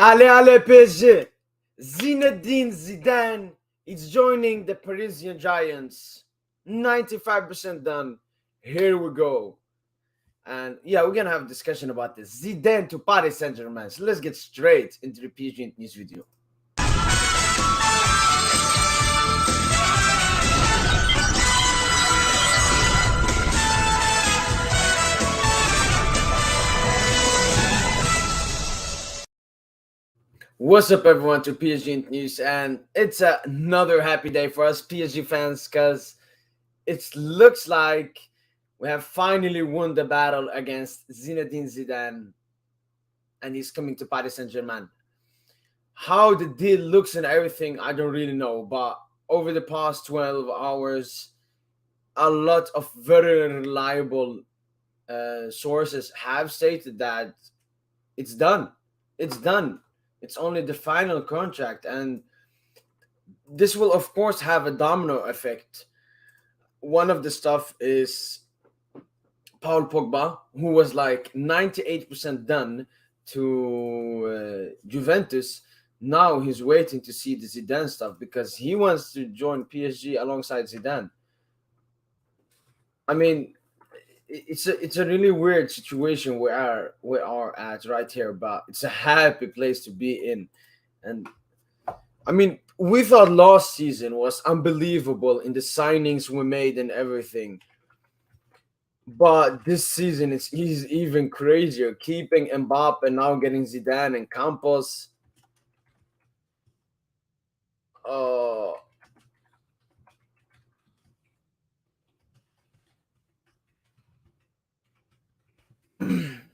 Allez, allez, PSG. Zinadine Zidane is joining the Parisian Giants. 95% done. Here we go. And yeah, we're going to have a discussion about this. Zidane to Paris Saint-Germain. So let's get straight into the Psgint news video. What's up, everyone, to PSG News, and it's another happy day for us PSG fans because it looks like we have finally won the battle against Zinadine Zidane, and he's coming to Paris Saint-Germain. How the deal looks and everything, I don't really know, but over the past 12 hours, a lot of very reliable sources have stated that it's done. It's done. It's only the final contract, and this will, of course, have a domino effect. One of the stuff is Paul Pogba, who was like 98% done to Juventus. Now he's waiting to see the Zidane stuff because he wants to join PSG alongside Zidane. I mean, it's a really weird situation we are at right here, but it's a happy place to be in. And I mean, we thought last season was unbelievable in the signings we made and everything, but this season is even crazier. Keeping Mbappe and now getting Zidane and Campos.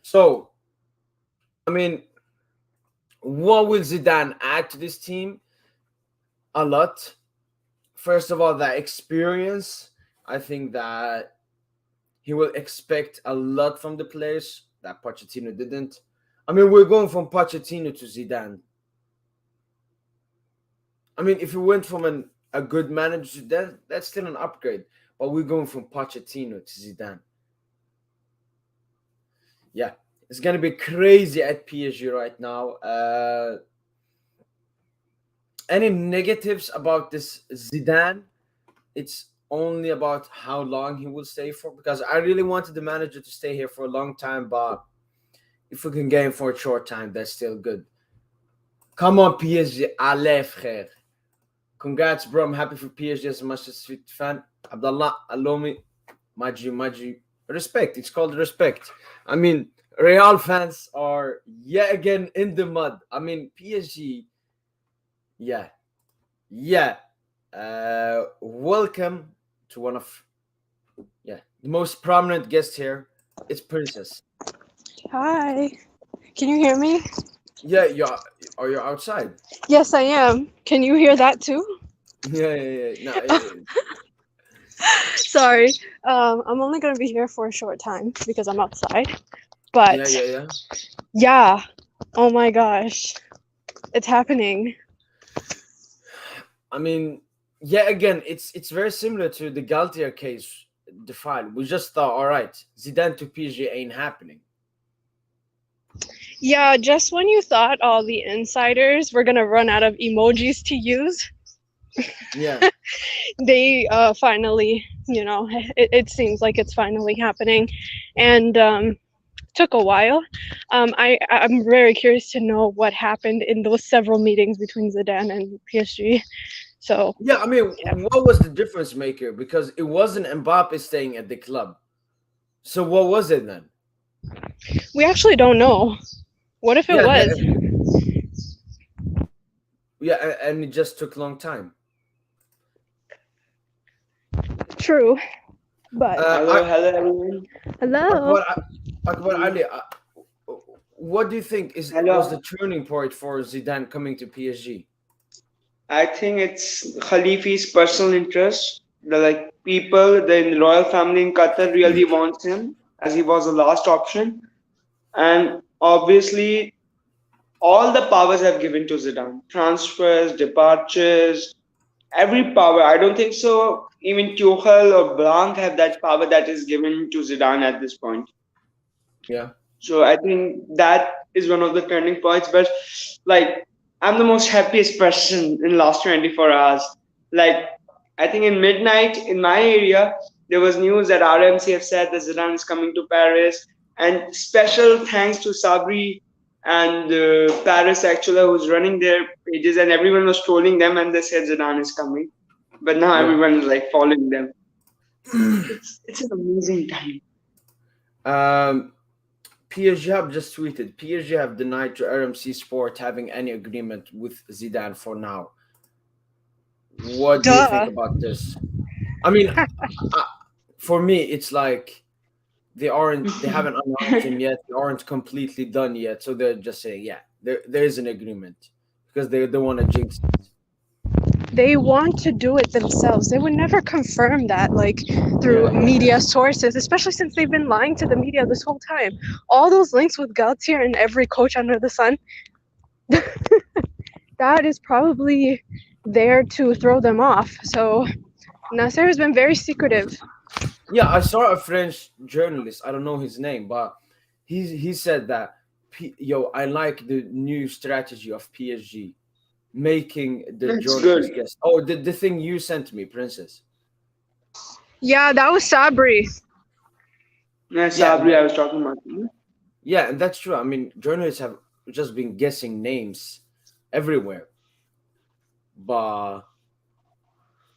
So, I mean, what will Zidane add to this team? A lot. First of all, that experience. I think that he will expect a lot from the players that Pochettino didn't. I mean, we're going from Pochettino to Zidane. I mean, if we went from a good manager, that's still an upgrade. But we're going from Pochettino to Zidane. Yeah, it's going to be crazy at PSG right now. Any negatives about this Zidane? It's only about how long he will stay for, because I really wanted the manager to stay here for a long time, but if we can get him for a short time, that's still good. Come on, PSG. Allez, frère. Congrats, bro. I'm happy for PSG as a Manchester City fan. Abdallah, Alomi, Maji. Respect. It's called respect. I mean, Real fans are yet again in the mud. I mean, PSG. Yeah. Welcome to one of the most prominent guests here. It's Princess. Hi. Can you hear me? Yeah. Are you outside? Yes, I am. Can you hear that too? Yeah. No, Sorry. I'm only gonna be here for a short time because I'm outside. But yeah. Oh my gosh. It's happening. I mean, again, it's very similar to the Galtier case, the file. We just thought, all right, Zidane to PSG ain't happening. Yeah, just when you thought all the insiders were gonna run out of emojis to use. Yeah. They finally, it seems like it's finally happening. And took a while. I'm very curious to know what happened in those several meetings between Zidane and PSG. So yeah, I mean, what was the difference maker? Because it wasn't Mbappe staying at the club. So what was it then? We actually don't know. What if it was? And it just took a long time. True. But hello everyone. Hello. Akbar Ali, what do you think was the turning point for Zidane coming to PSG? I think it's Khalifi's personal interest. The royal family in Qatar really wants him, as he was the last option. And obviously, all the powers have given to Zidane. Transfers, departures, every power. I don't think so. Even Tuchel or Blanc have that power that is given to Zidane at this point. Yeah. So I think that is one of the turning points. But like I'm the most happiest person in last 24 hours. Like I think in midnight in my area there was news that RMC have said that Zidane is coming to Paris, and special thanks to Sabri and Paris actually who's running their pages, and everyone was trolling them and they said Zidane is coming, but now Yeah. everyone is like following them. It's an amazing time. um, PSG have just tweeted. PSG have denied to RMC Sport having any agreement with Zidane for now. What do you think Duh. about this? I mean, for me, it's like they haven't announced him yet. They aren't completely done yet, so they're just saying, yeah, there is an agreement because they don't want to jinx it. They want to do it themselves. They would never confirm that, like Yeah, through yeah, yeah. media sources, especially since they've been lying to the media this whole time. All those links with Galtier and every coach under the sun, that is probably there to throw them off. So Nasser has been very secretive. Yeah, I saw a French journalist. I don't know his name, but he said that, yo, I like the new strategy of PSG, making the That's good. journalist guess. Oh, the thing you sent me, Princess. Yeah, that was Sabri. Yeah, Yeah, Sabri, I was talking about. yeah, and that's true. I mean, journalists have just been guessing names everywhere, but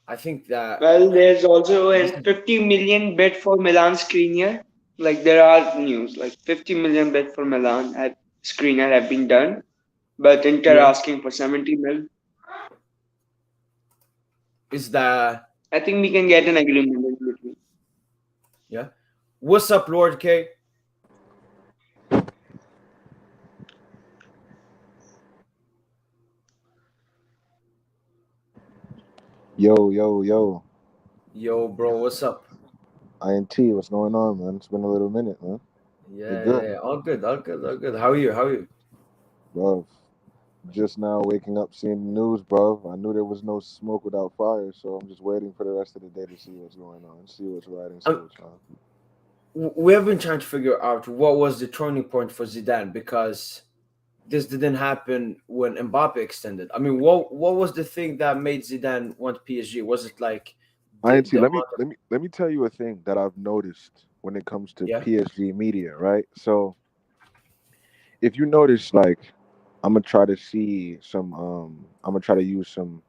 I think that Well, there's also this a is 50 million bid for Milan Skriniar. Like there are news, like 50 million bid for Milan at Skriniar have been done, but Inter yeah. asking for 70 mil. Is that I think we can get an agreement in between. yeah? What's up, Lord K? Yo, yo, yo. Yo, bro, what's up? INT, what's going on, man? It's been a little minute, man. You Yeah, yeah, good? yeah. All good, all good, all good. How are you? How are you? Bro, just now waking up seeing the news, bro. I knew there was no smoke without fire, so I'm just waiting for the rest of the day to see what's going on, see what's right and see Um, what's wrong. we have been trying to figure out what was the turning point for Zidane because this didn't happen when Mbappe extended. I mean, what was the thing that made Zidane want PSG? Was it like INT, the let me amount of let me let me tell you a thing that I've noticed when it comes to yeah, PSG media, right? So if you notice, like, I'm gonna try to see some I'm gonna try to use some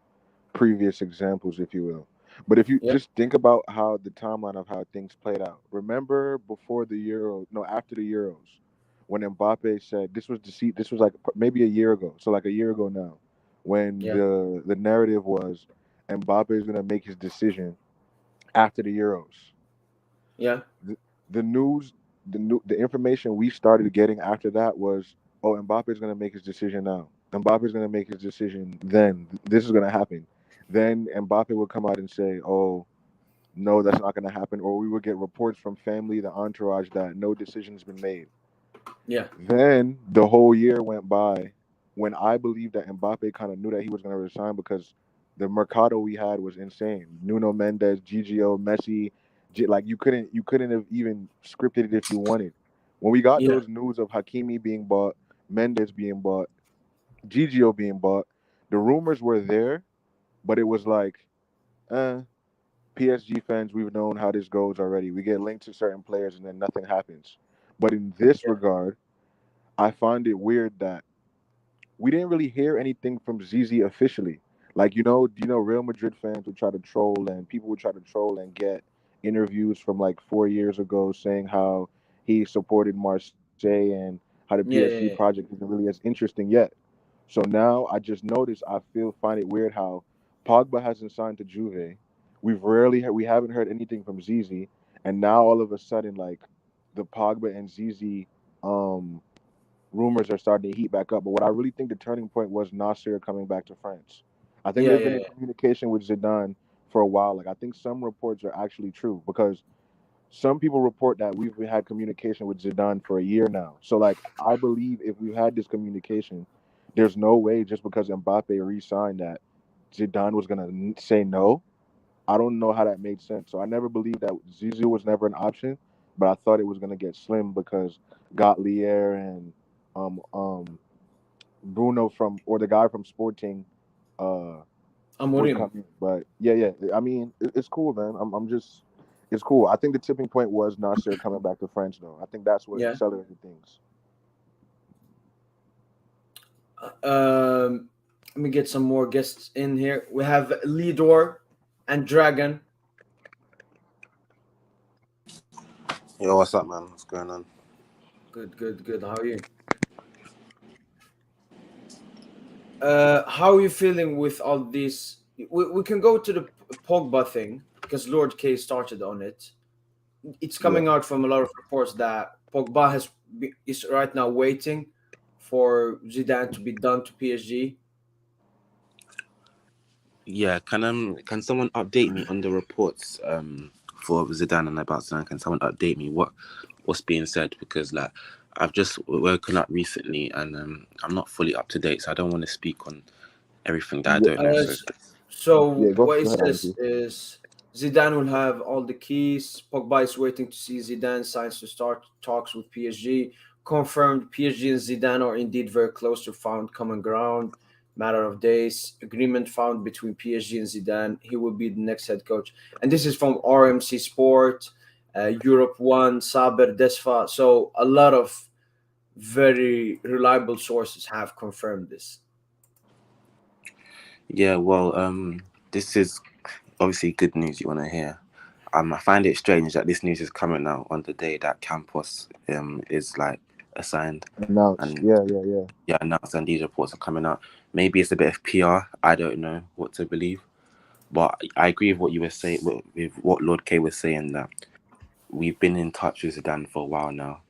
previous examples, if you will. But if you yeah, just think about how the timeline of how things played out, remember before the Euro, no, after the Euros, when Mbappe said this was deceit, this was like maybe a year ago, so like a year ago now, when yeah, the narrative was Mbappe is gonna make his decision after the Euros. yeah, The, the news, the information we started getting after that was, oh, Mbappe is gonna make his decision now. Mbappe is gonna make his decision then. This is gonna happen. Then Mbappe would come out and say, oh, no, that's not gonna happen. Or we would get reports from family, the entourage, that no decision's been made. yeah, Then the whole year went by when I believed that Mbappe kind of knew that he was gonna resign because the mercado we had was insane. Nuno Mendes, GGO, Messi, like you couldn't have even scripted it if you wanted. When we got yeah, those news of Hakimi being bought, Mendes being bought, GGO being bought, the rumors were there, but it was like, eh, PSG fans, we've known how this goes already. We get linked to certain players and then nothing happens. But in this yeah, regard, I find it weird that we didn't really hear anything from ZZ officially. Like, Real Madrid fans would try to troll and people would try to troll and get interviews from like 4 years ago saying how he supported Marseille and how the PSG yeah, yeah, project isn't really as interesting yet. So now I just noticed, find it weird how Pogba hasn't signed to Juve. We haven't heard anything from ZZ, and now all of a sudden, like, the Pogba and ZZ um rumors are starting to heat back up. But what I really think the turning point was Nasser coming back to France. I think yeah, they've yeah, been in yeah. communication with Zidane for a while. Like, I think some reports are actually true because some people report that we've had communication with Zidane for a year now. So, like, I believe if we've had this communication, there's no way just because Mbappe re-signed that Zidane was gonna say no. I don't know how that made sense. So I never believed that Zizou was never an option, but I thought it was gonna get slim because Gottlieb and um um Bruno or the guy from Sporting would Amorim. come in. But yeah. I mean, it's cool, man. I'm just, it's cool. I think the tipping point was Nasser coming back to France, though. I think that's what Yeah. accelerated things. Let me get some more guests in here. We have Lidor and Dragon. Yo, what's up, man? What's going on? Good. How are you? How are you feeling with all these? We can go to the Pogba thing because Lord K started on it. It's coming out from a lot of reports that Pogba is right now waiting for Zidane to be done to PSG. Yeah, can someone update me on the reports for Zidane and about Zidane? Can someone update me what's being said? Because like I've just woken up recently and I'm not fully up to date, so I don't want to speak on everything that I don't know. So Yeah, what it go ahead, says Anki. is Zidane will have all the keys. Pogba is waiting to see Zidane signs to start talks with PSG. Confirmed PSG and Zidane are indeed very close to found common ground. Matter of days. Agreement found between PSG and Zidane. He will be the next head coach. And this is from RMC Sport, Europe One, Saber, Desfa. So a lot of very reliable sources have confirmed this. Yeah, well, this is obviously good news you want to hear. I find it strange that this news is coming out on the day that Campos is like assigned Announced. and Yeah. announced, and these reports are coming out. Maybe it's a bit of PR. I don't know what to believe, but I agree with what you were saying, with what Lord K was saying, that we've been in touch with Zidane for a while now,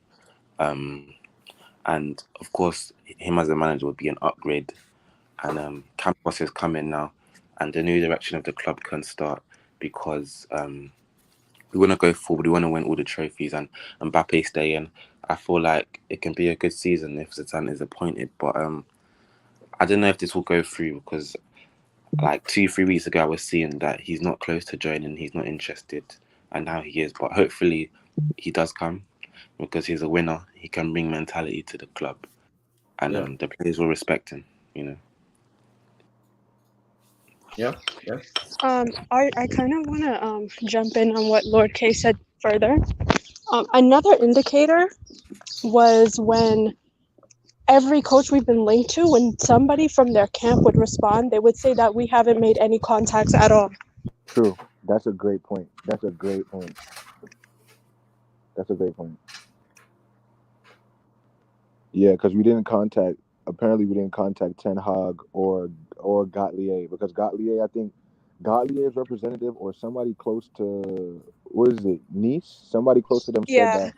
and of course, him as a manager would be an upgrade. And Campos is coming now, and the new direction of the club can start because we want to go forward. We want to win all the trophies, and Mbappe stay in. I feel like it can be a good season if Zidane is appointed, but I don't know if this will go through because like 2-3 weeks ago I was seeing that he's not close to joining, he's not interested, and now he is. But hopefully he does come because he's a winner. He can bring mentality to the club, and Yeah. the players will respect him. You know. Yeah. I kind of want to jump in on what Lord K said further. Another indicator was when every coach we've been linked to, when somebody from their camp would respond, they would say that we haven't made any contacts at all. True. That's a great point. That's a great point. Yeah, because apparently we didn't contact Ten Hag or Gatlier, because Gatlier, I think Gatlier's representative or somebody close to, what is it, Nice? Somebody close to them said Yeah. that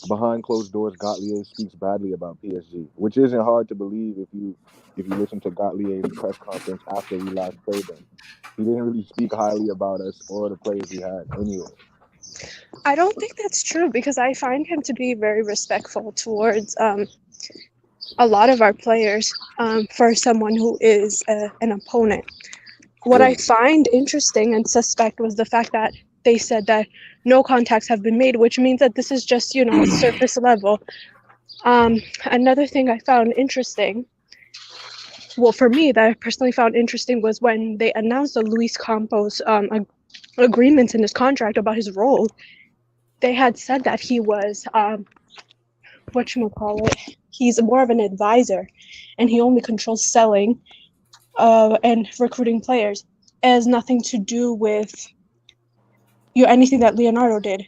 behind closed doors, Gatlier speaks badly about PSG, which isn't hard to believe if you listen to Gatlier's press conference after we last played them. He didn't really speak highly about us or the players we had anyway. I don't think that's true because I find him to be very respectful towards a lot of our players for someone who is an opponent. What I find interesting and suspect was the fact that they said that no contacts have been made, which means that this is just, surface level. Another thing I found interesting, well, for me, that I personally found interesting was when they announced the Luis Campos agreements in his contract about his role. They had said that he was, he's more of an advisor and he only controls selling and recruiting players. It has nothing to do with anything that Leonardo did.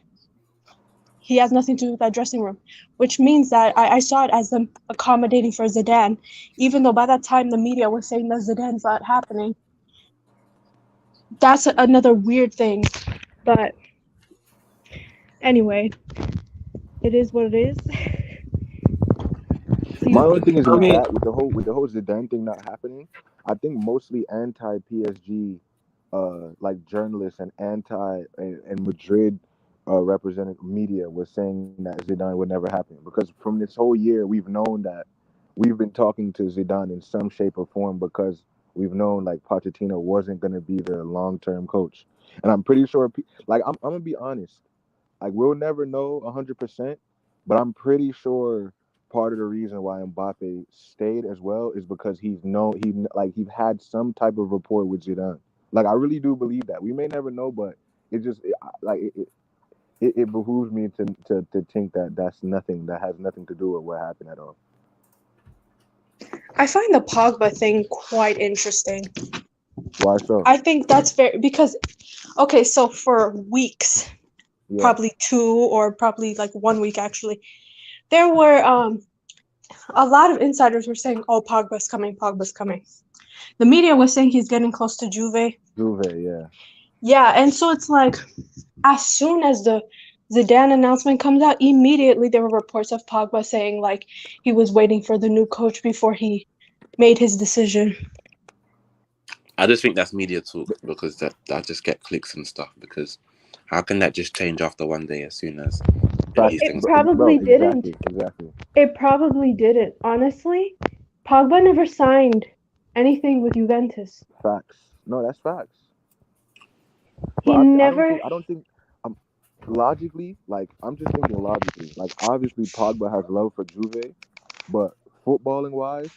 He has nothing to do with that dressing room, which means that I saw it as them accommodating for Zidane, even though by that time the media was saying that Zidane's not happening. That's another weird thing, but anyway, it is what it is. My only thing is I with mean, that, with the whole Zidane thing not happening, I think mostly anti PSG, like journalists and and Madrid, represented media was saying that Zidane would never happen, because from this whole year we've known that we've been talking to Zidane in some shape or form, because we've known like Pochettino wasn't gonna be the long-term coach, and I'm pretty sure, like I'm gonna be honest, like we'll never know 100%, but I'm pretty sure part of the reason why Mbappe stayed as well is because he had some type of rapport with Zidane. Like I really do believe that. We may never know, but it just it behooves me to think that that has nothing to do with what happened at all. I find the Pogba thing quite interesting. Why so? I think that's very because okay, so for weeks, Yeah. probably 2 or probably like 1 week actually, there were a lot of insiders were saying, "Oh, Pogba's coming, Pogba's coming." The media was saying he's getting close to Juve. Juve, yeah. Yeah, and so it's like as soon as the Zidane announcement comes out, immediately there were reports of Pogba saying like he was waiting for the new coach before he made his decision. I just think that's media talk because that just get clicks and stuff. Because how can that just change after one day as soon as these It things? probably didn't. Exactly. It probably didn't. Honestly, Pogba never signed anything with Juventus. Facts. No, that's facts. He But never. I don't think logically, like I'm just thinking logically. Like obviously Pogba has love for Juve, but footballing wise,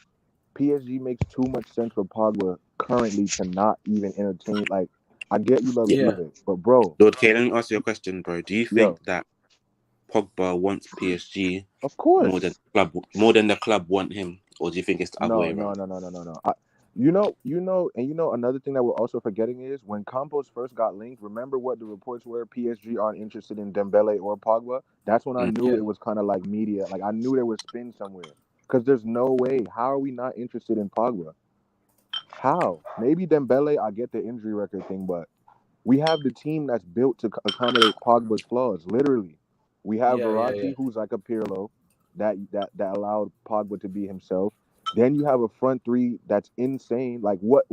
PSG makes too much sense for Pogba currently to not even entertain. Like I get you love Yeah. Juve, but bro, Lord K, let me ask you a question, bro. Do you think yo, that Pogba wants PSG of course. more than the club want him, or do you think it's the other No, way no, around? no, no, no, no, no. Another thing that we're also forgetting is when Campos first got linked. Remember what the reports were? PSG aren't interested in Dembele or Pogba. That's when I knew it was kind of like media. Like I knew there was spin somewhere. Because there's no way. How are we not interested in Pogba? How? Maybe Dembele. I get the injury record thing, but we have the team that's built to accommodate Pogba's flaws. Literally, we have Verratti, who's like a Pirlo, that allowed Pogba to be himself. Then you have a front three that's insane. Like what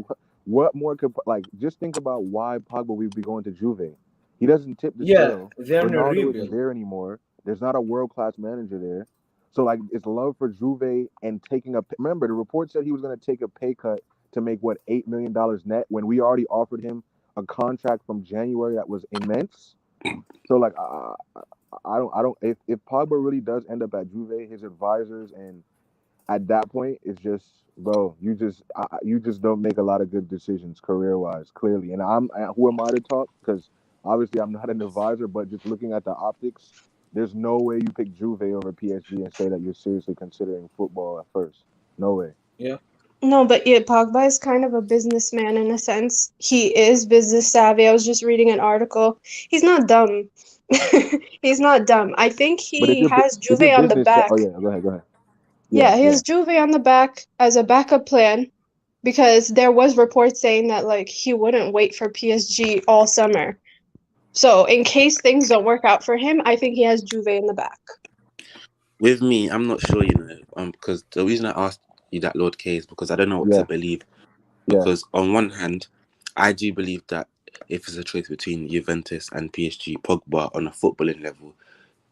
more could like just think about why Pogba would be going to Juve. He doesn't tip the Yeah, scale. they're in a Ronaldo isn't rebuild. there anymore. There's not a world class manager there. So like it's love for Juve and taking a. Remember the report said he was going to take a pay cut to make what $8 million net when we already offered him a contract from January that was immense. So like I don't if Pogba really does end up at Juve, his advisors and at that point it's just bro, you just don't make a lot of good decisions career wise clearly. And who am I to talk? Because obviously I'm not an advisor, but just looking at the optics, there's no way you pick Juve over PSG and say that you're seriously considering football at first. No way. Yeah. No, but yeah, Pogba is kind of a businessman in a sense. He is business savvy. I was just reading an article. He's not dumb. He's not dumb. I think But he has if Juve your on the business, back. oh yeah, go ahead. Yeah, he Yeah. has Juve on the back as a backup plan because there was reports saying that like he wouldn't wait for PSG all summer. So in case things don't work out for him, I think he has Juve in the back. With me, I'm not sure, because the reason I asked you that, Lord K, is because I don't know what to believe. Because on one hand, I do believe that if it's a choice between Juventus and PSG, Pogba on a footballing level,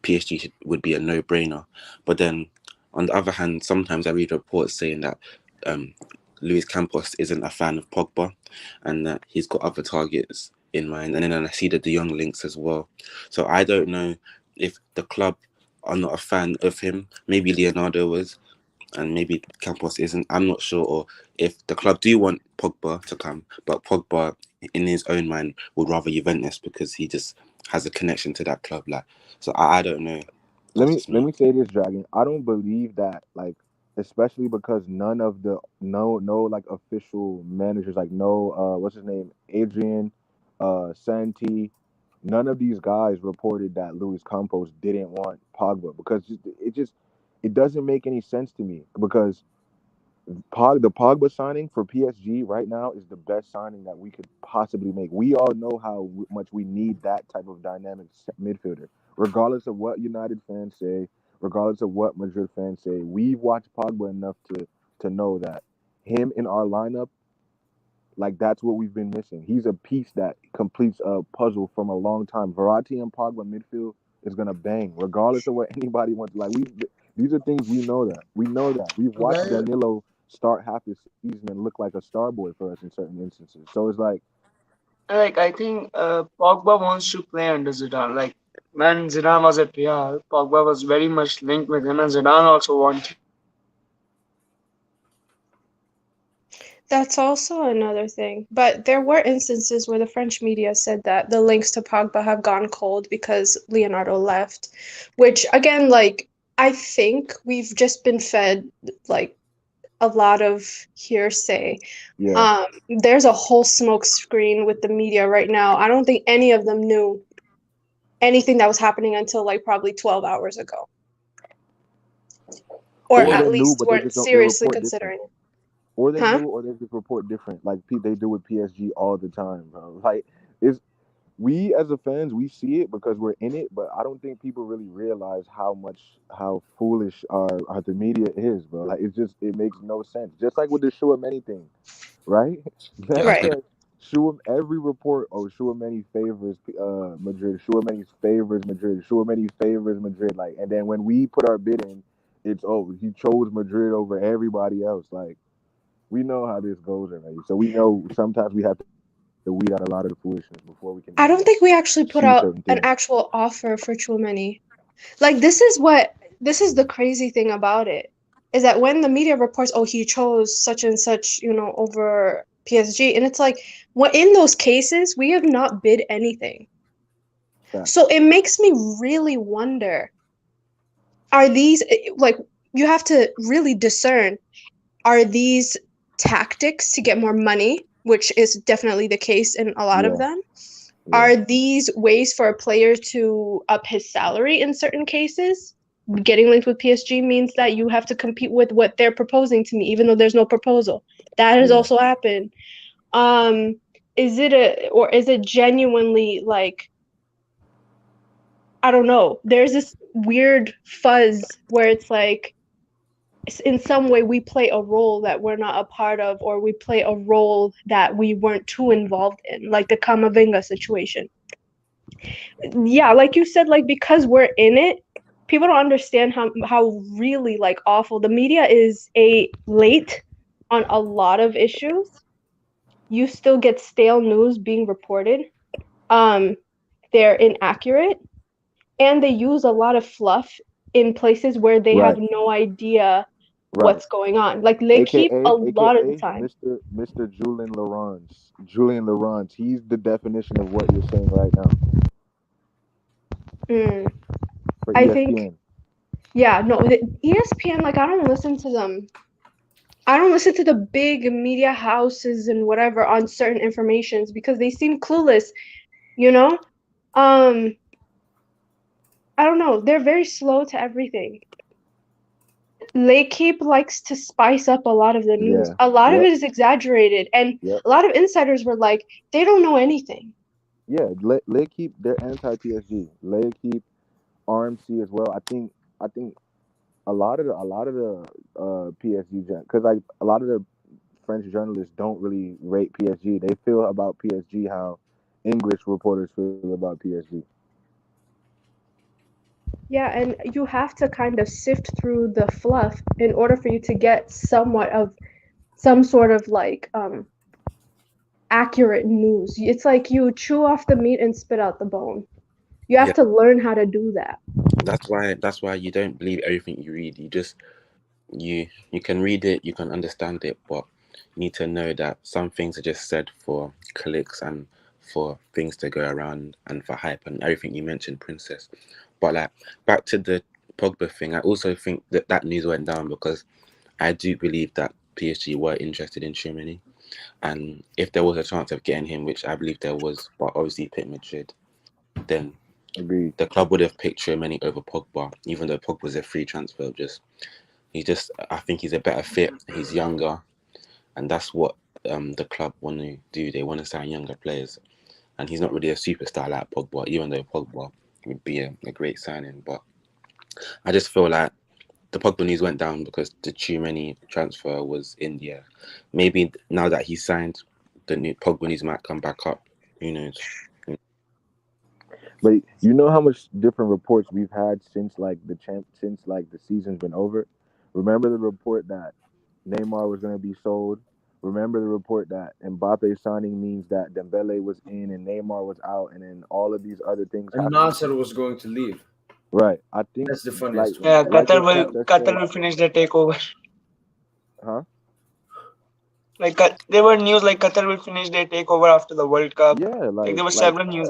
PSG would be a no-brainer. But then, on the other hand, sometimes I read reports saying that Luis Campos isn't a fan of Pogba and that he's got other targets in mind. And then I see the De Jong links as well. So I don't know if the club are not a fan of him. Maybe Leonardo was, and maybe Campos isn't. I'm not sure. Or if the club do want Pogba to come, but Pogba, in his own mind, would rather Juventus because he just has a connection to that club. Like, so I don't know. Let That's me just let me. me say this, Dragon. I don't believe that, like, especially because none of the no like official managers, like no what's his name, Adrian, Santi, none of these guys reported that Luis Campos didn't want Pogba because it doesn't make any sense to me because the Pogba signing for PSG right now is the best signing that we could possibly make. We all know how much we need that type of dynamic midfielder. Regardless of what United fans say, regardless of what Madrid fans say, we've watched Pogba enough to know that him in our lineup, like that's what we've been missing. He's a piece that completes a puzzle from a long time. Verratti and Pogba midfield is gonna bang, regardless of what anybody wants. Like these are things we know that. We know that. We've watched Well, Danilo start half the season and look like a star boy for us in certain instances. So it's like Like I think Pogba wants to play under Zidane. Like When Zidane was at Real, Pogba was very much linked with him, and Zidane also wanted. That's also another thing. But there were instances where the French media said that the links to Pogba have gone cold because Leonardo left, which again, like, I think we've just been fed like a lot of hearsay. Yeah, There's a whole smoke screen with the media right now. I don't think any of them knew anything that was happening until like probably 12 hours ago, or or at they knew, least but they weren't just don't. They seriously report different. considering it. Or they Huh? knew, or they just report different. Like they do with PSG all the time, bro. Like it's we as a fans, we see it because we're in it, but I don't think people really realize how foolish our the media is, bro. Like it makes no sense. Just like with the Chouameni thing, right? Yeah, I Man was Right. gonna. said every report, oh Chouameni favors Madrid, Chouameni favors Madrid, Chouameni favors Madrid. Like, and then when we put our bid in, it's he chose Madrid over everybody else. Like we know how this goes already, so we know sometimes we have to weed out a lot of the foolishness before we can even I don't think we actually see put certain out things. an actual offer for Chouameni. Like, this is the crazy thing about it, is that when the media reports, oh, he chose such and such, over PSG, and it's like, what in those cases, we have not bid anything. Facts. So it makes me really wonder, are these, like, you have to really discern, are these tactics to get more money, which is definitely the case in a lot of Yeah, them? yeah, Are these ways for a player to up his salary in certain cases? Getting linked with PSG means that you have to compete with what they're proposing to me, even though there's no proposal. That has yeah. also happened. Um, is it genuinely like, I don't know. There's this weird fuzz where it's like in some way we play a role that we're not a part of, or we play a role that we weren't too involved in, like the Kamavinga situation. Yeah, like you said, like because we're in it, people don't understand how really like awful the media is. A late on a lot of issues. You still get stale news being reported. Um, they're inaccurate, and they use a lot of fluff in places where they have Right, no idea right. what's going on. Like they keep a lot of the AKA time. Mr. Julian Laurence. Julian Laurence. He's the definition of what you're saying right now Mm, for I think, ESPN. yeah, no, the ESPN, like I don't listen to them. I don't listen to the big media houses and whatever on certain informations because they seem clueless, you know? Um, I don't know. They're very slow to everything. L'Equipe likes to spice up a lot of the news. Yeah. A lot of Yep. it is exaggerated, and Yep. a lot of insiders were like, they don't know anything. Yeah. Let keep they're anti PSG. Let keep RMC as well. I think a lot of the PSG because like a lot of the French journalists don't really rate PSG. They feel about PSG how English reporters feel about PSG. Yeah, and you have to kind of sift through the fluff in order for you to get somewhat of some sort of like accurate news. It's like you chew off the meat and spit out the bone. You have Yeah, to learn how to do that. that's why you don't believe everything you read. You can read it, you can understand it, but you need to know that some things are just said for clicks and for things to go around and for hype and everything you mentioned, Princess. But like back to the Pogba thing, I also think that that news went down because I do believe that PSG were interested in Tchouaméni, and if there was a chance of getting him, which I believe there was, but obviously he picked Madrid, then Agreed. the club would have picked Tchouaméni over Pogba, even though Pogba was a free transfer. I think he's a better fit. He's younger, and that's what the club want to do. They want to sign younger players, and he's not really a superstar like Pogba, even though Pogba would be a great signing. But I just feel like the Pogba news went down because the Tchouaméni transfer was in the air. Maybe now that he's signed, the new Pogba news might come back up. Who knows? But you know how much different reports we've had since like the season's been over. Remember the report that Neymar was going to be sold. Remember the report that Mbappe signing means that Dembele was in and Neymar was out, and then all of these other things And happened. Nasser was going to leave. Right. I think That's the like funniest one. Yeah, like what Capta Qatar said, will finish their takeover. huh? Like there were news like Qatar will finish their takeover after the World Cup. Yeah, Like there were like several news.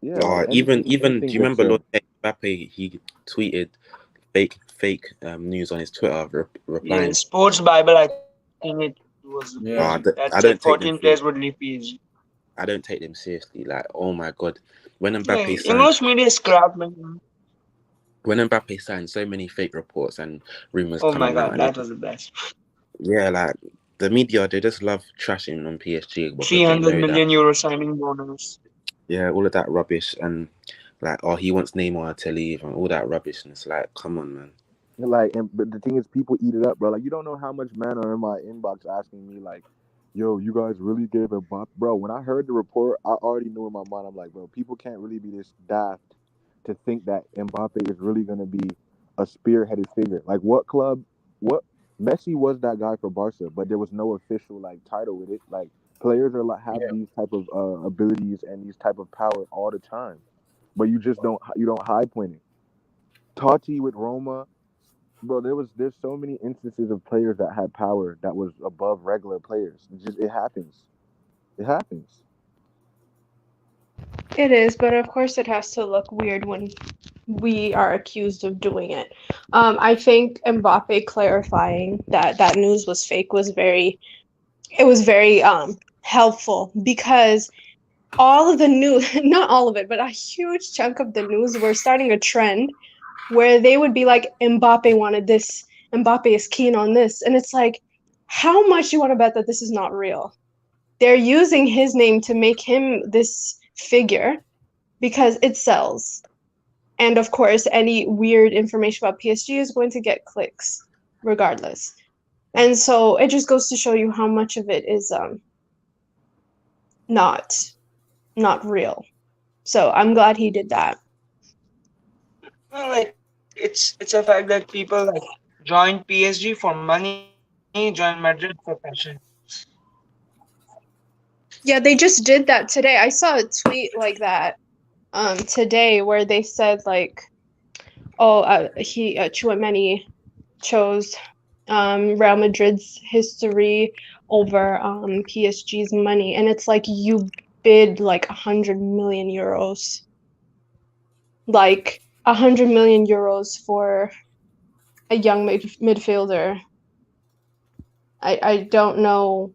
yeah, like Even do anything you gets remember said. Lord Mbappe? He tweeted fake news on his Twitter, Yeah, replying. Sports Bible. I think it was the page Yeah. that said I don't 14 take them players seriously. would leave PSG. I don't take them seriously. Like, oh my god, when Yeah, Mbappe signed, English media is crap, man. so many fake reports and rumors Oh my coming out, god, and that was the best. yeah, like the media, they just love trashing on PSG because they 300 know that, million euro signing bonus. yeah, all of that rubbish and like, oh, he wants Neymar to leave and all that rubbish, and it's like, come on, man. Like, but the thing is, people eat it up, bro. Like, you don't know how much men are in my inbox asking me, like, "Yo, you guys really gave a bop, bro?" When I heard the report, I already knew in my mind. I'm like, bro, people can't really be this daft to think that Mbappe is really gonna be a spearheaded figure. Like, what club? What Messi was that guy for Barca, but there was no official like title with it. Like, players are like have Yeah. these type of abilities and these type of power all the time, but you don't high point it. Totti with Roma. Bro, there's so many instances of players that had power that was above regular players. It happens. It happens. It is, but of course it has to look weird when we are accused of doing it. I think Mbappe clarifying that that news was fake was very helpful because all of the news, not all of it, but a huge chunk of the news were starting a trend where they would be like, Mbappe wanted this, Mbappe is keen on this. And it's like, how much you want to bet that this is not real? They're using his name to make him this figure because it sells. And of course, any weird information about PSG is going to get clicks regardless. And so it just goes to show you how much of it is not not real. So I'm glad he did that. Well, like it's a fact that people like join PSG for money, join Madrid for passion. Yeah, they just did that today. I saw a tweet like that today where they said like, oh, he Chouameni chose Real Madrid's history over PSG's money, and it's like you bid like 100 million euros, like 100 million euros for a young midfielder. I don't know.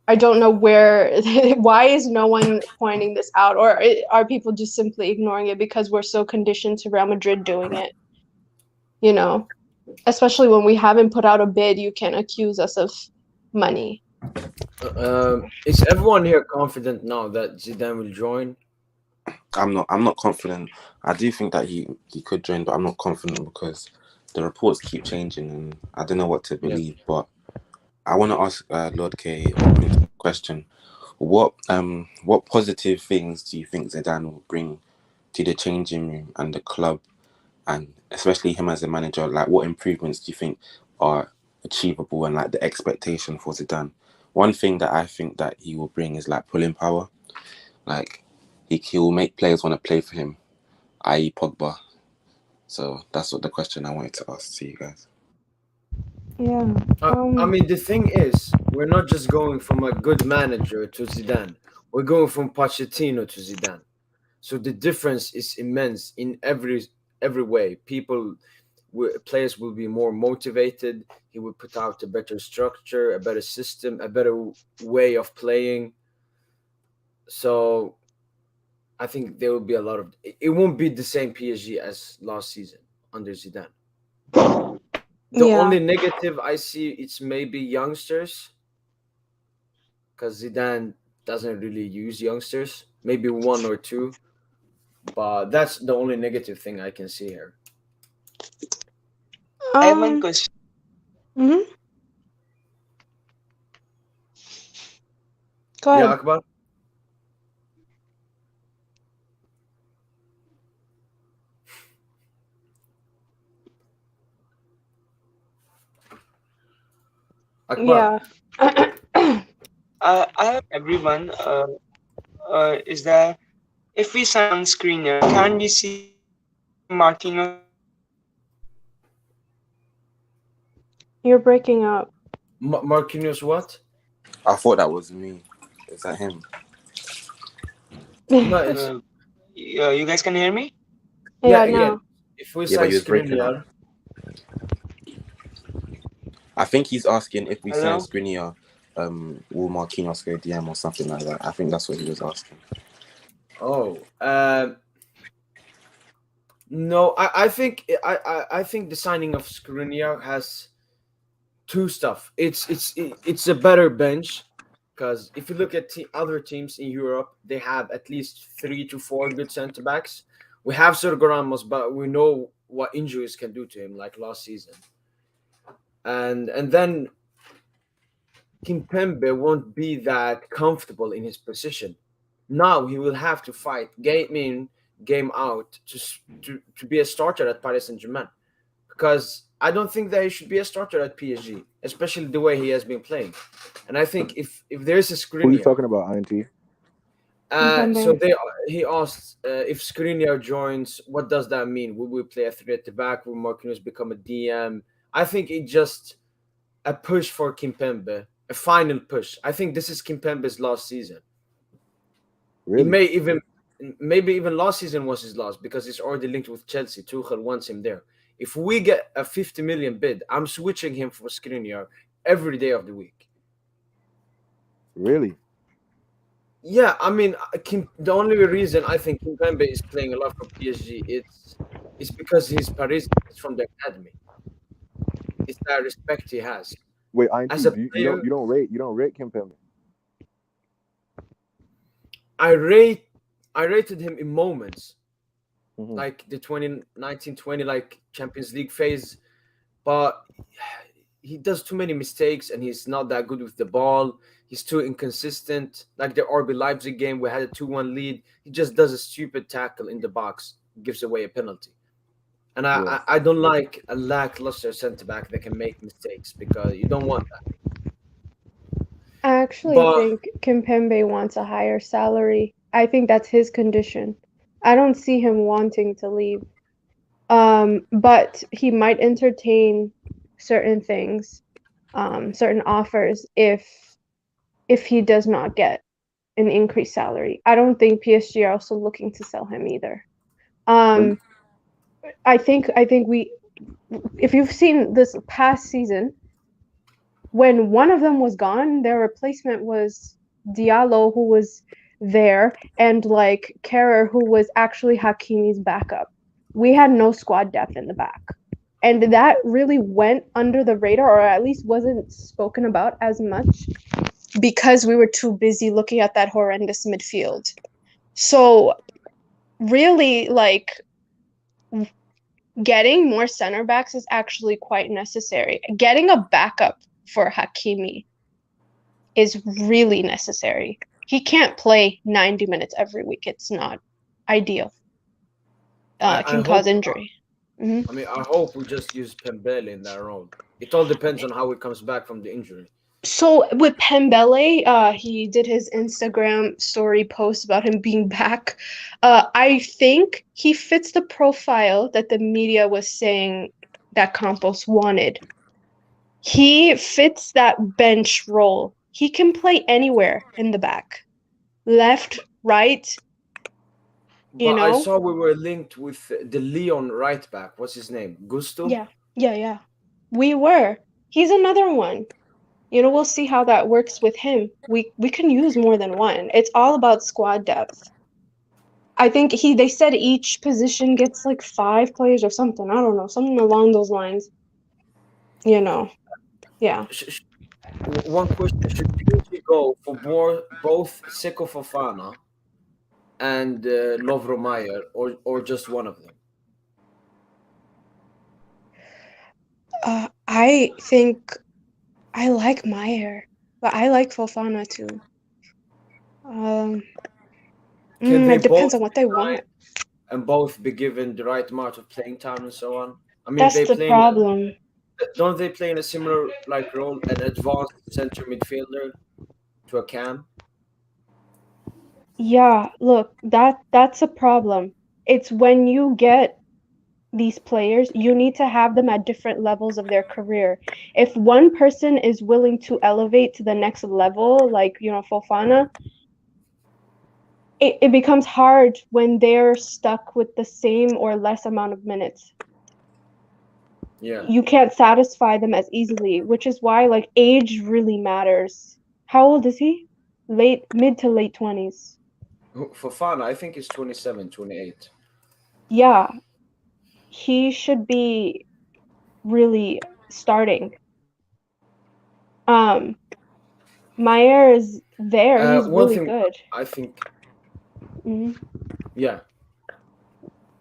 I don't know where. Why is no one pointing this out, or are people just simply ignoring it because we're so conditioned to Real Madrid doing it? You know, especially when we haven't put out a bid, you can accuse us of money. Is everyone here confident now that Zidane will join? I'm not confident. I do think that he could join, but I'm not confident because the reports keep changing and I don't know what to Yeah. believe. But I want to ask Lord K or Quint a question. What positive things do you think Zidane will bring to the changing room and the club, and especially him as a manager? Like, what improvements do you think are achievable and like the expectation for Zidane? One thing that I think that he will bring is like pulling power. Like, he will make players want to play for him, i.e. Pogba. So that's what the question I wanted to ask to you guys. Yeah. I mean, the thing is, we're not just going from a good manager to Zidane. We're going from Pochettino to Zidane. So the difference is immense in every way. Players will be more motivated. He will put out a better structure, a better system, a better way of playing. So I think there will be a lot of. It won't be the same PSG as last season under Zidane. The Yeah. only negative I see it's maybe youngsters because Zidane doesn't really use youngsters. Maybe one or two, but that's the only negative thing I can see here. I have one Um. question. Mhm. Go Yeah, ahead. Akbar. Akbar. Yeah. I have everyone. Is that if we sign on Skriniar, can we see Marquinhos joining You're breaking up. Marquinhos what? I thought that was me. Is that him? No, Yeah, it's you guys can hear me? yeah. no. If we Yeah, but sign you was breaking up. Skriniar, I think he's asking if we sign Hello? Skriniar, will Marquinhos go DM or something like that. I think that's what he was asking. oh, no, I think the signing of Skriniar has two stuff. It's a better bench because if you look at other teams in Europe, they have at least 3 to 4 good center backs. We have Sergio Ramos, but we know what injuries can do to him, like last season. And then Kimpembe won't be that comfortable in his position. Now he will have to fight game in, game out to be a starter at Paris Saint-Germain. Because I don't think that he should be a starter at PSG, especially the way he has been playing. And I think if there's a Who are you Skriniar, talking about, INT? so Impending. he asked if Skriniar joins, what does that mean? Will we play a three at the back? Will Marquinhos become a DM? I think it just a push for Kimpembe, a final push. I think this is Kimpembe's last season. It Really? may even maybe even last season was his last because he's already linked with Chelsea. Tuchel wants him there. If we get a 50 million bid, I'm switching him for Skriniar every day of the week. Really? Yeah, I mean, the only reason I think Kimpembe is playing a lot for PSG it's because he's Parisian. He's from the academy. It's that respect he has Wait, as INT, a you player. don't rate Kimpembe. I rate I rated him in moments Mm-hmm. like the 2019-20 like Champions League phase, but he does too many mistakes and he's not that good with the ball. He's too inconsistent. Like the RB Leipzig game, we had a 2-1 lead. He just does a stupid tackle in the box, gives away a penalty. And Yeah. I don't like a lackluster centre back that can make mistakes because you don't want that. I actually But think Kimpembe wants a higher salary. I think that's his condition. I don't see him wanting to leave. But he might entertain certain things, certain offers if he does not get an increased salary. I don't think PSG are also looking to sell him either. But I think we, if you've seen this past season, when one of them was gone, their replacement was Diallo, who was there, and like Kerrer, who was actually Hakimi's backup. We had no squad depth in the back. And that really went under the radar, or at least wasn't spoken about as much because we were too busy looking at that horrendous midfield. So, really, like, getting more center backs is actually quite necessary. Getting a backup for Hakimi is really necessary. He can't play 90 minutes every week. It's not ideal. I Can hope cause injury. Mhm. I mean I hope we just use Pembele in that role. It all depends on how he comes back from the injury. So with Pembele, he did his Instagram story post about him being back. I think he fits the profile that the media was saying that Campos wanted. He fits that bench role. He can play anywhere in the back, left, right, you But I know? saw we were linked with the Leon right back. What's his name? Gusto? Yeah. We were. He's another one. You know, we'll see how that works with him. We can use more than one. It's all about squad depth. I think they said each position gets like 5 players or something. I don't know, something along those lines. You know, yeah. One question: should PSG go for both Seko Fofana and Lovro Mayer, or just one of them? I think I like Meyer, but I like Fofana too. Um, Can they it depends both on what be they signed want. and both be given the right amount of playing time and so on? I mean, That's they the play in problem. don't they play in a similar like role, an advanced center midfielder? to a Cam. Yeah, look, that's a problem. It's when you get these players, you need to have them at different levels of their career. If one person is willing to elevate to the next level, like, Fofana, it becomes hard when they're stuck with the same or less amount of minutes. Yeah. You can't satisfy them as easily, which is why like age really matters. How old is he? Mid to late 20s. For fun, I think he's 27, 28. Yeah, he should be really starting. Um, Meyer is there. He's One really thing good. I think, Hmm. yeah,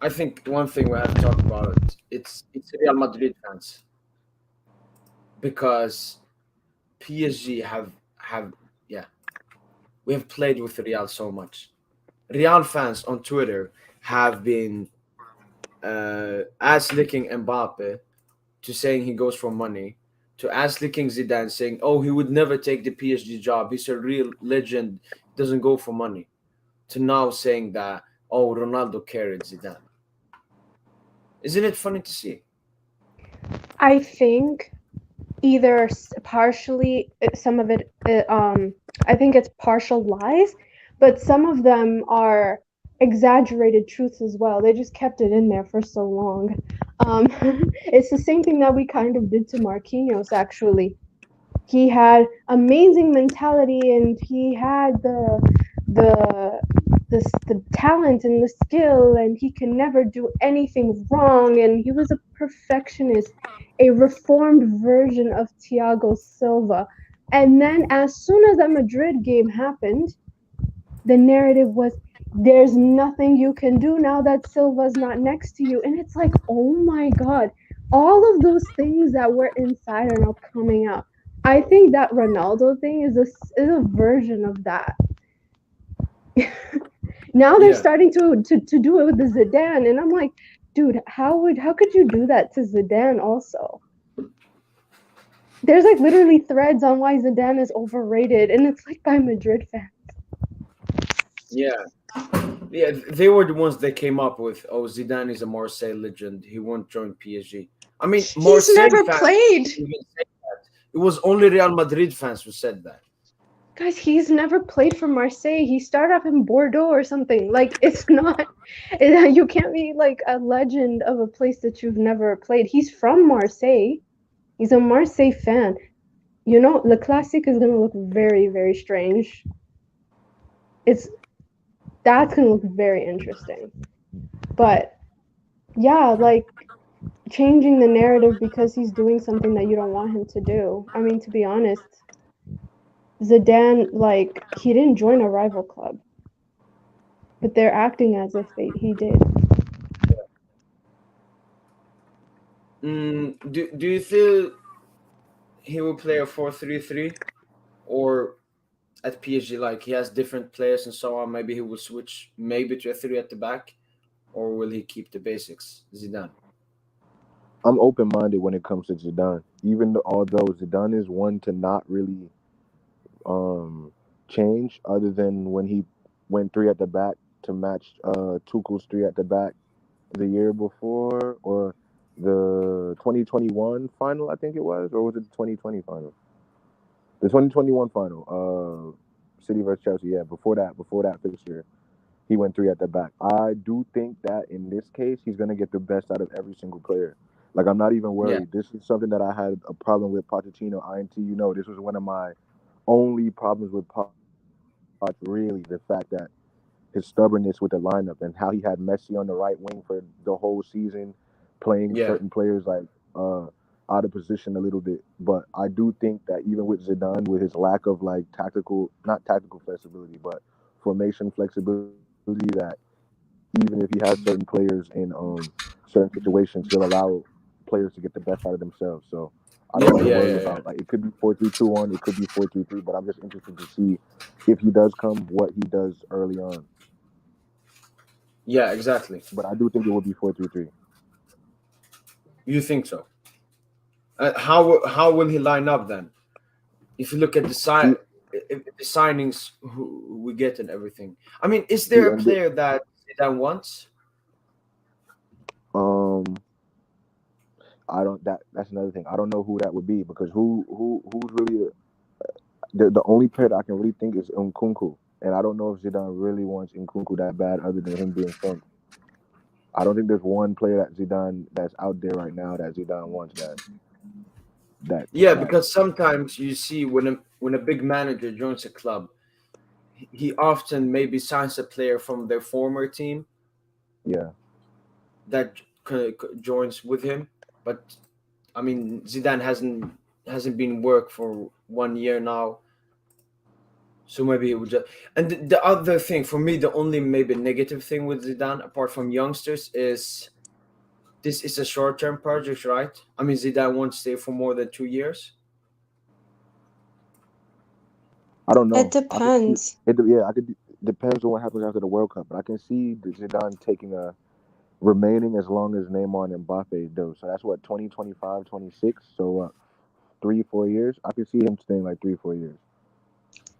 I think one thing we have to talk about it's Real Madrid fans, because PSG have yeah, we have played with Real so much. Real fans on Twitter have been ass licking Mbappe to saying he goes for money, to ass licking Zidane saying, oh, he would never take the PSG job. He's a real legend. Doesn't go for money. To now saying that, oh, Ronaldo carried Zidane. Isn't it funny to see? I think either partially some of it I think it's partial lies, but some of them are exaggerated truths as well. They just kept it in there for so long. It's the same thing that we kind of did to Marquinhos, actually. He had amazing mentality, and he had the the talent and the skill, and he can never do anything wrong, and he was a perfectionist, a reformed version of Thiago Silva. And then as soon as that Madrid game happened, the narrative was, there's nothing you can do now that Silva's not next to you. And it's like, oh my God, all of those things that were inside are now coming out. I think that Ronaldo thing is a version of that. Now they're Yeah. starting to do it with the Zidane, and I'm like, dude, how could you do that to Zidane also? There's like literally threads on why Zidane is overrated, and it's like by Madrid fans. Yeah. Yeah, they were the ones that came up with, oh, Zidane is a Marseille legend. He won't join PSG. I mean, He's Marseille never fans played. didn't even say that. It was only Real Madrid fans who said that. Guys, he's never played for Marseille. He started off in Bordeaux or something. Like, it's not, you can't be like a legend of a place that you've never played. He's from Marseille. He's a Marseille fan. Le Classique is going to look very, very strange. That's going to look very interesting. But yeah, like changing the narrative because he's doing something that you don't want him to do. I mean, to be honest, Zidane, like, he didn't join a rival club, but they're acting as if he did. Do you feel he will play a 4-3-3, or at PSG, like he has different players and so on? Maybe he will switch maybe to a three at the back, or will he keep the basics? Zidane. I'm open minded when it comes to Zidane. Although Zidane is one to not really change, other than when he went three at the back to match Tuchel's three at the back the year before, or the 2021 final, I think it was, or was it the 2020 final? The 2021 final, City versus Chelsea. Yeah, before that fixture, he went three at the back. I do think that in this case, he's gonna get the best out of every single player. Like, I'm not even worried. Yeah. This is something that I had a problem with Pochettino. This was one of my only problems with Poch, really, the fact that his stubbornness with the lineup and how he had Messi on the right wing for the whole season, playing Yeah. certain players like out of position a little bit. But I do think that even with Zidane, with his lack of like not tactical flexibility, but formation flexibility, that even if he has certain players in certain situations, he'll allow players to get the best out of themselves. So I don't Yeah. have to Yeah. worry Yeah. Yeah. about, like, it could be 4-3-2-1, it could be 4-3-3, but I'm just interested to see if he does come, what he does early on. Yeah, exactly. But I do think it will be 4-3-3. You think so? How will he line up then? If you look at the side, if the signings who we get and everything. I mean, is See, there a and player that Zidane wants? um, I don't. That's another thing. I don't know who that would be because who's really the only player that I can really think is Nkunku, and I don't know if Zidane really wants Nkunku that bad, other than him being French. I don't think there's one player that Zidane that's out there right now that Zidane wants that Yeah, that. because sometimes you see when a big manager joins a club, he often maybe signs a player from their former team Yeah, that joins with him. But I mean, Zidane hasn't been work for 1 year now, so maybe it would just. And the other thing for me, the only maybe negative thing with Zidane, apart from youngsters, is this is a short-term project, right? I mean, Zidane won't stay for more than 2 years. I don't It know. I could see depends. it. Yeah, I could. Depends on what happens after the World Cup, but I can see the Zidane taking a remaining as long as Neymar and Mbappe do. So that's what 2025, 26. So 3, 4 years. I can see him staying like 3, 4 years.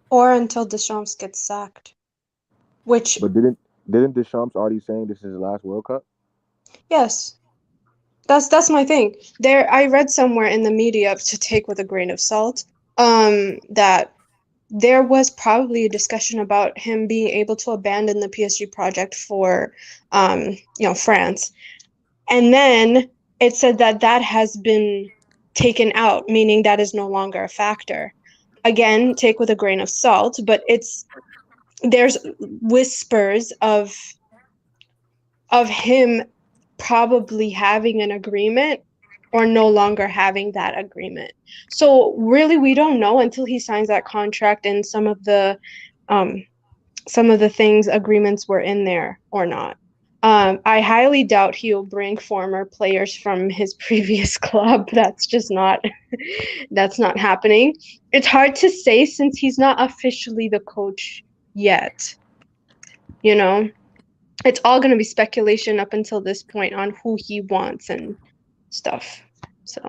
Or until Deschamps gets sacked. Which, But didn't Deschamps already saying this is his last World Cup? yes, that's my thing. There, I read somewhere in the media, to take with a grain of salt, that there was probably a discussion about him being able to abandon the PSG project for, France. And then it said that that has been taken out, meaning that is no longer a factor. Again, take with a grain of salt, but there's whispers of him probably having an agreement or no longer having that agreement. So really, we don't know until he signs that contract and um, some of the things agreements were in there or not. I highly doubt he'll bring former players from his previous club. That's just not that's not happening. It's hard to say since he's not officially the coach yet. You know, it's all going to be speculation up until this point on who he wants and stuff. So,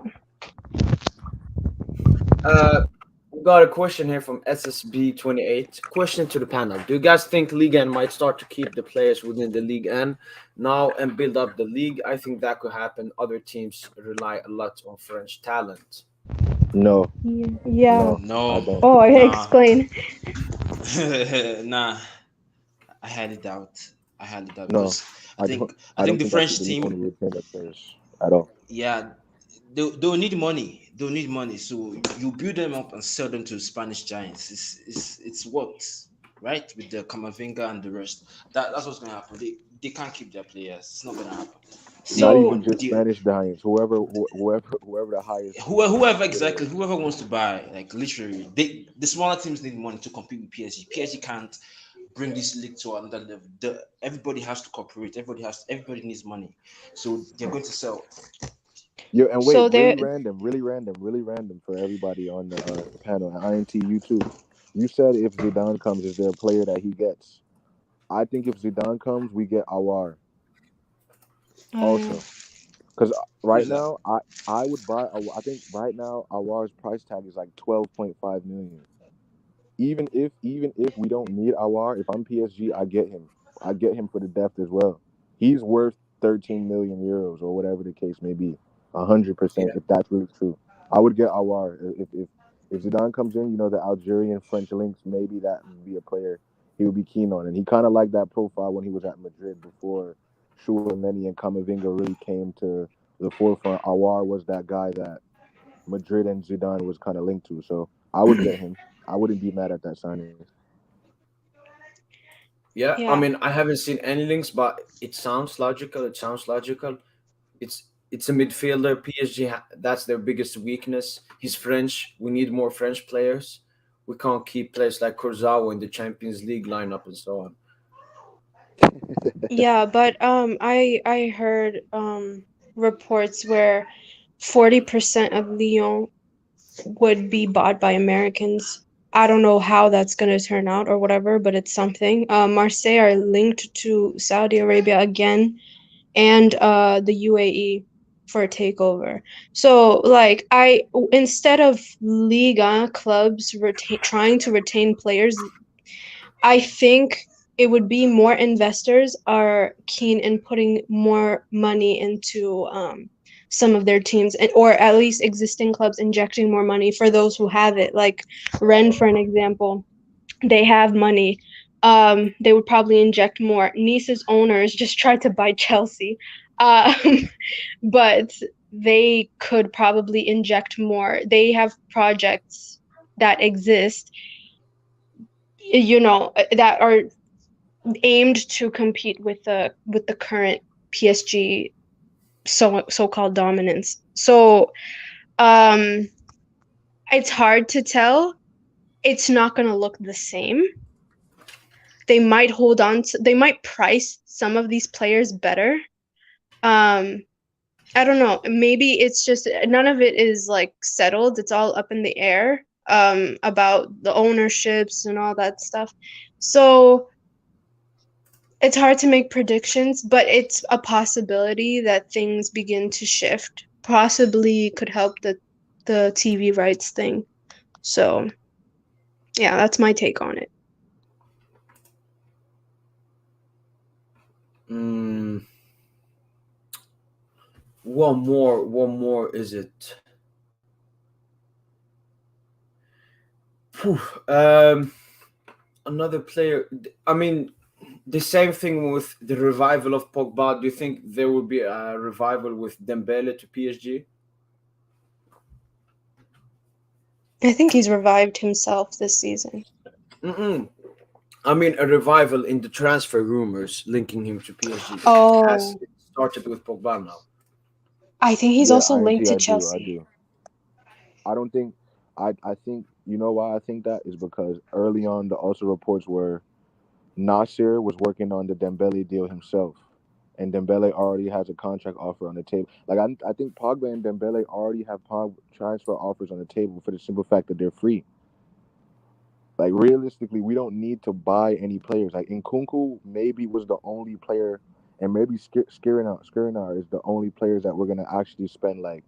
We got a question here from SSB28. Question to the panel: do you guys think Ligue 1 might start to keep the players within the Ligue 1 now and build up the league? I think that could happen. Other teams rely a lot on French talent. No, yeah. no, I No, don't. Oh, nah, explain. nah. I highly doubt. I highly doubt No, because I I don't. think I I think don't the think actually French the League One team, will retain their players at all. yeah, they'll need money. They'll need money. So you build them up and sell them to Spanish giants. It's what, right, with the Camavinga and the rest. That's what's gonna happen. They can't keep their players. It's not gonna happen. Not See, even So, just Spanish giants. Whoever the highest whoever bidder exactly is. whoever wants to buy, like literally, the smaller teams need money to compete with PSG. PSG can't bring this league to another level. Everybody has to cooperate. Everybody needs money, so they're going to sell. Yeah, and wait, so there, really random for everybody on the panel. And INT, you too. You said if Zidane comes, is there a player that he gets? I think if Zidane comes, we get Awar uh, also. Because right Who's that? now, I would buy. I think right now Awar's price tag is like 12.5 million. Even if we don't need Awar, if I'm PSG, I get him. I get him for the depth as well. He's worth 13 million euros or whatever the case may be. 100% Yeah. if that's really true. I would get Awar if Zidane comes in. You know, the Algerian French links. Maybe that would be a player he would be keen on, and he kind of liked that profile when he was at Madrid before Chouameni and Camavinga really came to the forefront. Awar was that guy that Madrid and Zidane was kind of linked to. So I would get him. I wouldn't be mad at that signing. Yeah, I yeah. mean, I haven't seen any links, but it sounds logical. It sounds logical. It's a midfielder. PSG, that's their biggest weakness. He's French. We need more French players. We can't keep players like Kurzawa in the Champions League lineup and so on. Yeah, but I heard reports where 40% of Lyon would be bought by Americans. I don't know how that's going to turn out or whatever, but it's something. Marseille are linked to Saudi Arabia again and the UAE. for a takeover. So like instead of Liga clubs trying to retain players, I think it would be more investors are keen in putting more money into some of their teams, or at least existing clubs injecting more money for those who have it. Like Rennes, for an example, they have money. They would probably inject more. Nice's owners just tried to buy Chelsea, um, but they could probably inject more. They have projects that exist, that are aimed to compete with the current PSG so-called dominance. So it's hard to tell. It's not going to look the same. They might they might price some of these players better. I don't know. Maybe it's just none of it is like settled. It's all up in the air about the ownerships and all that stuff. So it's hard to make predictions, but it's a possibility that things begin to shift. Possibly could help the TV rights thing. So yeah, that's my take on it. One more is it? Phew, another player. I mean, the same thing with the revival of Pogba. Do you think there will be a revival with Dembele to PSG? I think he's revived himself this season. Mm-mm. I mean, a revival in the transfer rumors linking him to PSG. Oh, Has it started with Pogba now? I think he's Yeah, also linked to I Chelsea. do. I don't think. I think you know why I think that is because early on the also reports were Nasser was working on the Dembele deal himself, and Dembele already has a contract offer on the table. Like I think Pogba and Dembele already have transfer offers on the table for the simple fact that they're free. Like realistically, we don't need to buy any players. Like Nkunku maybe was the only player, and maybe Skriniar is the only players that we're gonna actually spend like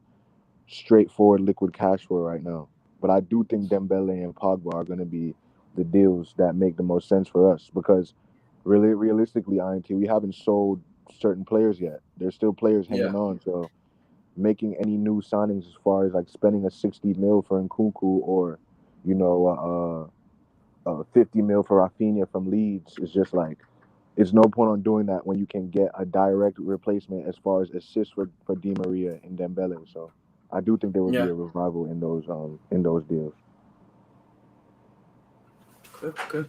straightforward liquid cash for right now. But I do think Dembele and Pogba are gonna be the deals that make the most sense for us because really realistically, INT, we haven't sold certain players yet. There's still players Yeah. hanging on, so making any new signings as far as like spending a 60 mil for Nkunku or you know 50 mil for Rafinha from Leeds is just like it's no point on doing that when you can get a direct replacement as far as assists for Di Maria and Dembele. So I do think there will be Yeah. a revival in those deals. Okay.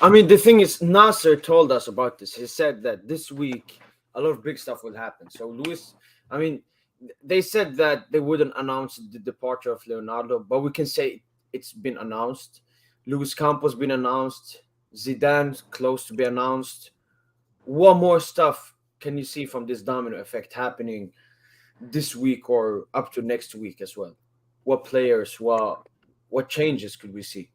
I mean, the thing is, Nasser told us about this. He said that this week a lot of big stuff will happen. So Luis, I mean, they said that they wouldn't announce the departure of Leonardo, but we can say it's been announced. Luis Campos been announced. Zidane close to be announced. What more stuff can you see from this domino effect happening this week or up to next week as well? What players? What changes could we see?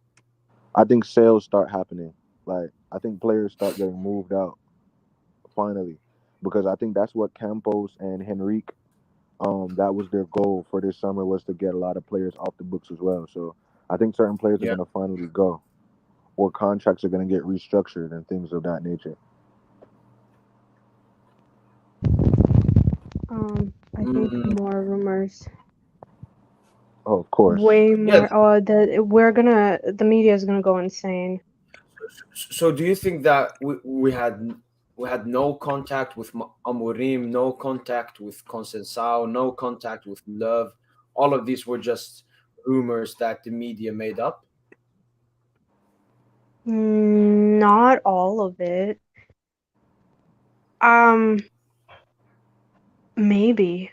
I think sales start happening. Like I think players start getting moved out finally, because I think that's what Campos and Henrique that was their goal for this summer was to get a lot of players off the books as well. So I think certain players are Yeah. going to finally go, or contracts are going to get restructured and things of that nature. I think more rumors. Oh, of course. Way Yeah. more. Oh, the media is gonna go insane. So do you think that we had no contact with Amorim, no contact with Consensao, no contact with Love? All of these were just rumors that the media made up. Not all of it. Maybe.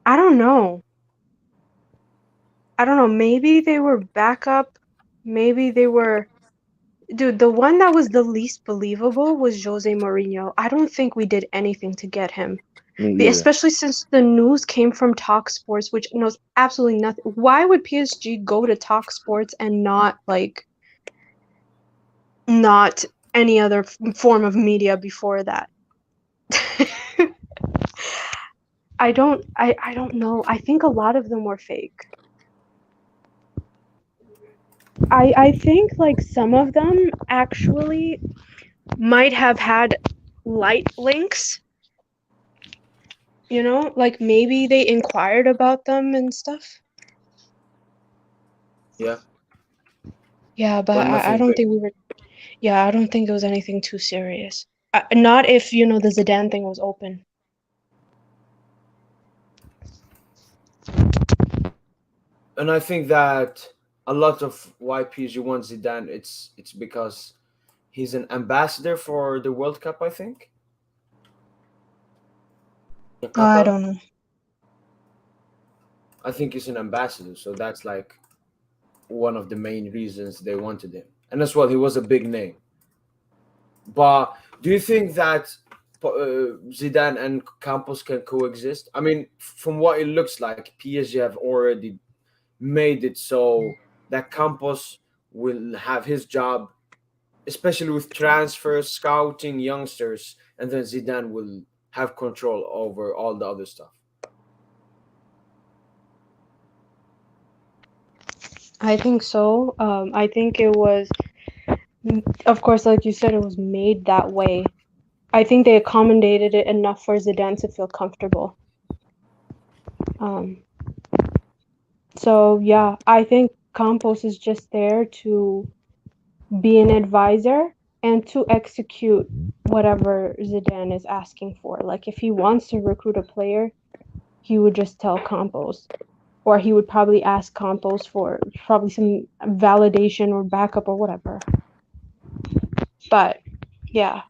I don't know. Maybe they were backup. Maybe they were. Dude, the one that was the least believable was Jose Mourinho. I don't think we did anything to get him. Me either. Especially since the news came from Talk Sports, which knows absolutely nothing. Why would PSG go to Talk Sports and not any other form of media before that? I don't know. I think a lot of them were fake. I think like some of them actually might have had light links. Like maybe they inquired about them and stuff. Yeah. Yeah, but But I nothing don't big. think we were. Yeah, I don't think it was anything too serious. Not if the Zidane thing was open. And I think that a lot of why PSG wants Zidane, it's because he's an ambassador for the World Cup, I think. In I Qatar. don't know. I think he's an ambassador, so that's like one of the main reasons they wanted him. And as well, he was a big name. But do you think that Zidane and Campos can coexist? I mean, from what it looks like, PSG have already made it so that Campos will have his job, especially with transfers, scouting youngsters, and then Zidane will have control over all the other stuff. I think so. I think it was, of course, like you said, it was made that way. I think they accommodated it enough for Zidane to feel comfortable. So yeah, I think Campos is just there to be an advisor and to execute whatever Zidane is asking for. Like if he wants to recruit a player, he would just tell Campos, or he would probably ask Campos for probably some validation or backup or whatever. But yeah.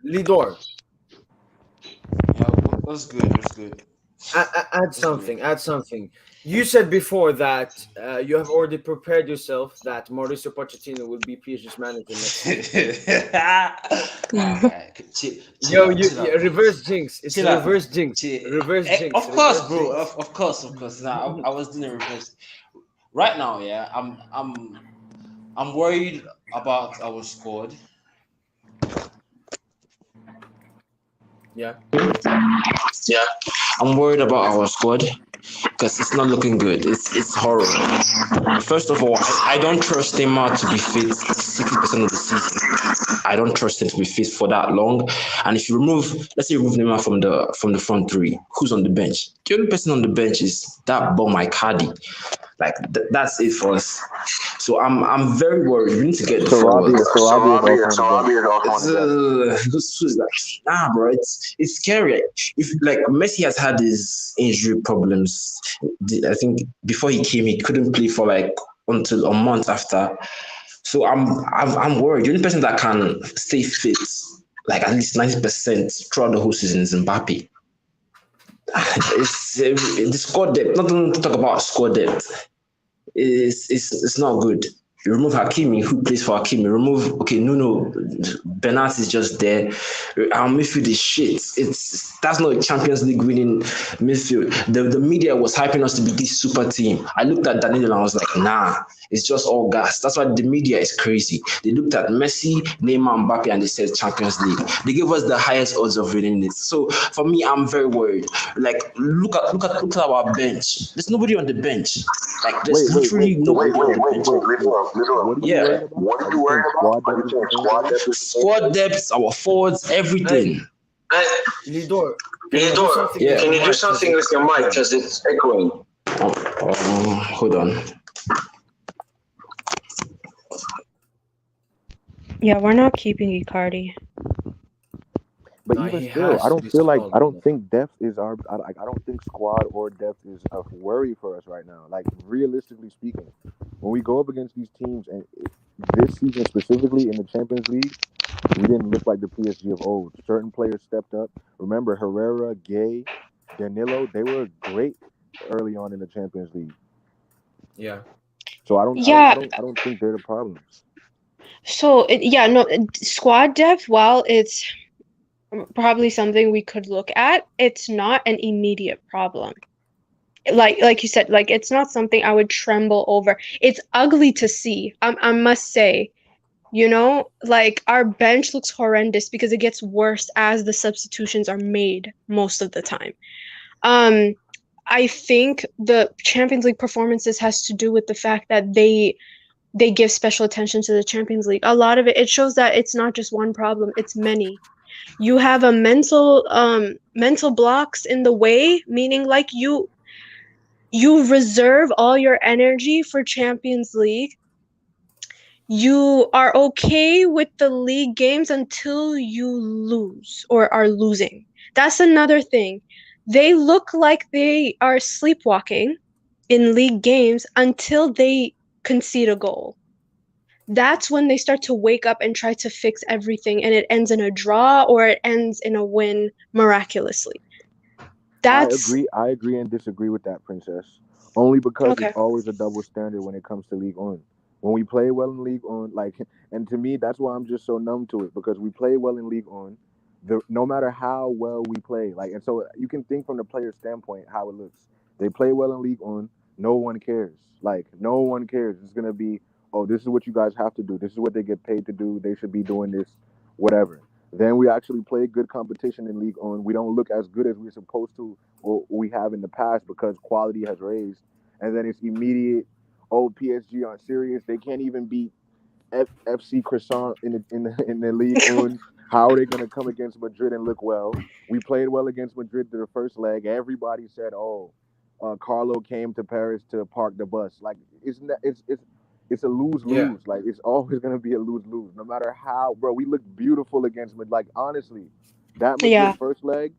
Lidor, Yeah, that's good. That's good. add That's something. good. Add something. You said before that you have already prepared yourself that Mauricio Pochettino will be PSG's manager next season. Alright, chill Yo, out, chill out, reverse please. jinx. It's a Chill out. reverse jinx. Chill. Reverse jinx. Of course, Reverse bro. jinx. Of course. Now I was doing a reverse. Right now, yeah, I'm worried about our squad. Yeah. Yeah, I'm worried about our squad because it's not looking good. It's horrible. First of all, I don't trust Neymar to be fit 60% of the season. I don't trust him to be fit for that long. And if you let's say you remove Neymar from the front three, who's on the bench? The only person on the bench is that bum Cardi. Like that's it for us. So I'm very worried. We need to get the forward. Sarabia is also on the bench. Nah, bro, it's scary. If like Messi has had his injury problems, I think before he came, he couldn't play for like until a month after. So I'm worried. The only person that can stay fit, like at least 90% throughout the whole season, is Mbappe. It's the squad depth. Not to talk about squad depth. It's not good. You remove Hakimi, who plays for Hakimi. Remove Nuno. Bernat is just there. Our midfield is shit. That's not a Champions League winning midfield. The media was hyping us to be this super team. I looked at Danilo and I was like, nah, it's just all gas. That's why the media is crazy. They looked at Messi, Neymar, Mbappe, and they said Champions League. They gave us the highest odds of winning it. So for me, I'm very worried. Like look at our bench. There's nobody on the bench. Like there's literally nobody on the bench. What are you worried about? What Are you saying squad depth is the squad depth? Squad depth, our forwards, everything. Lidor, Yeah. Can you do something with your mic because it's echoing. Hold on. Yeah, we're not keeping Icardi. But No, even he still, has I to don't be feel like sold. I don't think depth is our. I don't think squad or depth is a worry for us right now. Like realistically speaking, when we go up against these teams, and this season specifically in the Champions League, we didn't look like the PSG of old. Certain players stepped up. Remember Herrera, Gay, Danilo. They were great early on in the Champions League. Yeah. So I don't think they're the problem. So squad depth, while it's probably something we could look at, it's not an immediate problem. Like you said, like it's not something I would tremble over. It's ugly to see, I must say, You know, like our bench looks horrendous because it gets worse as the substitutions are made most of the time. I think the Champions League performances has to do with the fact that they give special attention to the Champions League. A lot of it shows that it's not just one problem, it's many. You have a mental blocks in the way, meaning like you reserve all your energy for Champions League. You are okay with the league games until you lose or are losing. That's another thing. They look like they are sleepwalking in league games until they concede a goal. That's when they start to wake up and try to fix everything, and it ends in a draw or it ends in a win miraculously. That's I agree and disagree with that, Princess. Only because okay. it's always a double standard when it comes to League On. When we play well in League On, like, and to me, that's why I'm just so numb to it, because we play well in League On. No matter how well we play, like, and so you can think from the player's standpoint how it looks. They play well in League On. No one cares. Like, no one cares. It's gonna be, oh, this is what you guys have to do. This is what they get paid to do. They should be doing this, whatever. Then we actually play good competition in League On. We don't look as good as we're supposed to or we have in the past because quality has raised. And then it's immediate. Oh, PSG aren't serious. They can't even beat FC Croissant in the League On. How are they going to come against Madrid and look well? We played well against Madrid to the first leg. Everybody said, "Oh, Carlo came to Paris to park the bus." Like it's a lose-lose. Yeah. Like it's always gonna be a lose-lose. No matter how, bro. We looked beautiful against Madrid. Like honestly, that Madrid Yeah. first leg,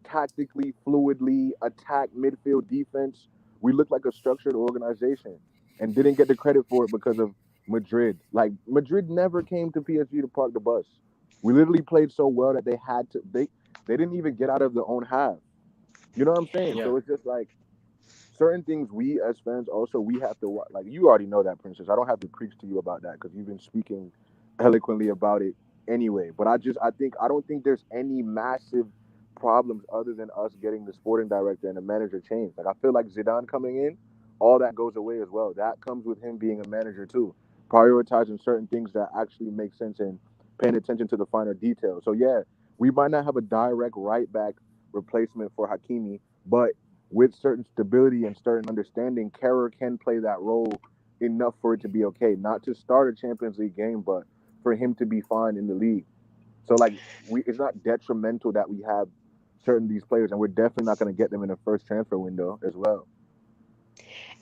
tactically, fluidly, attack, midfield, defense. We looked like a structured organization, and didn't get the credit for it because of Madrid. Like Madrid never came to PSG to park the bus. We literally played so well that they had to. They didn't even get out of their own half. You know what I'm saying? Yeah. So it's just like certain things we as fans also we have to like. You already know that, Princess. I don't have to preach to you about that because you've been speaking eloquently about it anyway. But I don't think there's any massive problems other than us getting the sporting director and the manager changed. Like I feel like Zidane coming in, all that goes away as well. That comes with him being a manager too, prioritizing certain things that actually make sense and paying attention to the finer details. So yeah, we might not have a direct right back replacement for Hakimi, but with certain stability and certain understanding, Kehrer can play that role enough for it to be okay. Not to start a Champions League game, but for him to be fine in the league. So like it's not detrimental that we have certain these players, and we're definitely not going to get them in the first transfer window as well.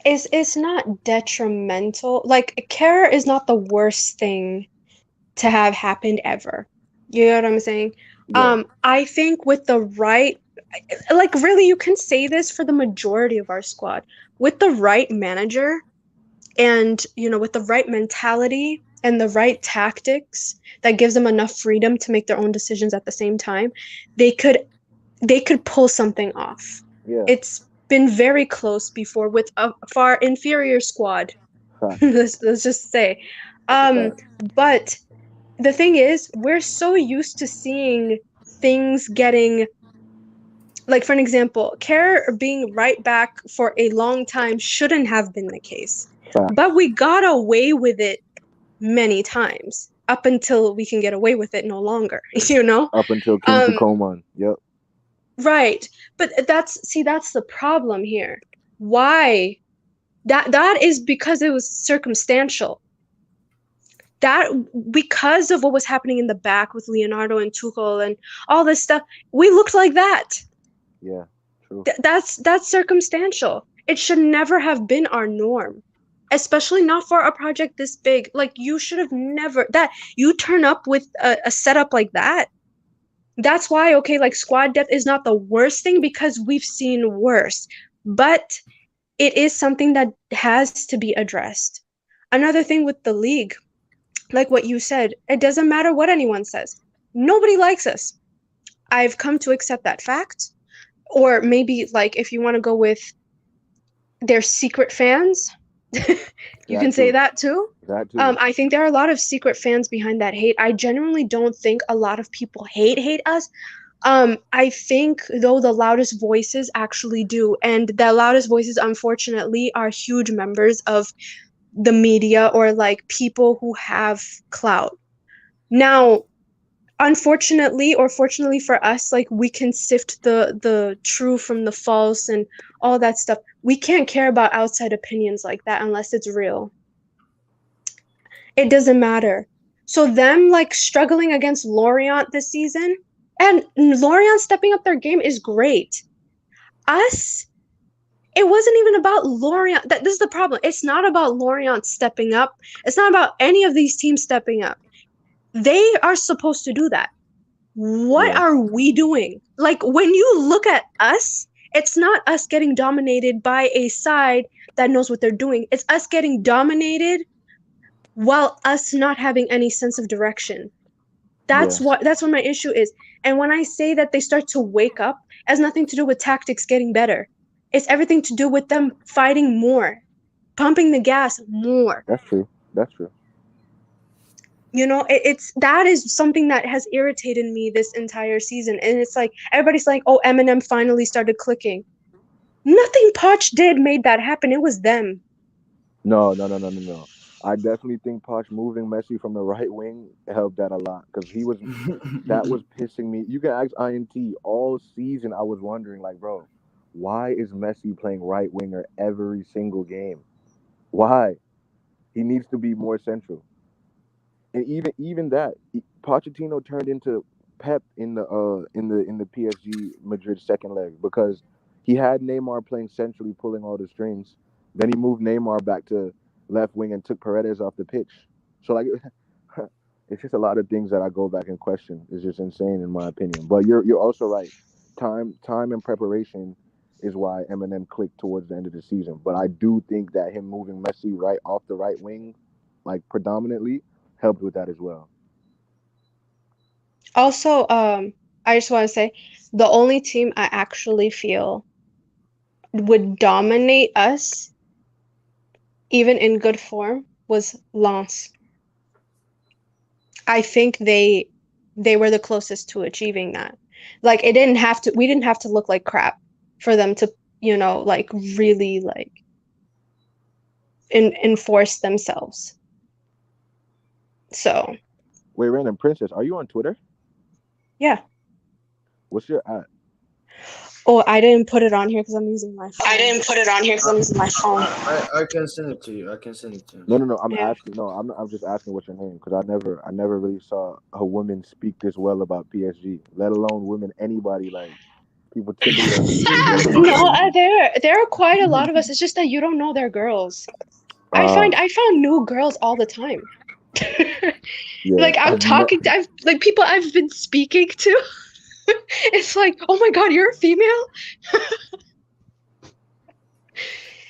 It's not detrimental. Like Kara is not the worst thing to have happened ever. You know what I'm saying? Yeah. I think with the right, like really, you can say this for the majority of our squad. With the right manager and, you know, with the right mentality and the right tactics that gives them enough freedom to make their own decisions at the same time, they could pull something off. Yeah. It's been very close before with a far inferior squad. let's just say. But the thing is, we're so used to seeing things getting, like for an example, Kerr being right back for a long time shouldn't have been the case. But we got away with it many times up until we can get away with it no longer, you know? Up until Kingsley Coman. Yep. Right. But that's the problem here. Why? That is because it was circumstantial. That because of what was happening in the back with Leonardo and Tuchel and all this stuff, we looked like that. Yeah, true. That's circumstantial. It should never have been our norm, especially not for a project this big. Like you should have never that you turn up with a setup like that. That's why, okay, like squad depth is not the worst thing because we've seen worse, but it is something that has to be addressed. Another thing with the league, like what you said, it doesn't matter what anyone says. Nobody likes us. I've come to accept that fact. Or maybe like if you want to go with their secret fans, you can say that too. That too. I think there are a lot of secret fans behind that hate. I genuinely don't think a lot of people hate us. I think though the loudest voices actually do, and the loudest voices unfortunately are huge members of the media or like people who have clout. Now, unfortunately or fortunately for us, like we can sift the true from the false and all that stuff. We can't care about outside opinions like that unless it's real. It doesn't matter. So them like struggling against Lorient this season, and Lorient stepping up their game is great. Us, it wasn't even about Lorient. This is the problem. It's not about Lorient stepping up. It's not about any of these teams stepping up. They are supposed to do that. What are we doing? Like, when you look at us, it's not us getting dominated by a side that knows what they're doing. It's us getting dominated while us not having any sense of direction. That's what my issue is. And when I say that they start to wake up, it has nothing to do with tactics getting better. It's everything to do with them fighting more, pumping the gas more. That's true. That's true. You know, it's that is something that has irritated me this entire season. And it's like everybody's like, oh, Eminem finally started clicking. Nothing Poch did made that happen. It was them. No. I definitely think Poch moving Messi from the right wing helped that a lot because that was pissing me. You can ask INT all season. I was wondering, like, bro, why is Messi playing right winger every single game? Why? He needs to be more central. And even that, Pochettino turned into Pep in the PSG Madrid second leg because he had Neymar playing centrally, pulling all the strings. Then he moved Neymar back to left wing and took Paredes off the pitch. So like, it's just a lot of things that I go back and question. It's just insane in my opinion. But you're also right. Time and preparation is why Eminem clicked towards the end of the season. But I do think that him moving Messi right off the right wing, like predominantly, helped with that as well. Also, I just want to say the only team I actually feel would dominate us, even in good form, was Lens. I think they were the closest to achieving that. Like we didn't have to look like crap for them to, like really like enforce themselves. So. Wait, Random Princess, are you on Twitter? Yeah. What's your at? Oh, I didn't put it on here because I'm using my phone. I can send it to you. No. I'm asking. No, I'm just asking what's your name because I never really saw a woman speak this well about PSG. Let alone women, anybody like people typically. No, there are quite a lot of us. It's just that you don't know they're girls. I found new girls all the time. Yeah, like I'm talking to people I've been speaking to. It's like, oh my god, you're a female?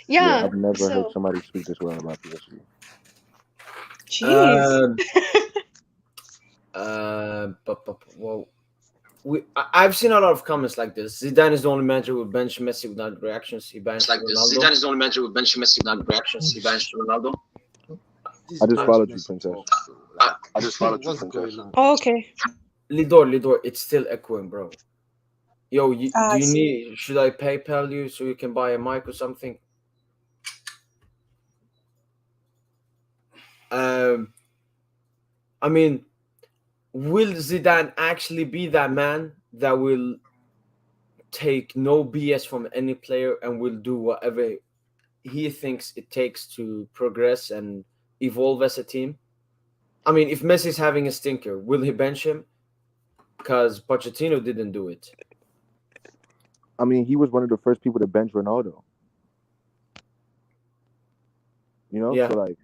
Yeah, I've never heard somebody speak this well about PSG. Jeez. Well, I've seen a lot of comments like this. Zidane is the only manager who bench Messi without reactions. He benched Ronaldo. Zidane is the only manager who bench Messi without reactions. He benched Ronaldo. I just followed you, Princess. Oh, okay. Lidor, it's still echoing, bro. Yo, should I PayPal you so you can buy a mic or something? I mean, will Zidane actually be that man that will take no BS from any player and will do whatever he thinks it takes to progress and evolve as a team? I mean, if Messi's having a stinker, will he bench him? Because Pochettino didn't do it. I mean, he was one of the first people to bench Ronaldo. You know, yeah. So like,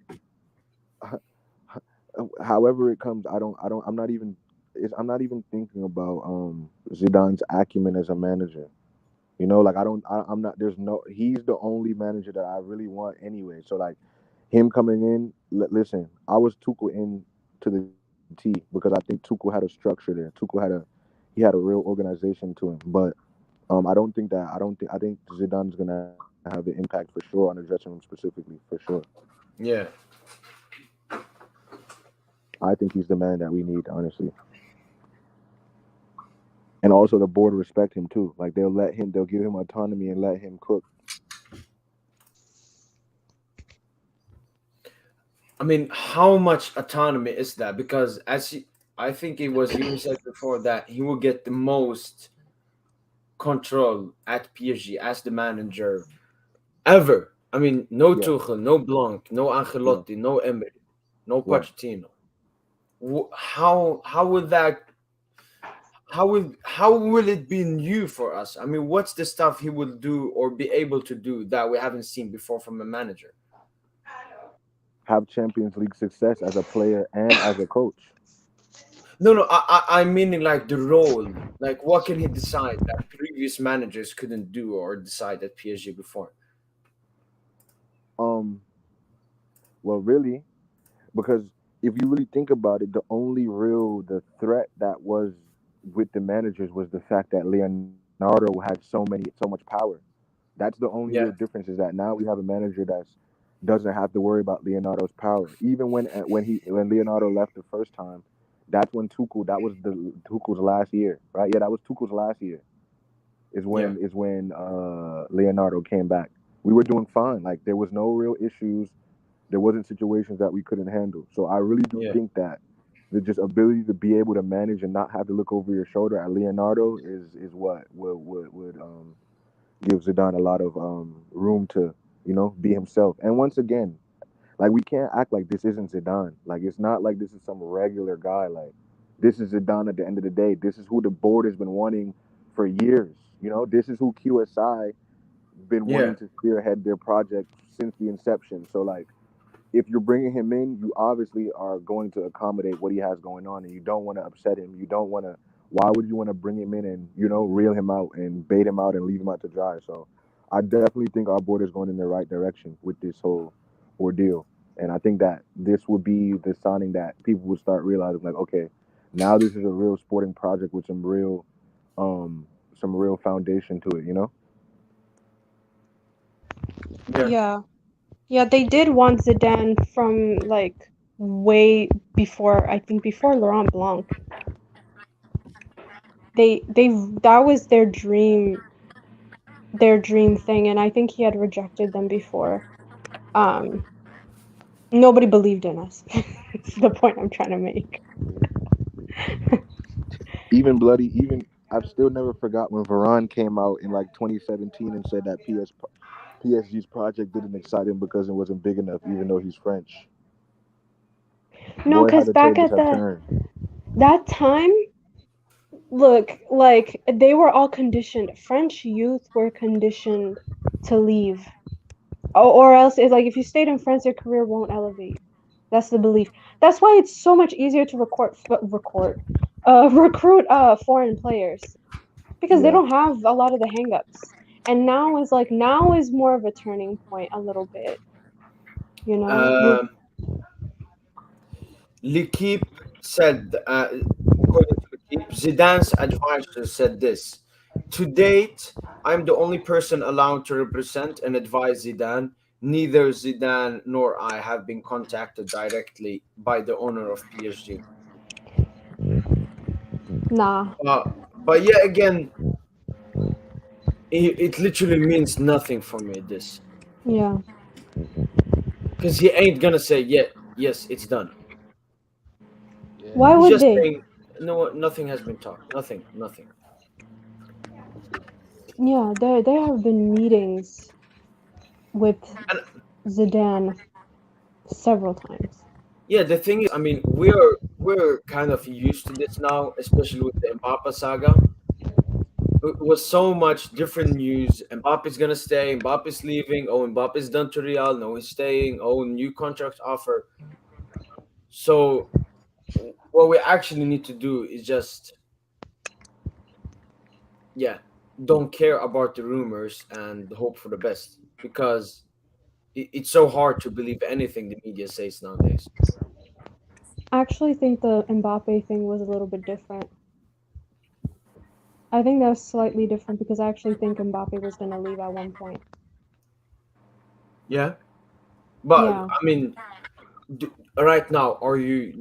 however it comes, I'm not even thinking about Zidane's acumen as a manager. You know, like he's the only manager that I really want anyway. So like, him coming in, listen, I was Tuchel in to the T because I think Tuchel had a structure there. He had a real organization to him. But I think Zidane's gonna have an impact for sure on the dressing room specifically, for sure. Yeah. I think he's the man that we need, honestly. And also the board respect him too. Like they'll give him autonomy and let him cook. I mean, how much autonomy is that? Because I think it was you who said before that he will get the most control at PSG as the manager ever. I mean, no Yeah, Tuchel, no Blanc, no yeah, Ancelotti, no Emery, no right. Pochettino. How would that how will it be new for us? I mean, what's the stuff he will do or be able to do that we haven't seen before from a manager? Have Champions League success as a player and as a coach. No, no, I'm meaning like the role. Like, what can he decide that previous managers couldn't do or decide at PSG before? Um, well, really, because if you really think about it, the only real the threat that was with the managers was the fact that Leonardo had so much power. That's the only real Yeah, difference, is that now we have a manager that's doesn't have to worry about Leonardo's power. Even when Leonardo left the first time, that's when Tuchel that was the Tuchel's last year, right? Yeah, that was Tuchel's last year. yeah, Is when Leonardo came back. We were doing fine. Like there was no real issues. There wasn't situations that we couldn't handle. So I really do yeah, think that the just ability to be able to manage and not have to look over your shoulder at Leonardo is what would give Zidane a lot of room to be himself. And once again, like we can't act like this isn't Zidane. Like it's not like this is some regular guy. Like this is Zidane at the end of the day. This is who the board has been wanting for years. This is who QSI been yeah, wanting to spearhead their project since the inception. So like if you're bringing him in, you obviously are going to accommodate what he has going on, and you don't want to upset him. You don't want to. Why would you want to bring him in and reel him out and bait him out and leave him out to dry? So, I definitely think our board is going in the right direction with this whole ordeal, and I think that this would be the signing that people would start realizing, like, okay, now this is a real sporting project with some real foundation to it. yeah. Yeah. Yeah, they did want Zidane from like way before, I think before Laurent Blanc. They that was their dream thing, and I think he had rejected them before. Um Nobody believed in us. It's the point I'm trying to make. Even I've still never forgot when Varane came out in like 2017 and said that PSG's project didn't excite him because it wasn't big enough, even though he's French. No, Boy, how because the back tables at have turned. that time, look, like they were all conditioned. French youth were conditioned to leave. Or else it's like if you stayed in France, your career won't elevate. That's the belief. That's why it's so much easier to recruit foreign players because they Yeah. don't have a lot of the hangups. And now is more of a turning point a little bit. You know, we're Um, L'Equipe said, according to L'Equipe, Zidane's advisor said this: "To date, I'm the only person allowed to represent and advise Zidane. Neither Zidane nor I have been contacted directly by the owner of PSG." nah. But yet again, it literally means nothing for me. This, Yeah. because he ain't gonna say, "Yeah, yes, it's done." Yeah. Why He's would just they? saying, "No, nothing has been talked. Nothing, nothing." Yeah, there have been meetings with And Zidane several times. yeah, the thing is, I mean, we're kind of used to this now, especially with the Mbappe saga. It was so much different news. Mbappe's gonna stay. Mbappe's leaving. Oh, Mbappe's done to Real. No, he's staying. Oh, new contract offer. So what we actually need to do is just, yeah, don't care about the rumors and hope for the best, because it's so hard to believe anything the media says nowadays. I actually think the Mbappe thing was a little bit different. I think that was slightly different because I actually think Mbappe was going to leave at one point. Yeah, but Yeah. I mean, right now,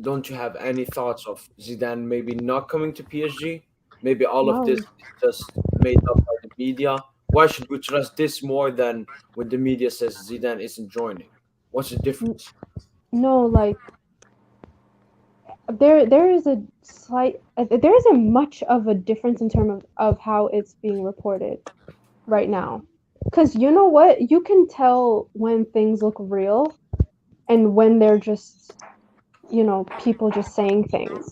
don't you have any thoughts of Zidane maybe not coming to PSG? Maybe all of this No. is just made up by the media. Why should we trust this more than when the media says Zidane isn't joining? What's the N- difference? no, like there is a slight there isn't much of a difference in terms of how it's being reported right now. Because you know what? You can tell when things look real and when they're just, people just saying things.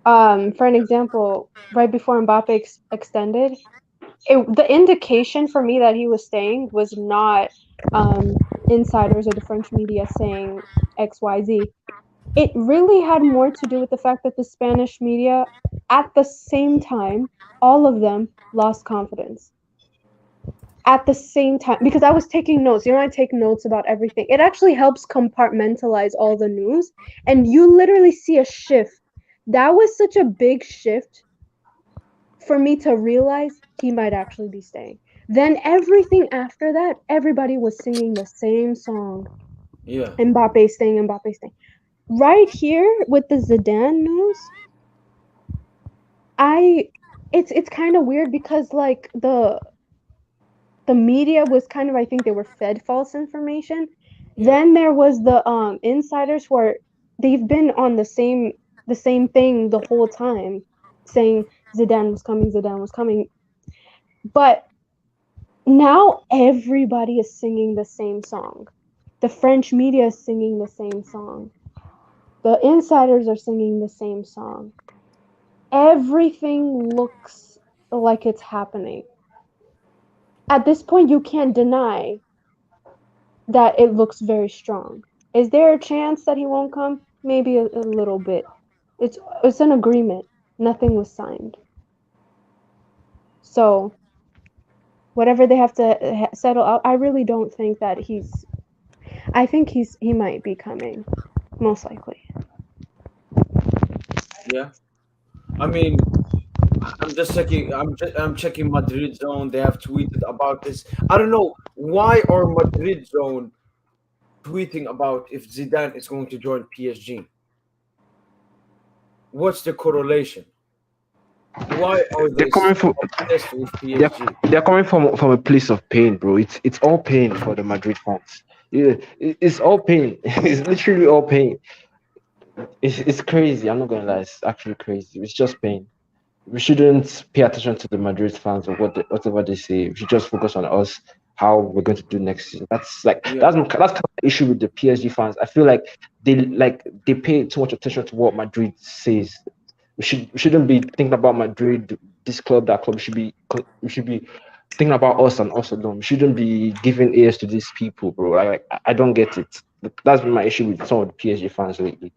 For an example, right before Mbappe extended, the indication for me that he was staying was not um, insiders or the French media saying XYZ. It really had more to do with the fact that the Spanish media, at the same time, all of them lost confidence. At the same time, because I was taking notes. I take notes about everything. It actually helps compartmentalize all the news, and you literally see a shift. That was such a big shift for me to realize he might actually be staying. Then everything after that, everybody was singing the same song. Yeah. Mbappe staying, Mbappe staying. Right here with the Zidane news, it's kind of weird because like the media was kind of, I think they were fed false information. Yeah. Then there was the insiders where they've been on the same thing the whole time, saying Zidane was coming, Zidane was coming. But now everybody is singing the same song. The French media is singing the same song. The insiders are singing the same song. Everything looks like it's happening. At this point, you can't deny that it looks very strong. Is there a chance that he won't come? Maybe a little bit. It's an agreement. Nothing was signed. So whatever they have to settle out, I really don't think that he's. I think he might be coming, most likely. Yeah. I mean, I'm just checking. I'm checking Madrid zone. They have tweeted about this. I don't know why are Madrid zone tweeting about if Zidane is going to join PSG. What's the correlation? Why are They're they coming so from obsessed with they're PSG? they're coming from a place of pain, bro. It's all pain for the Madrid fans. Yeah, it's all pain. It's literally all pain. It's crazy. I'm not gonna lie. It's actually crazy. It's just pain. We shouldn't pay attention to the Madrid fans or whatever they say. We should just focus on us, how we're going to do next season. That's like Yeah. that's kind of the issue with the PSG fans. I feel like they pay too much attention to what Madrid says. We shouldn't be thinking about Madrid, this club, that club. We should be thinking about us and us alone. We shouldn't be giving ears to these people, bro. I don't get it. That's been my issue with some of the PSG fans lately.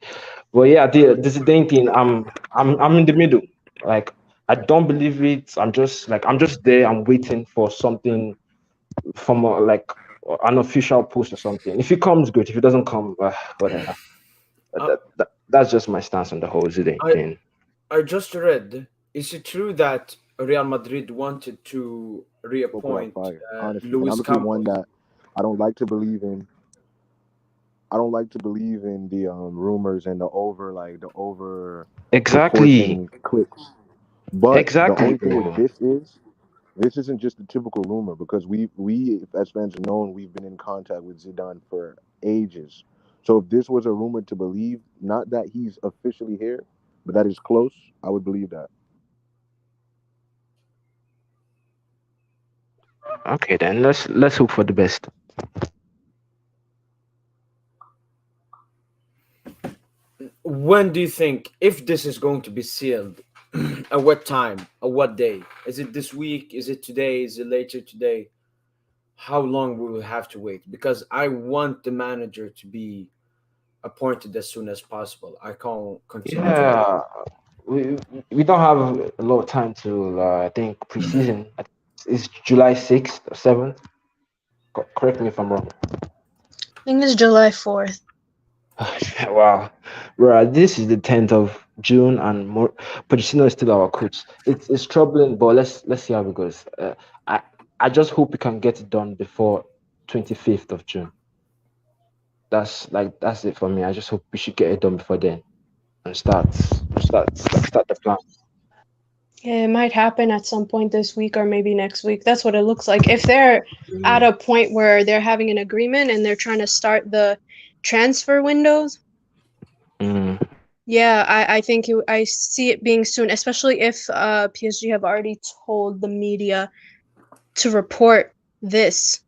But yeah, the Zidane thing, I'm in the middle. Like I don't believe it. I'm just there. I'm waiting for something from like an official post or something. If it comes, good. If it doesn't come, whatever. I That's just my stance on the whole Zidane I, thing. I just read. Is it true that Real Madrid wanted to Spoke without reappoint fire, honestly. And I'm Luis gonna be one Campos? that I don't like to believe in. I don't like to believe in the rumors and the over Exactly. proportion clicks. But the Exactly, only thing with bro. this isn't just a typical rumor because we as fans have known we've been in contact with Zidane for ages. So if this was a rumor to believe, not that he's officially here, but that is close, I would believe that. Okay, then let's hope for the best. When do you think, if this is going to be sealed, at what time, at what day? Is it this week? Is it today? Is it later today? How long will we have to wait? Because I want the manager to be appointed as soon as possible. I can't continue to wait. Yeah, we we don't have a lot of time to. I think preseason. I think it's July 6th or 7th. Correct me if I'm wrong. I think it's July 4th. Wow, bro, this is the 10th of June, and more. Pochettino is still our coach. It's troubling, but let's see how it goes. I I just hope we can get it done before 25th of June. That's it for me. I just hope we should get it done before then and start the plan. Yeah, it might happen at some point this week or maybe next week. That's what it looks like. If they're at a point where they're having an agreement and they're trying to start the transfer windows. Mm. Yeah, I think I see it being soon, especially if PSG have already told the media to report this.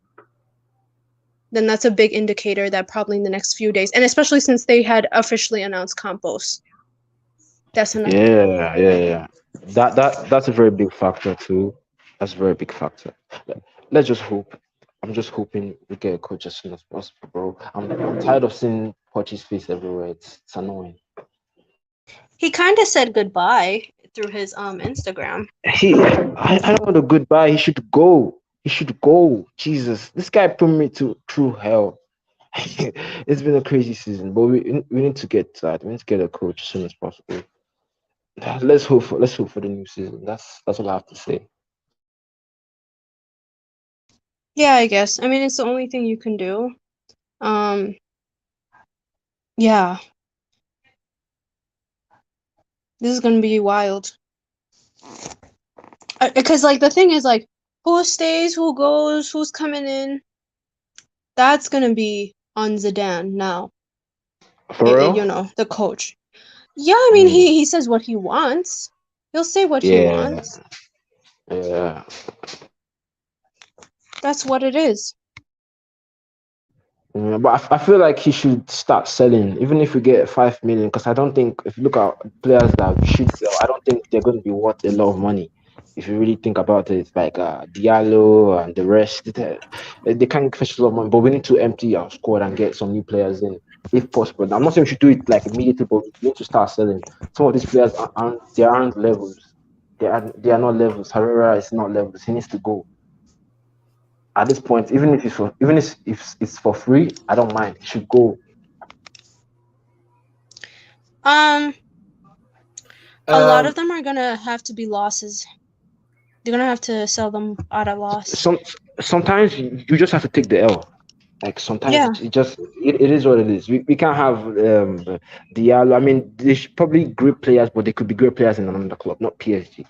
Then that's a big indicator that probably in the next few days, and especially since they had officially announced Campos. That's enough. Yeah. That's a very big factor too. That's a very big factor. Let's just hope. I'm just hoping we get a coach as soon as possible, bro. I'm tired of seeing Poch's face everywhere. It's annoying. He kind of said goodbye through his Instagram. I don't want a goodbye. He should go. He should go. Jesus, this guy put me through hell. It's been a crazy season, but we need to get that. We need to get a coach as soon as possible. Let's hope for the new season. That's all I have to say. Yeah, I guess. I mean, it's the only thing you can do. Yeah, this is gonna be wild. Because like the thing is like, who stays, who goes, who's coming in. That's gonna be on Zidane now. For real? The coach. Yeah, I mean, he says what he wants. He'll say what he Yeah, wants. yeah. That's what it is. Yeah, but I feel like he should start selling, even if we get 5 million. Because I don't think if you look at players that we should sell, I don't think they're going to be worth a lot of money. If you really think about it, like Diallo and the rest, they can't fetch a lot of money. But we need to empty our squad and get some new players in, if possible. Now, I'm not saying we should do it like immediately, but we need to start selling. Some of these players aren't levels. They are not levels. Herrera is not levels. He needs to go. At this point, even if it's for free, I don't mind. He should go. A lot of Um, them are gonna have to be losses. They're gonna have to sell them at a loss. Sometimes you just have to take the L. Like sometimes Yeah. it is what it is. We can't have Diallo. I mean, there's probably great players, but they could be great players in another club, not PSG.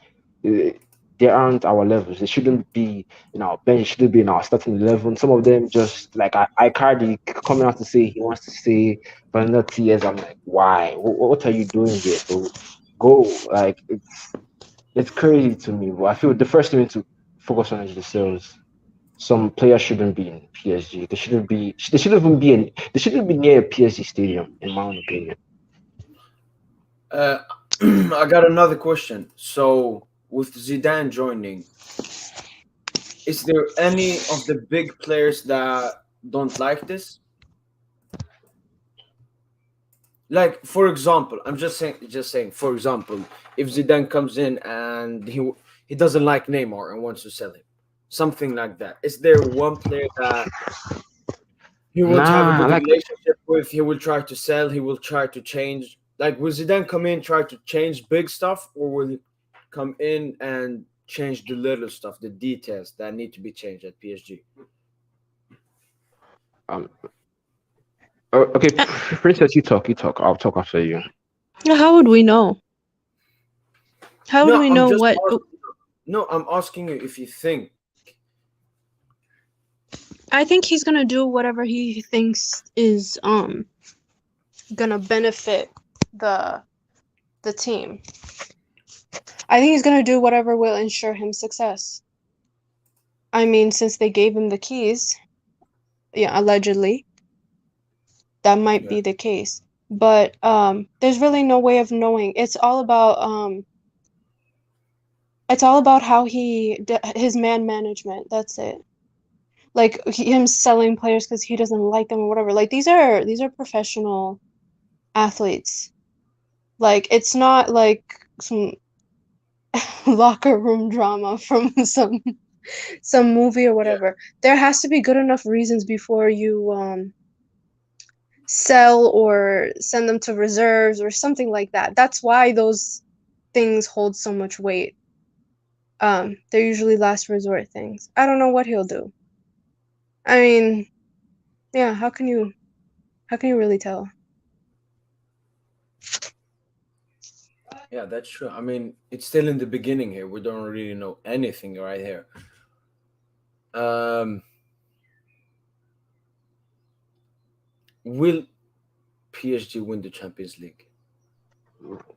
Uh, They aren't our levels. They shouldn't be in our bench. Shouldn't be in our starting 11. Some of them just like Icardi coming out to say he wants to stay for another 2 years. I'm like, why? What are you doing here, bro? Go. Like it's crazy to me. But I feel the first thing we need to focus on is the sales. Some players shouldn't be in PSG. They shouldn't be. They shouldn't even be in. They shouldn't be near a PSG stadium, in my own opinion. uh, I got another question. So, with Zidane joining, is there any of the big players that don't like this? Like, for example, I'm just saying. For example, if Zidane comes in and he doesn't like Neymar and wants to sell him, something like that. Is there one player that he won't have a Nah, good like relationship with? He will try to sell. He will try to change. Like, will Zidane come in try to change big stuff, or will he come in and change the little stuff, the details that need to be changed at PSG? um. Okay, Uh, Princess, you talk. You talk. I'll talk after you. How would we know? How would No, we I'm know just what? no. I'm asking you if you think. I think he's gonna do whatever he thinks is gonna benefit the the team. I think he's gonna do whatever will ensure him success. I mean, since they gave him the keys, yeah, allegedly, that might Yeah. be the case. But there's really no way of knowing. It's all about how his man management. That's it. Like him selling players because he doesn't like them or whatever. Like these are professional athletes. Like it's not like some locker room drama from some movie or Yeah. whatever. There has to be good enough reasons before you sell or send them to reserves or something like that. That's why those things hold so much weight. They're usually last resort things. I don't know what he'll do. I mean, yeah, how can you really tell? Yeah, that's true. I mean, it's still in the beginning here. We don't really know anything right here. Um, will PSG win the Champions League?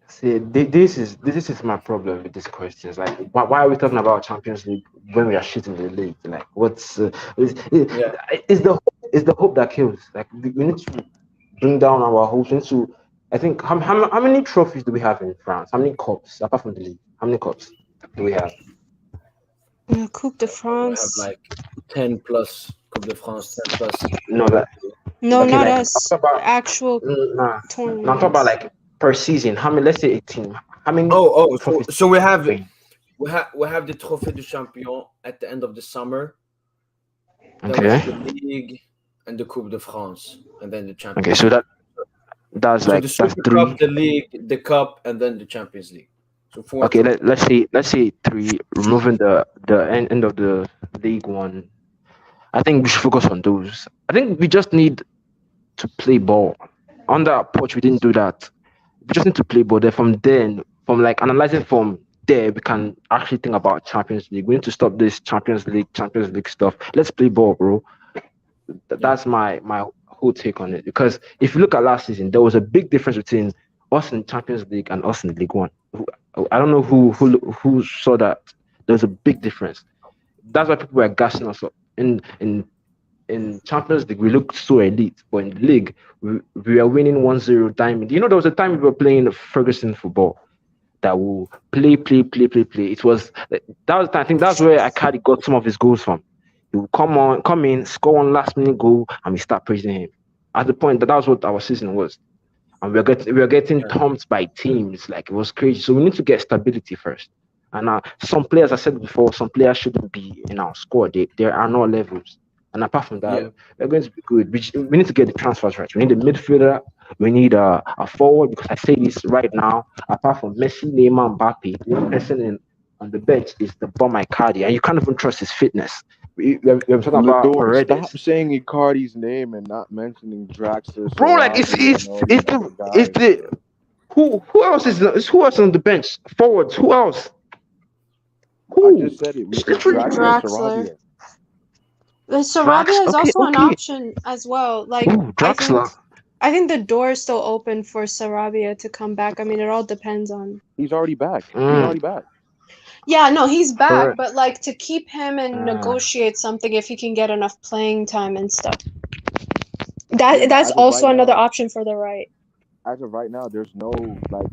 See, this is my problem with these questions. Like, why are we talking about Champions League when we are shooting the league? Like, what's Yeah. is the hope that kills? Like, we need to bring down our hopes into. I think how many trophies do we have in France? How many cups apart from the league? How many cups do we have? Coupe de We have France. like 10 plus Coupe de France, 10 plus. No, that No, okay. not Like, us. I'm talking about Actual nah. No, I'm talking about tournaments. like per season. How many? Let's say 18. How many So, trophies? so we have Win? we have the Trophée du Champion at the end of the summer. Then we have the Okay. League and the Coupe de France, and then the Okay. Champions So League. that's So like the that's Super three. Cup, the League, the Cup, and then the Champions League. So four Okay, trophies. let's say three. Removing the end of the league one. I think we should focus on those. I think we just need to play ball. On that approach, we didn't do that. We just need to play ball. Then from like analyzing from there, we can actually think about Champions League. We need to stop this Champions League stuff. Let's play ball, bro. Yeah. That's my whole take on it. Because if you look at last season, there was a big difference between us in Champions League and us in League One. I don't know who saw that. There's a big difference. That's why people were gassing us up. In Champions League, we looked so elite, but in the league, we are winning 1-0 time. You know, there was a time we were playing Ferguson football that will play. It was that was I think that's where Akadi got some of his goals from. He will come in, score one last minute goal, and we start praising him. At the point that was what our season was. And we are getting Yeah. thumped by teams. Like, it was crazy. So we need to get stability first. And some players, I said before, some players shouldn't be in our squad. There are no levels. And apart from that, Yeah. we're going to be good. We need to get the transfers right. We need a midfielder. We need a forward, because I say this right now. Apart from Messi, Neymar, Mbappe, the only person on the bench is the bomb Icardi, and you can't even trust his fitness. We're talking about Lador, Paredes. stop saying Icardi's name and not mentioning Draxler, Bro, like Sarabia, and all these other it's guys. the who else on the bench? Forwards, who else? I Who? just said it. It's It's literally Draxler, Draxler. Sarabia. Sarabia is also an Okay. option as well. Like, Ooh, Draxler. I think the door is still open for Sarabia to come back. I mean, it all depends on. He's already back. He's Mm. already back. Yeah, no, he's back, Correct. but like to keep him and negotiate something if he can get enough playing time and stuff. Yeah, but That's as of also right another now, option for the right. as of right now, there's no like,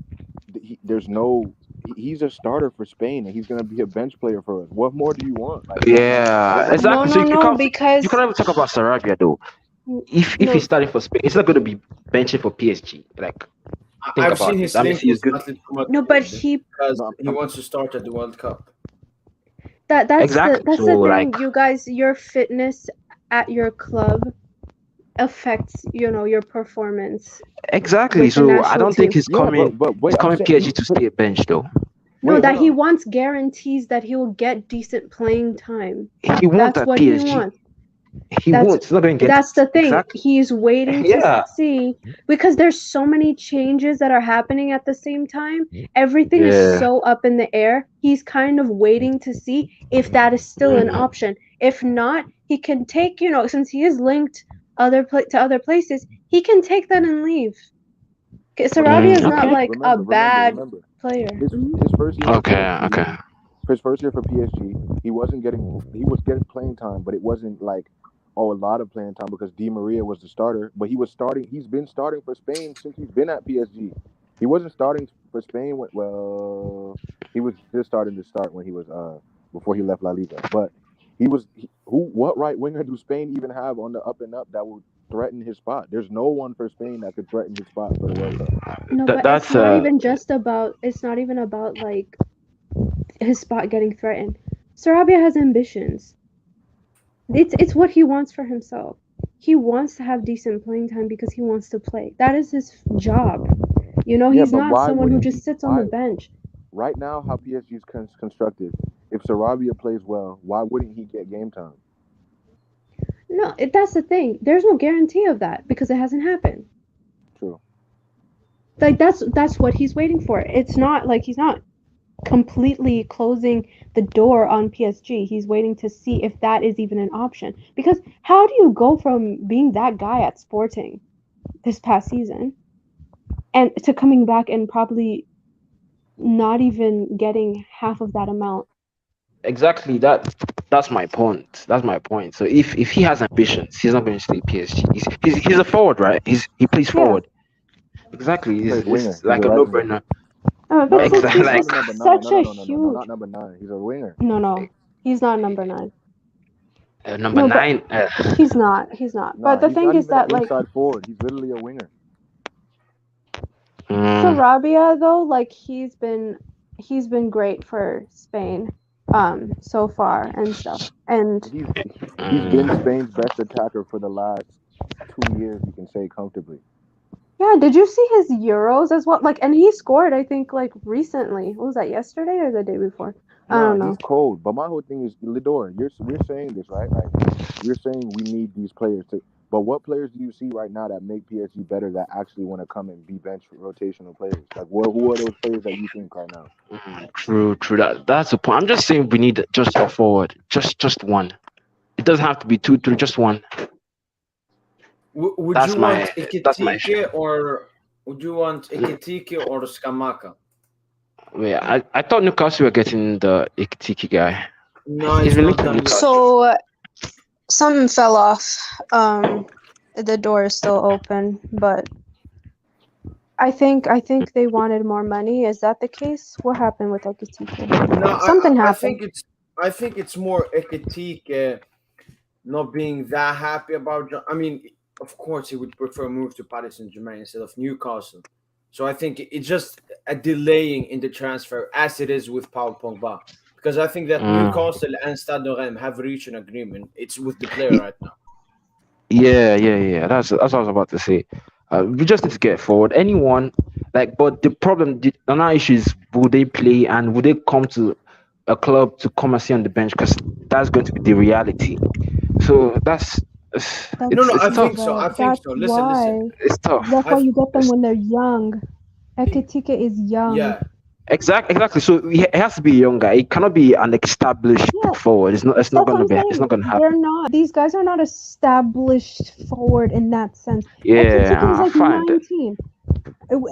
he's a starter for Spain, and he's gonna be a bench player for us. What more do you want? Like, Yeah, what- exactly. So No, because you can't even talk about Sarabia though. If no, he's starting for Spain, it's not going to be benching for PSG. Like, think I've about seen it. his That means link he's with good. Atletico Madrid no, but he because No, he wants to start at the World Cup. that's Exactly. the So, thing, like, you guys. Your fitness at your club affects your performance exactly. with the So I national don't think team. yeah, but wait, he's I'm coming saying, PSG to stay a bench though. No, wait, that hold he on. wants guarantees that he will get decent playing time. He won't That's at what he PSG. wants. He That's won't. He's not going to get that's it. the thing. Exactly. He's waiting Yeah. to see, because there's so many changes that are happening at the same time. Everything is Yeah. so up in the air. He's kind of waiting to see if that is still an option. If not, he can take, since he is linked to other places, he can take that and leave. Sarabia is not Okay. like a bad Remember. player. His first year. Okay. For PSG, Okay. his first year for PSG, he was getting playing time, but it wasn't like a lot of playing time because Di Maria was the starter. But he's been starting for Spain since he's been at PSG. He wasn't starting for Spain he was just starting to start when he was before he left La Liga. But what right winger do Spain even have on the up and up that would threaten his spot? There's no one for Spain that could threaten his spot for the World Cup. No, but That's it's not even just about. It's not even about like his spot getting threatened. Sarabia has ambitions. It's what he wants for himself. He wants to have decent playing time because he wants to play. That is his job. Yeah, He's but not why someone who wouldn't just he- sits on the why- bench. Right now, how PSG is constructed, if Sarabia plays well, why wouldn't he get game time? No, that's the thing. There's no guarantee of that because it hasn't happened. True. Like that's what he's waiting for. It's not like he's not completely closing the door on PSG. He's waiting to see if that is even an option. Because how do you go from being that guy at Sporting this past season, and to coming back and probably not even getting half of that amount. Exactly that's my point. That's my point. So if he has ambitions, he's not going to stay PSG. He's a forward, right? He plays Yeah. forward. Exactly. He plays winger. It's He's like a a right winger. no-brainer. But No, it's Exactly. he's Like not a number nine. such No, a no, huge. not number 9. He's a winger. No, he's not number 9. number No, but 9. he's not. He's not. But Nah, the he's thing not is even an that, like, inside forward. He's literally a winger. Sarabia though, like he's been great for Spain, so far and stuff. And He's been Spain's best attacker for the last 2 years. You can say comfortably. yeah, did you see his Euros as well? Like, and he scored, I think, like recently. What was that, yesterday or the day before? I don't know. He's cold. But my whole thing is, Lidor, we're saying this, right? Like, we're saying we need these players to. But what players do you see right now that make PSG better that actually want to come and be bench rotational players? Like, who are those players that you think right now? True. That's the point. I'm just saying we need just a forward, just one. It doesn't have to be 2, 3, just one. Would That's you my- want that's my issue. Ekitike or would you want Ekitike or Skamaka? Wait, I thought Newcastle were getting the Ikitiki guy. No, He's it's been not linked to done yet. Newcastle. So something fell off. The door is still open, but I think they wanted more money. Is that the case? What happened with Ekitike? No, Something I happened. think it's more Ekitike not being that happy about. I mean, of course, he would prefer a move to Paris Saint-Germain instead of Newcastle. So I think it's just a delaying in the transfer, as it is with Paul Pogba, because I think that Newcastle and Stade de Reims have reached an agreement. It's with the player right now. Yeah. That's what I was about to say. We just need to get forward. Anyone, like, but the problem, the another issue is, will they play and will they come to a club to come and sit on the bench? Because that's going to be the reality. So that's it's No, I tough. think so. I think That's so. Listen. why. It's tough. That's why you get them when they're young. Ekitike is young. Yeah. Exactly. So it has to be a young guy. It cannot be an established Yeah. forward. It's not That's what gonna I'm be. It's saying. not gonna happen. They're not. These guys are not established forward in that sense. Yeah, Ekitike is like fine. 19.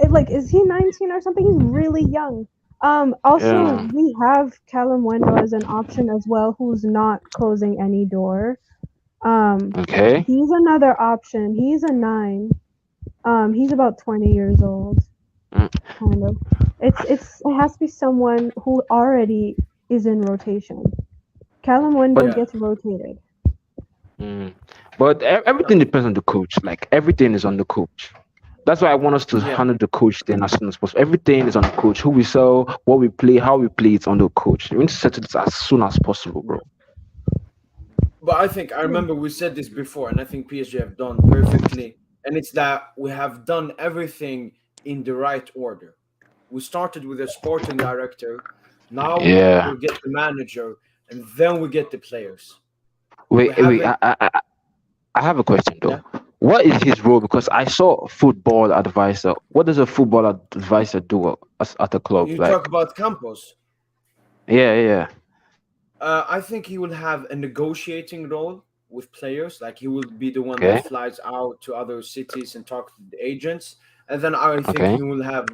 Like, is he 19 or something? He's really young. Also, Yeah. we have Callum Wendo as an option as well, who's not closing any door. Okay. He's another option. He's a 9. He's about 20 years old. Kind of. It has to be someone who already is in rotation. Callum Wendo gets rotated. But everything depends on the coach. Like, everything is on the coach. That's why I want us to handle the coach thing as soon as possible. Everything is on the coach. Who we sell, what we play, how we play, it's on the coach. We need to settle this as soon as possible, bro. But I remember we said this before, and I think PSG have done perfectly. And it's that we have done everything in the right order. We started with a sporting director. Now we get the manager, and then we get the players. Wait. I have a question though. Yeah. What is his role? Because I saw football advisor. What does a football advisor do at a club? You like, talk about Campos. Yeah. I think he will have a negotiating role with players. Like, he will be the one that flies out to other cities and talk to the agents. And then I think he will have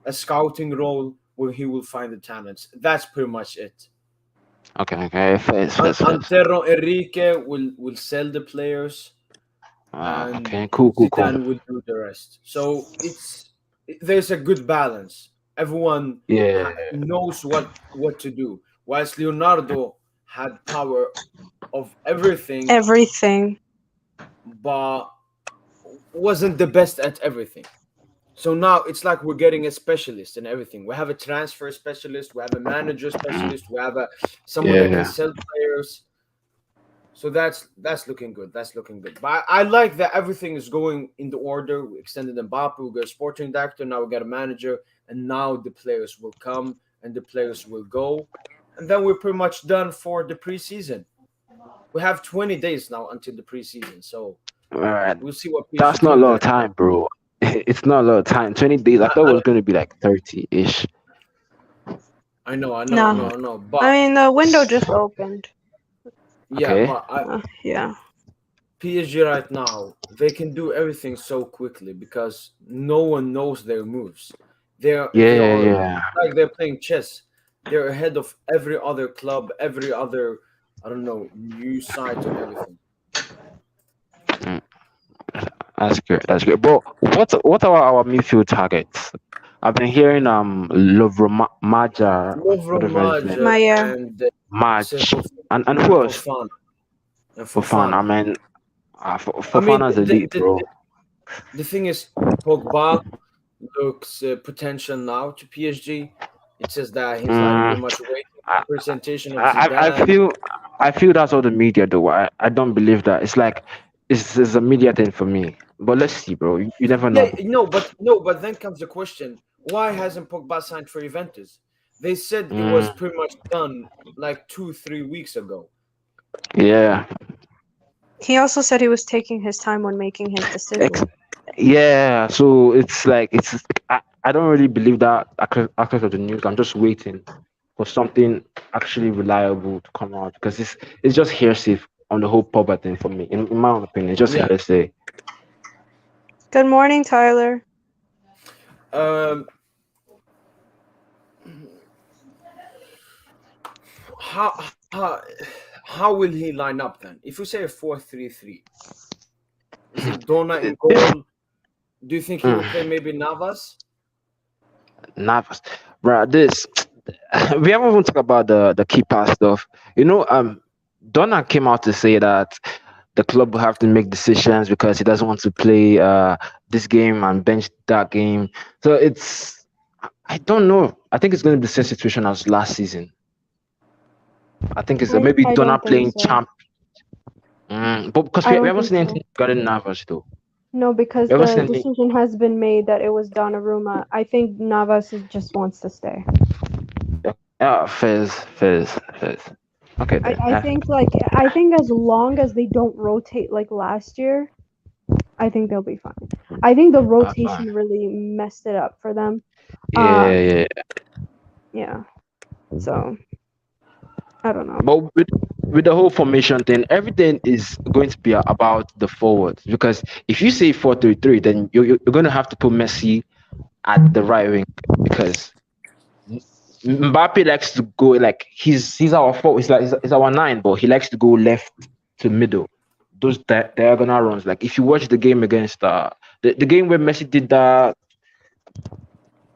a scouting role where he will find the talents. That's pretty much it. Okay. Fair. Antero Enrique will sell the players. Okay, cool. Zidane will do the rest. So there's a good balance. Everyone knows what to do. Whilst Leonardo had power of everything, but wasn't the best at everything. So now it's like we're getting a specialist in everything. We have a transfer specialist, we have a manager specialist, we have someone that can sell players. So that's looking good. But I like that everything is going in the order. We extended Mbappe, we got a sporting director, now we got a manager, and now the players will come and the players will go. And then we're pretty much done for the preseason. We have 20 days now until the preseason. So we'll see what PSG That's not a lot of time, bro. It's not a lot of time. 20 days. I thought it was going to be like 30-ish. I know. But I mean, the window just opened. Yeah, Okay. but Yeah. PSG right now, they can do everything so quickly because no one knows their moves. They Yeah, are yeah. like they're playing chess. They're ahead of every other club, every other I don't know news site or everything. Mm, that's good. That's good. But what are our midfield targets? I've been hearing Maja, Lovro whatever his name, Majer Maya. and March, Sefo and who and else? Fofana and For fun. I Fofana. mean, I mean, Fofana's elite, bro. the thing is, Pogba looks potential now to PSG. It says that he's like Mm, pretty much waiting I, for the presentation of I Zidane. feel that's all the media do. I don't believe that. It's like it's a media thing for me. But let's see, bro. You never Yeah, know. no, but then comes the question: why hasn't Pogba signed for Juventus? They said it was Mm, pretty much done like 2, 3 weeks ago. yeah. He also said he was taking his time when making his decision. Ex- yeah. So it's like I don't really believe that aspect of the news. I'm just waiting for something actually reliable to come out because it's just hearsay on the whole Pogba thing for me. In my own opinion, it's just Yeah. hearsay. Good morning, Tyler. Um. How how how will he line up then? If we say a 4-3-3, is it Donna in goal? Do you think he will Mm, play maybe Navas? Navas, bro. This we haven't even talked about the keeper stuff. Donna came out to say that the club will have to make decisions because he doesn't want to play this game and bench that game. So I don't know. I think it's going to be the same situation as last season. I think it's maybe I Donna don't think playing so. champ. But because I we don't haven't think seen so. anything regarding Navas though. No, We because haven't the seen any. decision has been made that it was Donnarumma. I think just wants to stay. Fizz. Okay then. I think as long as they don't rotate like last year, I think they'll be fine. I think the Fine. rotation really messed it up for them. Yeah, Um, yeah. yeah. So I don't know. But with the whole formation thing, everything is going to be about the forwards because if you say 4-3-3, then you're going to have to put Messi at the right wing because Mbappe likes to go like he's our four, he's our nine, but he likes to go left to middle. Those diagonal runs. Like if you watch the game against the game where Messi did that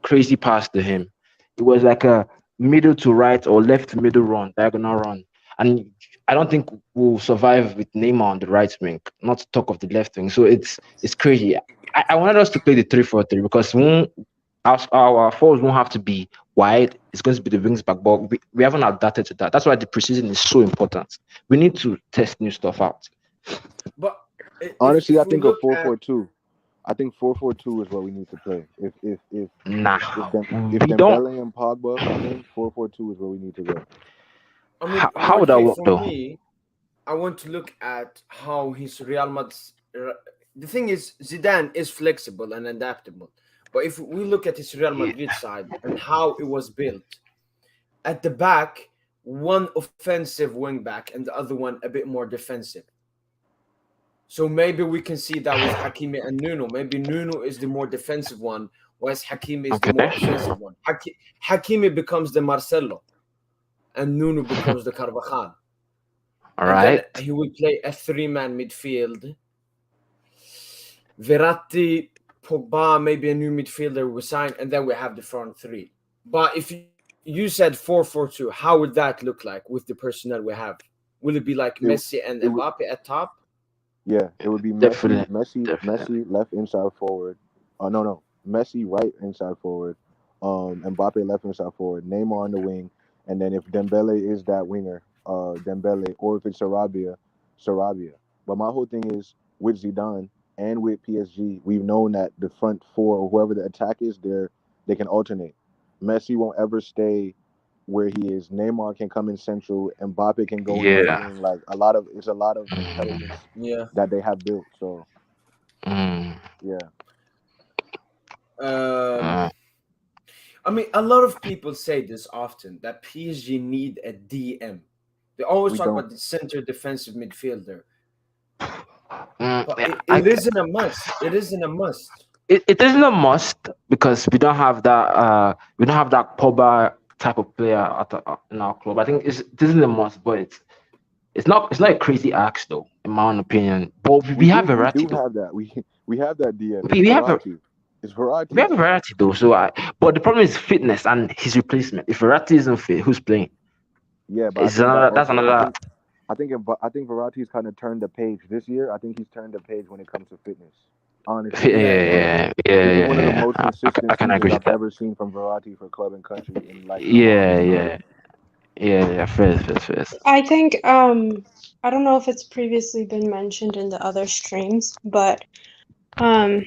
crazy pass to him. It was like a middle to right or left to middle run, diagonal run. And I don't think we'll survive with Neymar on the right wing, not to talk of the left wing. So it's crazy. I wanted us to play the 3-4-3 because our forwards won't have to be wide. It's going to be the wings back, but we haven't adapted to that. That's why the preseason is so important. We need to test new stuff out. But Honestly, I if we think a look four at four two. I think 4-4-2 is what we need to play. Nah, If we don't. Dembele and Pogba come in, 4-4-2 is where we need to go. I mean, How would that Marky, work for though? me, I want to look at how his Real Madrid. The thing is, Zidane is flexible and adaptable. But if we look at his Real Yeah. Madrid side and how it was built, at the back, one offensive wing back and the other one a bit more defensive. So maybe we can see that with Hakimi and Nuno. Maybe Nuno is the more defensive one, whereas Hakimi is the more Okay. offensive one. Hakimi becomes the Marcelo, and Nuno becomes the Carvajal. All And then right. he will play a three-man midfield. Verratti, Pogba, maybe a new midfielder we sign, and then we have the front three. But if you said 4-4-2, how would that look like with the personnel we have? Will it be like It Messi and it would Mbappe at top? Yeah, it would be Definitely. Messi left inside forward. Oh no, Messi right inside forward. Mbappe left inside forward. Neymar on the wing, and then if Dembele is that winger, Dembele, or if it's Sarabia. But my whole thing is with Zidane and with PSG, we've known that the front four or whoever the attack is, they can alternate. Messi won't ever stay where he is. Neymar can come in central. Mbappe can go in on the Yeah. wing. Like it's a lot of Mm, intelligence Yeah. that they have built. So mm, yeah, Um, uh, I mean, a lot of people say this often that PSG need a DM. They always we talk don't. about the center defensive midfielder. But Yeah, it isn't a must. It isn't a must. it isn't a must because we don't have that Pogba type of player in our club. I think it isn't a must, but it's not a crazy axe though, in my own opinion. But we have We do Verratti though. have that. We have that DM. We, It's we have a Verratti. It's we Verratti. have Verratti though. But the problem is fitness and his replacement. If Verratti isn't fit, who's playing? Yeah, but I It's think that another. That's also another. I think Verratti's kind of turned the page this year. I think he's turned the page when it comes to fitness. Honestly, Yeah, this is one of the Yeah. most consistent I can seasons agree with I've that. ever seen from Verratti for club and country in like the Yeah, longest time. yeah, yeah. First. I think I don't know if it's previously been mentioned in the other streams, but um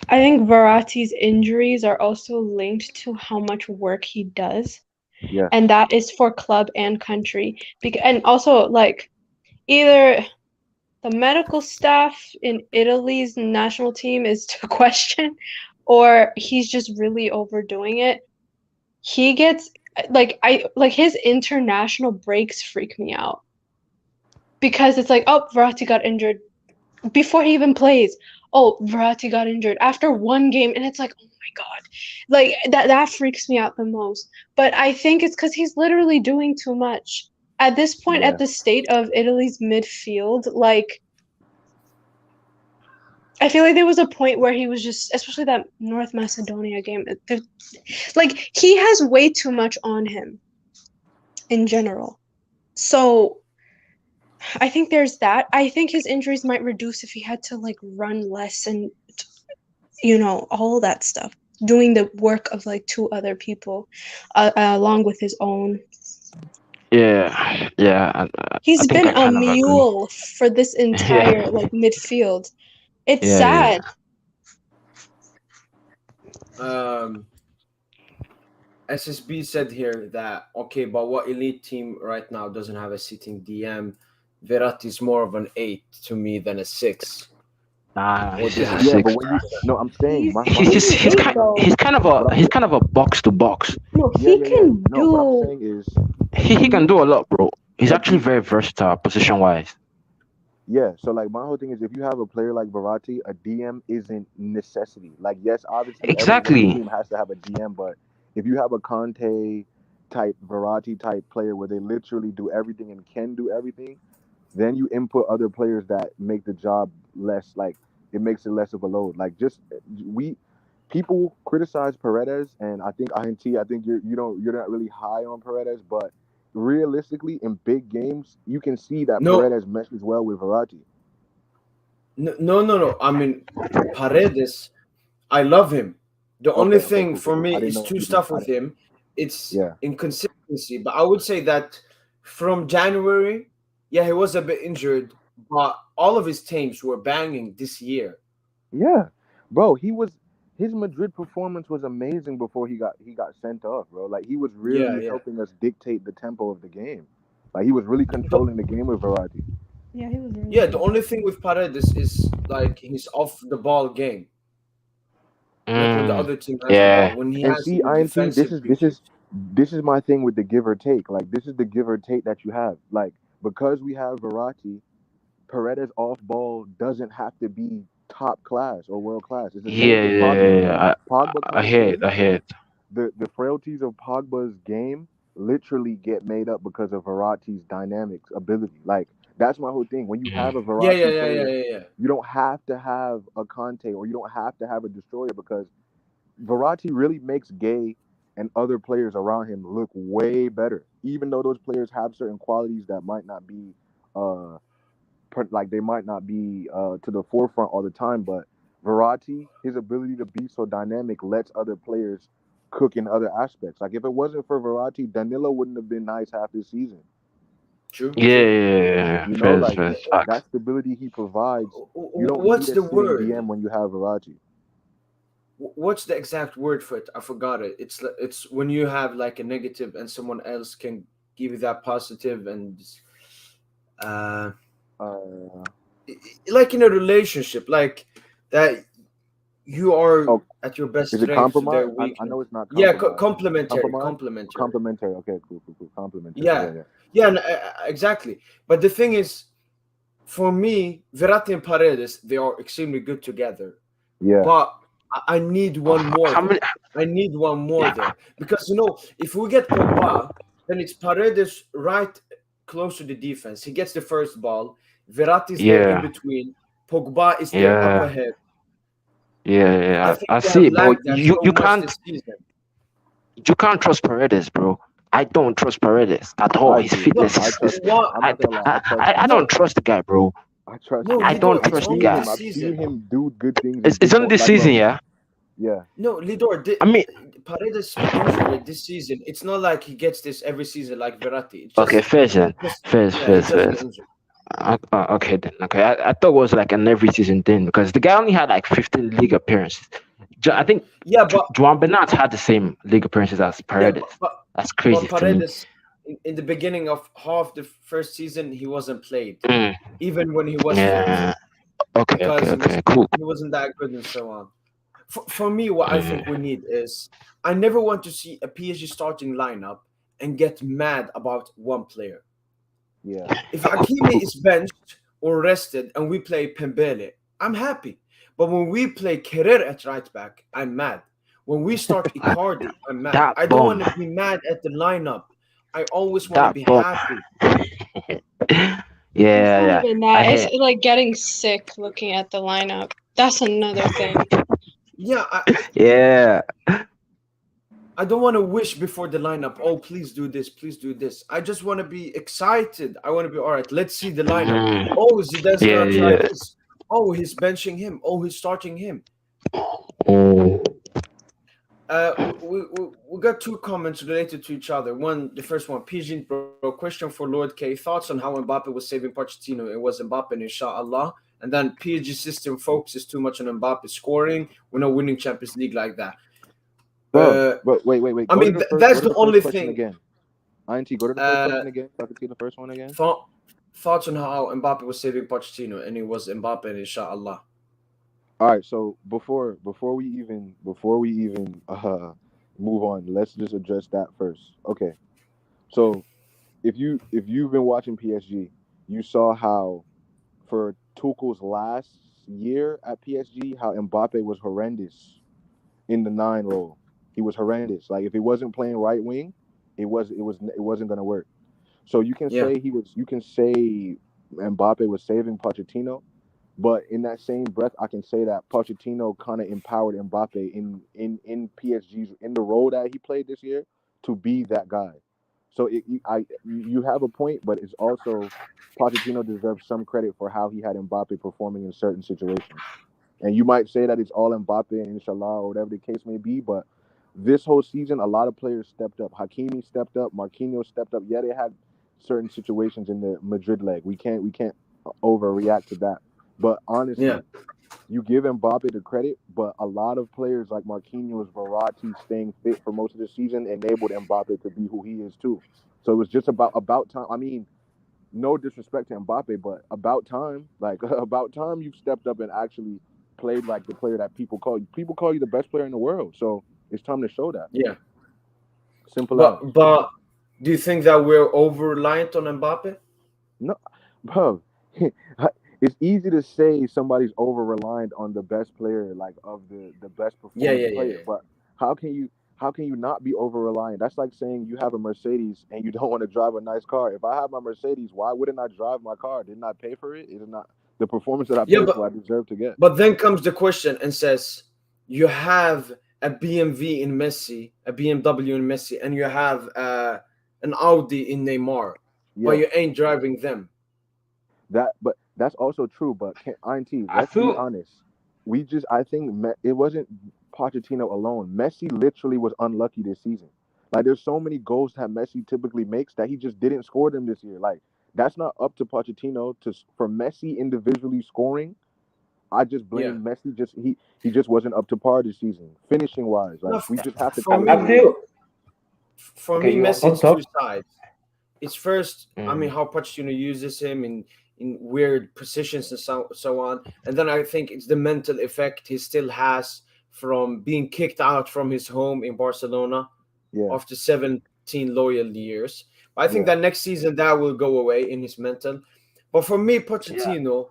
I think Verratti's injuries are also linked to how much work he does, Yes, and that is for club and country. And also like either the medical staff in Italy's national team is to question, or he's just really overdoing it. He gets like his international breaks freak me out because it's like, oh, Verratti got injured before he even plays. Oh, Verratti got injured after one game, and it's like, oh my god, like that freaks me out the most. But I think it's because he's literally doing too much at this point. yeah. At the state of Italy's midfield, like I feel like there was a point where he was just, especially that North Macedonia game, like he has way too much on him in general. So I think there's that. I think his injuries might reduce if he had to like run less and all that stuff, doing the work of like two other people, along with his own. Yeah. I He's think been I a kind of agree. mule for this entire Yeah, like midfield. It's yeah. sad. Um, SSB said here that okay, but what elite team right now doesn't have a sitting DM? Verratti is more of an 8 to me than a 6. Nah, Or he's just a different. Yeah, but six. when you no, I'm saying He's my He's whole just thing he's he's eight kind though. what I'm he's kind of a box to box. No, yeah, he yeah, yeah. can No, what I'm do. saying is He can do a lot, bro. He's like actually very versatile position wise. yeah, so like my whole thing is if you have a player like Verratti, a DM isn't necessity. Like yes, obviously every Exactly. team has to have a DM, but if you have a Conte type Verratti type player where they literally do everything and can do everything, then you input other players that make the job less like it makes it less of a load. Like just we people criticize Paredes and I think I think you're not really high on Paredes, but realistically in big games you can see that No, Paredes meshes well with Verratti. no. I mean, Paredes, I love him. The only Okay, thing for cool. me I didn't is know two if you did. stuff with him. It's Yeah. inconsistency. But I would say that from January, yeah, he was a bit injured, but all of his teams were banging this year. Yeah. Bro, his Madrid performance was amazing before he got sent off, bro. Like he was Yeah, really yeah. helping us dictate the tempo of the game. Like he was really The, controlling the game with Verratti. Yeah, he was really yeah, the good. only thing with Paredes is like his off the ball game. Like when the Mm, other team has the ball, yeah. when he And has see, the INT, defensive breaches. this is my thing with the give or take. Like this is the give or take that you have. Like because we have Verratti, Paredes off ball doesn't have to be top class or world class. It's the same with Pogba. Pogba I comes hear it. in, I hear it. the frailties of Pogba's game literally get made up because of Verratti's dynamics ability. Like that's my whole thing. When you have Mm. a Yeah, Verratti yeah, yeah, player, yeah, yeah. you don't have to have a Conte or you don't have to have a destroyer because Verratti really makes Gay and other players around him look way better. Even though those players have certain qualities that might not be uh like they might not be to the forefront all the time, but Verratti, his ability to be so dynamic lets other players cook in other aspects. Like if it wasn't for Verratti, Danilo wouldn't have been nice half this season. True, true. Yeah. You know, First, like first facts. that stability he provides, you don't need What's a the sitting word? DM when you have Verratti. What's the exact word for it? I forgot it. It's when you have like a negative and someone else can give you that positive and uh Uh, like in a relationship, like that you are oh, at your best is it strength, compromise? their I weakness. know it's not Yeah, compromise. complementary, Compromise? complementary. Complementary. Okay, cool. Complementary. Yeah, Yeah, yeah. yeah, exactly. But the thing is, for me, Verratti and Paredes, they are extremely good together. Yeah. But I need one more How there. many? I need one more Yeah, there. Because, if we get Pogba, then it's Paredes right close to the defense. He gets the first ball. Verratti's there in yeah, between. Pogba is there up yeah, ahead. I yeah. think I we have see, but lagged that so much this season. you can't trust Paredes, bro. I don't trust Paredes at all. I His do. No, fitness I is, trust him. what? I'm not gonna lie. I trust I him. don't No, trust the guy, bro. I trust no, him. I don't Lidor, it's trust the only guy. this I've seen season. him do good things. It's only this like, season, bro, yeah. yeah. No, Lidor, I mean, Paredes' injury rate this season, it's not like he gets this every season like Verratti. It's okay, just, first then, he just get first. injured. Okay then. Okay, I thought it was like an every season thing because the guy only had like 15 league appearances. I think Yeah, but Juan Bernat had the same league appearances as yeah, Paredes. That's but crazy to me. Paredes in the beginning of half the first season he wasn't played, Mm, even when he was fit, yeah. Okay. because Cool. he wasn't that good and so on. For me, what I think Mm, we need is I never want to see a PSG starting lineup and get mad about one player. Yeah. If Hakimi is benched or rested and we play Pembele, I'm happy. But when we play Kerrer at right back, I'm mad. When we start Icardi, I'm mad. that I don't want bomb. to be mad at the lineup. I always want to That be bomb. happy. It's not Yeah. even I that. It's hear. like getting sick looking at the lineup. That's another thing. Yeah, Yeah. I don't want to wish before the lineup. Oh, please do this. Please do this. I just want to be excited. I want to be all right. Let's see the lineup. Mm, Oh, Zidane's yeah. gonna try Yeah. this. Oh, he's benching him. Oh, he's starting him. Oh. We got two comments related to each other. The first one, Psgint bro, question for Lord K. Thoughts on how Mbappe was saving Pochettino? It was Mbappe, inshallah. And then PSG system focuses too much on Mbappe scoring. We're not winning Champions League like that. Bro, but wait. I Go mean, to the first, that's go to the the only first question thing. again. INT, go to the first question again. So I can see the first one again. Thoughts on how Mbappe was saving Pochettino, and it was Mbappe, inshallah. All right. So before we even move on, let's just address that first. Okay. So if you've been watching PSG, you saw how for Tuchel's last year at PSG, how Mbappe was horrendous in the 9 role. He was horrendous. Like if he wasn't playing right wing, it wasn't gonna work. So you can say Mbappe was saving Pochettino, but in that same breath, I can say that Pochettino kind of empowered Mbappe in PSG's in the role that he played this year to be that guy. So you have a point, but it's also Pochettino deserves some credit for how he had Mbappe performing in certain situations. And you might say that it's all Mbappe and inshallah or whatever the case may be, but this whole season, a lot of players stepped up. Hakimi stepped up. Marquinhos stepped up. Yeah, they had certain situations in the Madrid leg. We can't overreact to that. But honestly, you give Mbappe the credit, but a lot of players like Marquinhos, Verratti staying fit for most of the season enabled Mbappe to be who he is too. So it was just about time. I mean, no disrespect to Mbappe, but about time. Like about time you've stepped up and actually played like the player that people call you. People call you the best player in the world. So it's time to show that. Yeah. Simple as. But do you think that we're over reliant on Mbappe? No, bro. It's easy to say somebody's over reliant on the best player, like of the best performing player. But how can you not be over reliant? That's like saying you have a Mercedes and you don't want to drive a nice car. If I have my Mercedes, why wouldn't I drive my car? Didn't I pay for it? Is it not the performance that I paid for? I deserve to get. But then comes the question and says, you have a BMW in Messi, a BMW in Messi, and you have an Audi in Neymar, but you ain't driving them. But that's also true. But let's be honest. I think it wasn't Pochettino alone. Messi literally was unlucky this season. Like there's so many goals that Messi typically makes that he just didn't score them this year. Like that's not up to Pochettino for Messi individually scoring. I just blame Messi. He just wasn't up to par this season, finishing wise. Like we just have to. I feel. For me, Messi is two sides. It's first, I mean, how Pochettino uses him in weird positions and so on, and then I think it's the mental effect he still has from being kicked out from his home in Barcelona after 17 loyal years. But I think that next season that will go away in his mental. But for me, Yeah. Pochettino,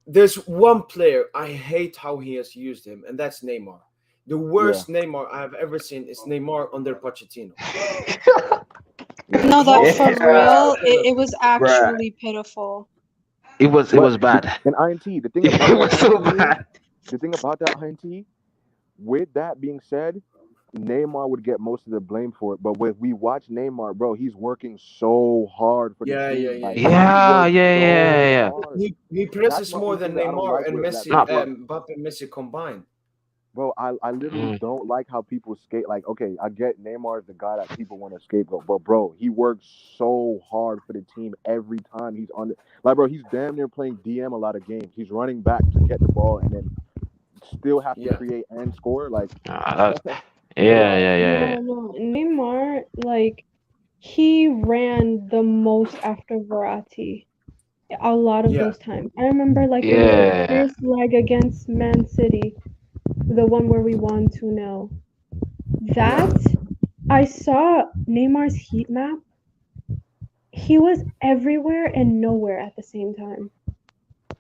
there's one player I hate how he has used him, and that's Neymar. The Yeah, worst Neymar I have ever seen is Neymar under Pochettino. yeah. No, that for Yeah, real, it was bruh. actually pitiful. It But was bad. and INT, the thing about It that was so INT is, bad. the thing about that INT, with that being said, Neymar would get most of the blame for it. But when we watch Neymar, bro, he's working so hard for the Yeah, yeah, team. yeah, Like yeah, yeah. he Yeah, works yeah, yeah, so yeah. hard. He That's presses my more only thing than that I don't Neymar like and with that Messi, No, team. Mbappe and Messi combined. Bro, I literally mm, don't like how people skate. Like, okay, I get Neymar is the guy that people want to scapegoat, but bro, he works so hard for the team every time he's on the like, bro, he's damn near playing DM a lot of games. He's running back to get the ball and then still has to Yeah, create and score. Like, that's, come yeah, on. yeah, yeah, yeah. No, Neymar, like, he ran the most after Verratti a lot of yeah, those times. I remember, like, in the Yeah. first leg against Man City, the one where we won 2-0. yeah, That, I saw Neymar's heat map. He was everywhere and nowhere at the same time.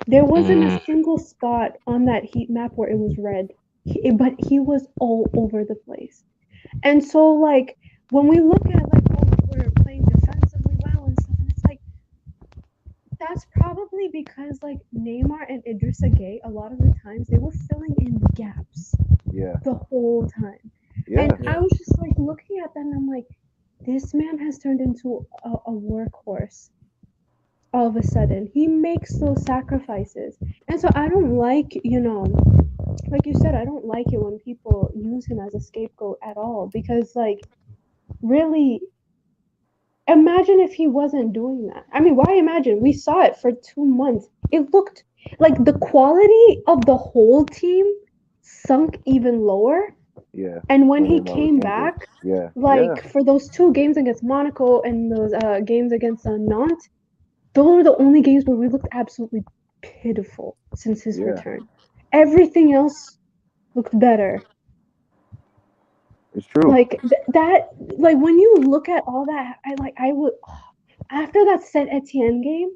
There wasn't a Mm, single spot on that heat map where it was red. But he was all over the place. And so, like, when we look at, like, oh, we're playing defensively well and stuff, and it's like, that's probably because, like, Neymar and Idrissa Gueye, a lot of the times, they were filling in gaps Yeah, the whole time. And yeah, yeah, I was just, like, looking at that, and I'm like, this man has turned into a workhorse all of a sudden. He makes those sacrifices. And so I don't like, like you said, I don't like it when people use him as a scapegoat at all because, like, really, imagine if he wasn't doing that. I mean, why imagine? We saw it for 2 months. It looked like the quality of the whole team sunk even lower. yeah. And when When he Neymar was came injured. back, Yeah, yeah, like for those 2 games against Monaco and those games against Nantes, those were the only games where we looked absolutely pitiful since his yeah. return. Everything else looked better. It's true. Like that, like when you look at all that, I would after that Saint Etienne game,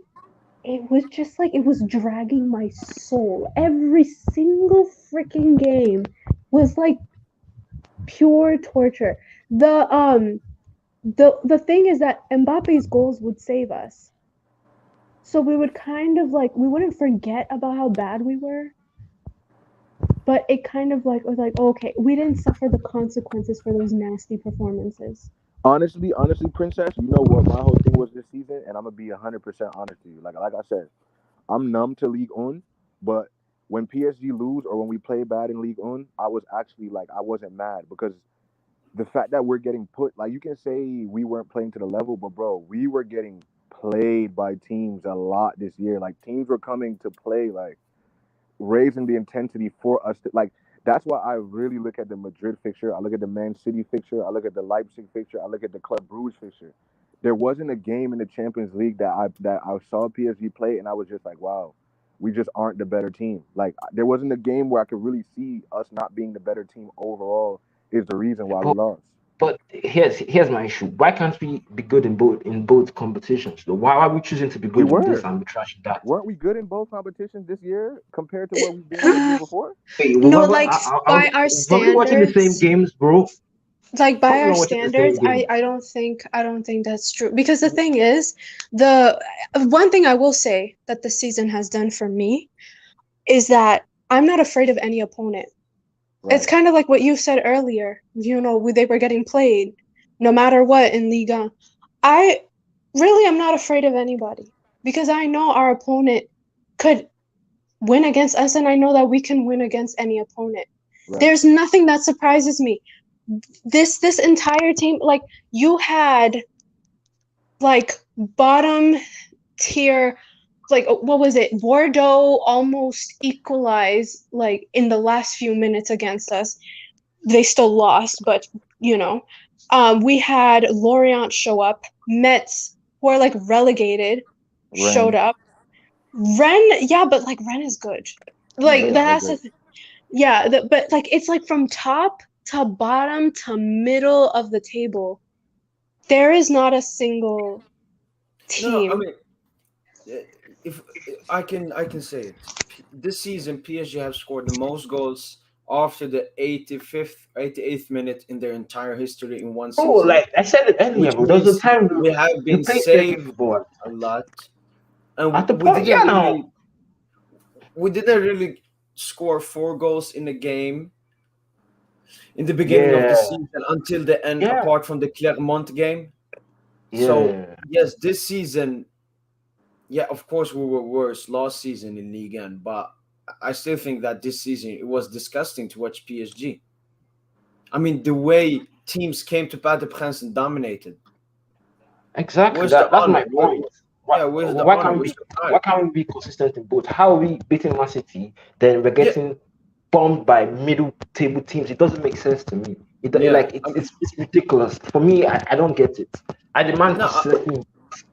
it was just like it was dragging my soul. Every single freaking game was like pure torture. The thing is that Mbappe's goals would save us. So we would kind of like we wouldn't forget about how bad we were, but it kind of like was like okay, we didn't suffer the consequences for those nasty performances. Honestly, Princess, you know what my whole thing was this season, and I'm gonna be 100% honest to you. Like I said, I'm numb to League On, but when PSG lose or when we play bad in League On, I was actually like I wasn't mad because the fact that we're getting put like you can say we weren't playing to the level, but bro, we were getting played by teams a lot this year. Like teams were coming to play, like raising the intensity for us to like. That's why I really look at the Madrid fixture. I look at the Man City fixture. I look at the Leipzig fixture. I look at the Club Brugge fixture. There wasn't a game in the Champions League that I saw PSG play and I was just like, wow, we just aren't the better team. Like there wasn't a game where I could really see us not being the better team overall is the reason why we but lost. here's my issue. Why can't we be good in both competitions? Though? Why are we choosing to be We good in this were. and be trash in that? Weren't we good in both competitions this year compared to what we've been the year before? Wait, No, like by our were we watching the same standards, games, bro? like Thought by we our were watching the standards, same games. I don't think that's true because the thing is, the one thing I will say that the season has done for me is that I'm not afraid of any opponent. It's Right. kind of like what you said earlier. They were getting played no matter what in Liga. I really am not afraid of anybody because I know our opponent could win against us, and I know that we can win against any opponent. Right. There's nothing that surprises me. This entire team, like you had like bottom tier, like what was it? Bordeaux almost equalized like in the last few minutes against us. They still lost, but we had Lorient show up. Metz, who are like relegated, showed Ren. up. Ren, yeah, but like Ren is good. Yeah, Like yeah, they're that's great. yeah, but like it's like from top to bottom to middle of the table, there is not a single no, I team. mean, if I can say it, this season PSG have scored the most goals after the 85th, 88th minute in their entire history in one Oh, season, like I said it earlier, which bro. There was a means time we have we been played dirty saved football. a lot, and At the point, yeah, no. we didn't really score 4 goals in a game in the beginning of the Yeah, season until the end, yeah, apart from the Clermont game. So yeah. yes, this season, yeah, of course we were worse last season in Ligue 1, but I still think that this season it was disgusting to watch PSG. I mean, the way teams came to Paris Prince and dominated. Exactly. Where's the That's honor? my point. Why, Yeah, where's the why honor? can't Where's we the pride? why can't we be consistent in both? How are we beating Man City, then we're Yeah, getting bombed by middle table teams? It doesn't make sense to me. yeah. Like it's ridiculous. For me, I don't get it. I demand No, consistency in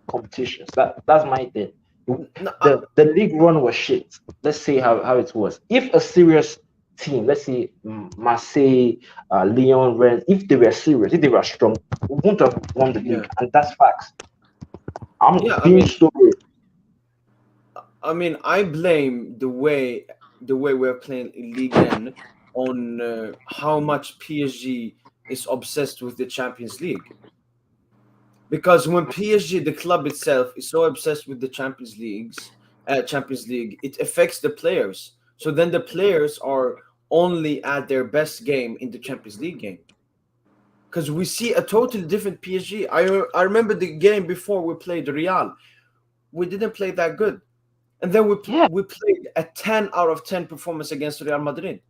competitions. That's my thing. no, The league run was shit. Let's say how it was. If a serious team, let's say Marseille, Lyon, Rennes, if they were serious, if they were strong, we wouldn't have won the yeah, league, and that's facts. I'm yeah. being sorry. I blame the way we're playing in Ligue 1 on how much PSG is obsessed with the Champions League. Because when PSG, the club itself, is so obsessed with the Champions League, it affects the players. So then the players are only at their best game in the Champions League game. Because we see a totally different PSG. I remember the game before we played Real. We didn't play that good, and then Yeah, we played a 10 out of 10 performance against Real Madrid.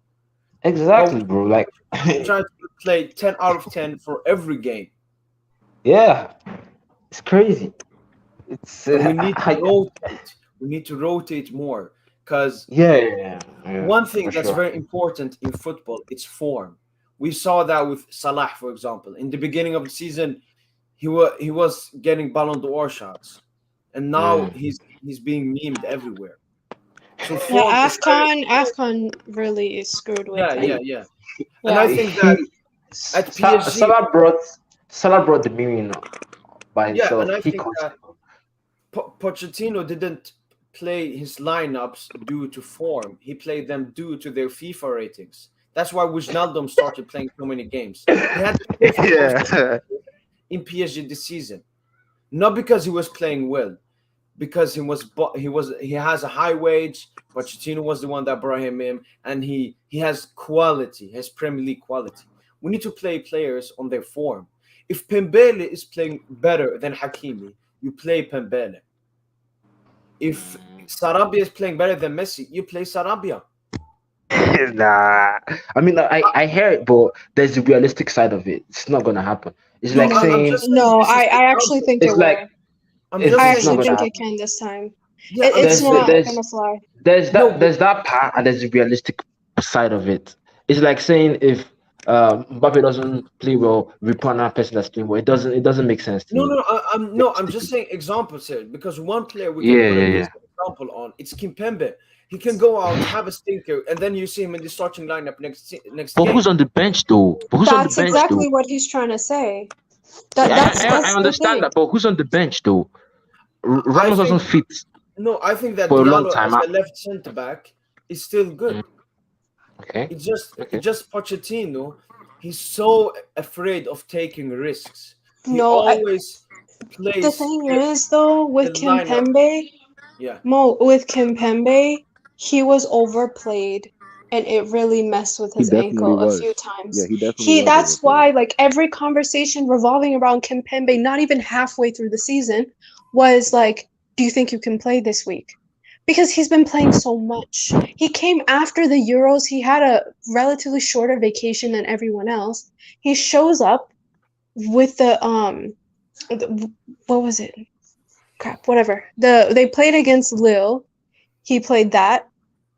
But exactly, bro. Like, we try to play 10 out of 10 for every game. yeah, it's crazy. It's And we need to rotate. We need to rotate more because yeah, one thing for that's sure. very important in football it's form. We saw that with Salah, for example. In the beginning of the season, he was getting Ballon d'Or shots, and now Mm. he's being memed everywhere. So Yeah, form is very AFCON really screwed with yeah, yeah, him. yeah. And I Yeah. think that He at PSG, Salah brought the meaning by yeah, and himself. I He think caused that Pochettino didn't play his lineups due to form. He played them due to their FIFA ratings. That's why Wijnaldum started playing so many games. He had the fifth most yeah. in PSG this season, not because he was playing well, because he has a high wage. Pochettino was the one that brought him in, and he has quality, has Premier League quality. We need to play players on their form. If Pembele is playing better than Hakimi, you play Pembele. If Sarabia is playing better than Messi, you play Sarabia. Nah, I mean, I hear it, but there's the realistic side of it. It's not gonna happen. It's No, like I'm saying just saying No, this is I actually example. think it it's like will. I'm just I saying it's not actually gonna think it happen. can this time. yeah. I'm It's just There's saying not gonna there's fly. no. there's that part and there's the realistic side of it. It's like saying if Mbappe doesn't play well, we put another person that's playing well. It doesn't make sense to No, me. no, I'm just Realistically. saying examples here because one player we can Yeah, put yeah, a yeah. decent example on it's Kimpembe. He can go out, have a stinker, and then you see him in the starting lineup next But who's game. on the bench though? But who's on the That's bench though? exactly what he's trying to say. Yeah, I That's the understand thing. that, but who's on the bench though? I Ramos doesn't think fit no, I think that for a long Diallo time. as a left centre back is still Mm, good. okay, It's okay. just Pochettino. He's so afraid of taking risks. He No, always the plays thing is though the with lineup. Kimpembe, Yeah, With Kimpembe, he was overplayed and it really messed with He his definitely ankle a was. few Yeah, times. he definitely was That's overplayed. why like every conversation revolving around Kimpembe, not even halfway through the season, was like, do you think you can play this week? Because he's been playing so much. He came after the Euros. He had a relatively shorter vacation than everyone else. He shows up with what was it? Crap, whatever. They played against Lille. He played that.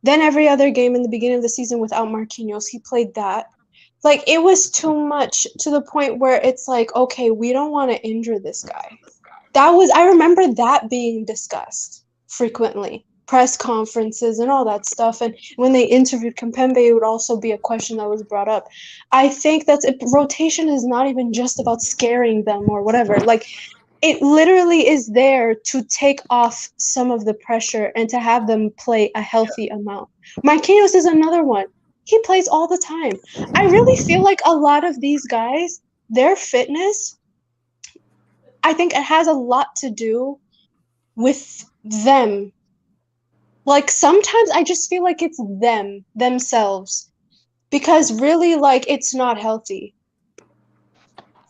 Then every other game in the beginning of the season without Marquinhos, he played that. Like it was too much to the point where it's like, okay, we don't want to injure this guy. I remember that being discussed frequently. Press conferences and all that stuff. And when they interviewed Kempembe, it would also be a question that was brought up. I think rotation is not even just about scaring them or whatever. Like it literally is there to take off some of the pressure and to have them play a healthy amount. Marquinhos is another one. He plays all the time. I really feel like a lot of these guys, their fitness, I think it has a lot to do with them. Like sometimes I just feel like it's themselves, because really, like, it's not healthy.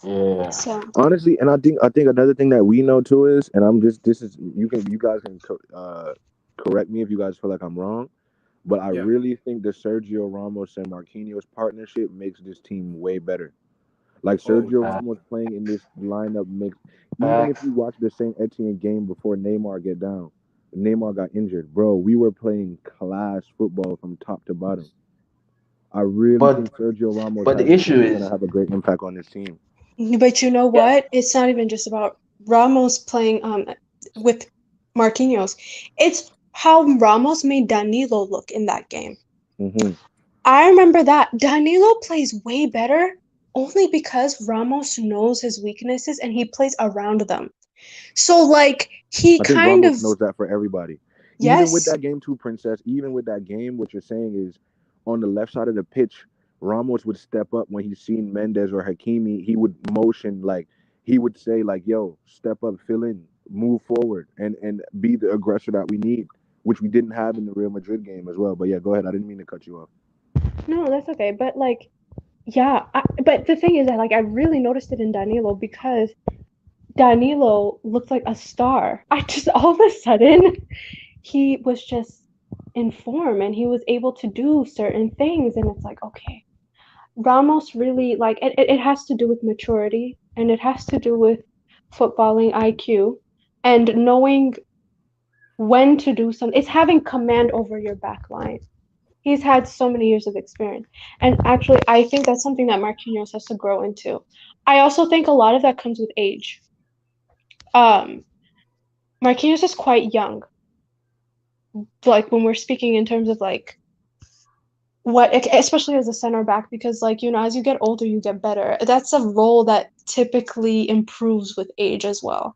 Yeah. So Honestly, and I think another thing that we know too is, and I'm just this is you guys can correct me if you guys feel like I'm wrong, but I Yeah. really think the Sergio Ramos and Marquinhos partnership makes this team way better. Like Sergio Ramos playing in this lineup makes, even if you watch the Saint Etienne game before Neymar got injured, bro, we were playing class football from top to bottom. I really But think Sergio Ramos but the issue is gonna is, have a great impact on this team. but you know what? It's not even just about Ramos playing with Marquinhos. It's how Ramos made Danilo look in that game. Hmm. I remember that Danilo plays way better only because Ramos knows his weaknesses and he plays around them. So like he I think kind Ramos of, knows that for everybody. Even with yes, that game too, Princess, even with that game, what you're saying is on the left side of the pitch, Ramos would step up when he's seen Mendes or Hakimi. He would motion, like he would say, like, yo, step up, fill in, move forward, and be the aggressor that we need, which we didn't have in the Real Madrid game as well. But yeah, go ahead. I didn't mean to cut you off. no, that's okay. But like, yeah, but the thing is that like I really noticed it in Danilo because Danilo looked like a star. I just all of a sudden he was just in form and he was able to do certain things, and it's like, okay, Ramos really, like, it has to do with maturity, and it has to do with footballing IQ and knowing when to do something. It's having command over your back line. He's had so many years of experience. And actually, I think that's something that Marquinhos has to grow into. I also think a lot of that comes with age. Um, Marquinhos is quite young. Like when we're speaking in terms of like what, especially as a center back, because like, you know, as you get older, you get better. That's a role that typically improves with age as well.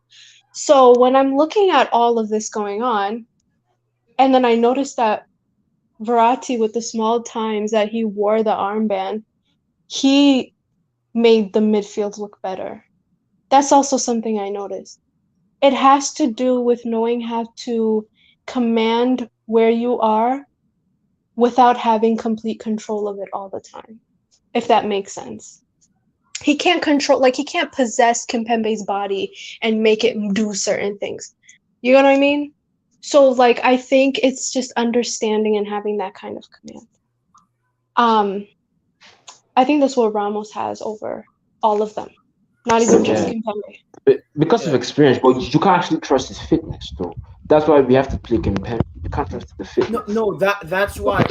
So when I'm looking at all of this going on, and then I noticed that Verratti, with the small times that he wore the armband, he made the midfield look better. That's also something I noticed. It has to do with knowing how to command where you are without having complete control of it all the time, if that makes sense. He can't control, like, he can't possess Kimpembe's body and make it do certain things. You know what I mean? So, like, I think it's just understanding and having that kind of command. I think that's what Ramos has over all of them, not even just yeah, Kimpembe. because of Yeah. experience, but you can't actually trust his fitness, though. That's why we have to play Impending. You can't trust the No, fitness. no, that's why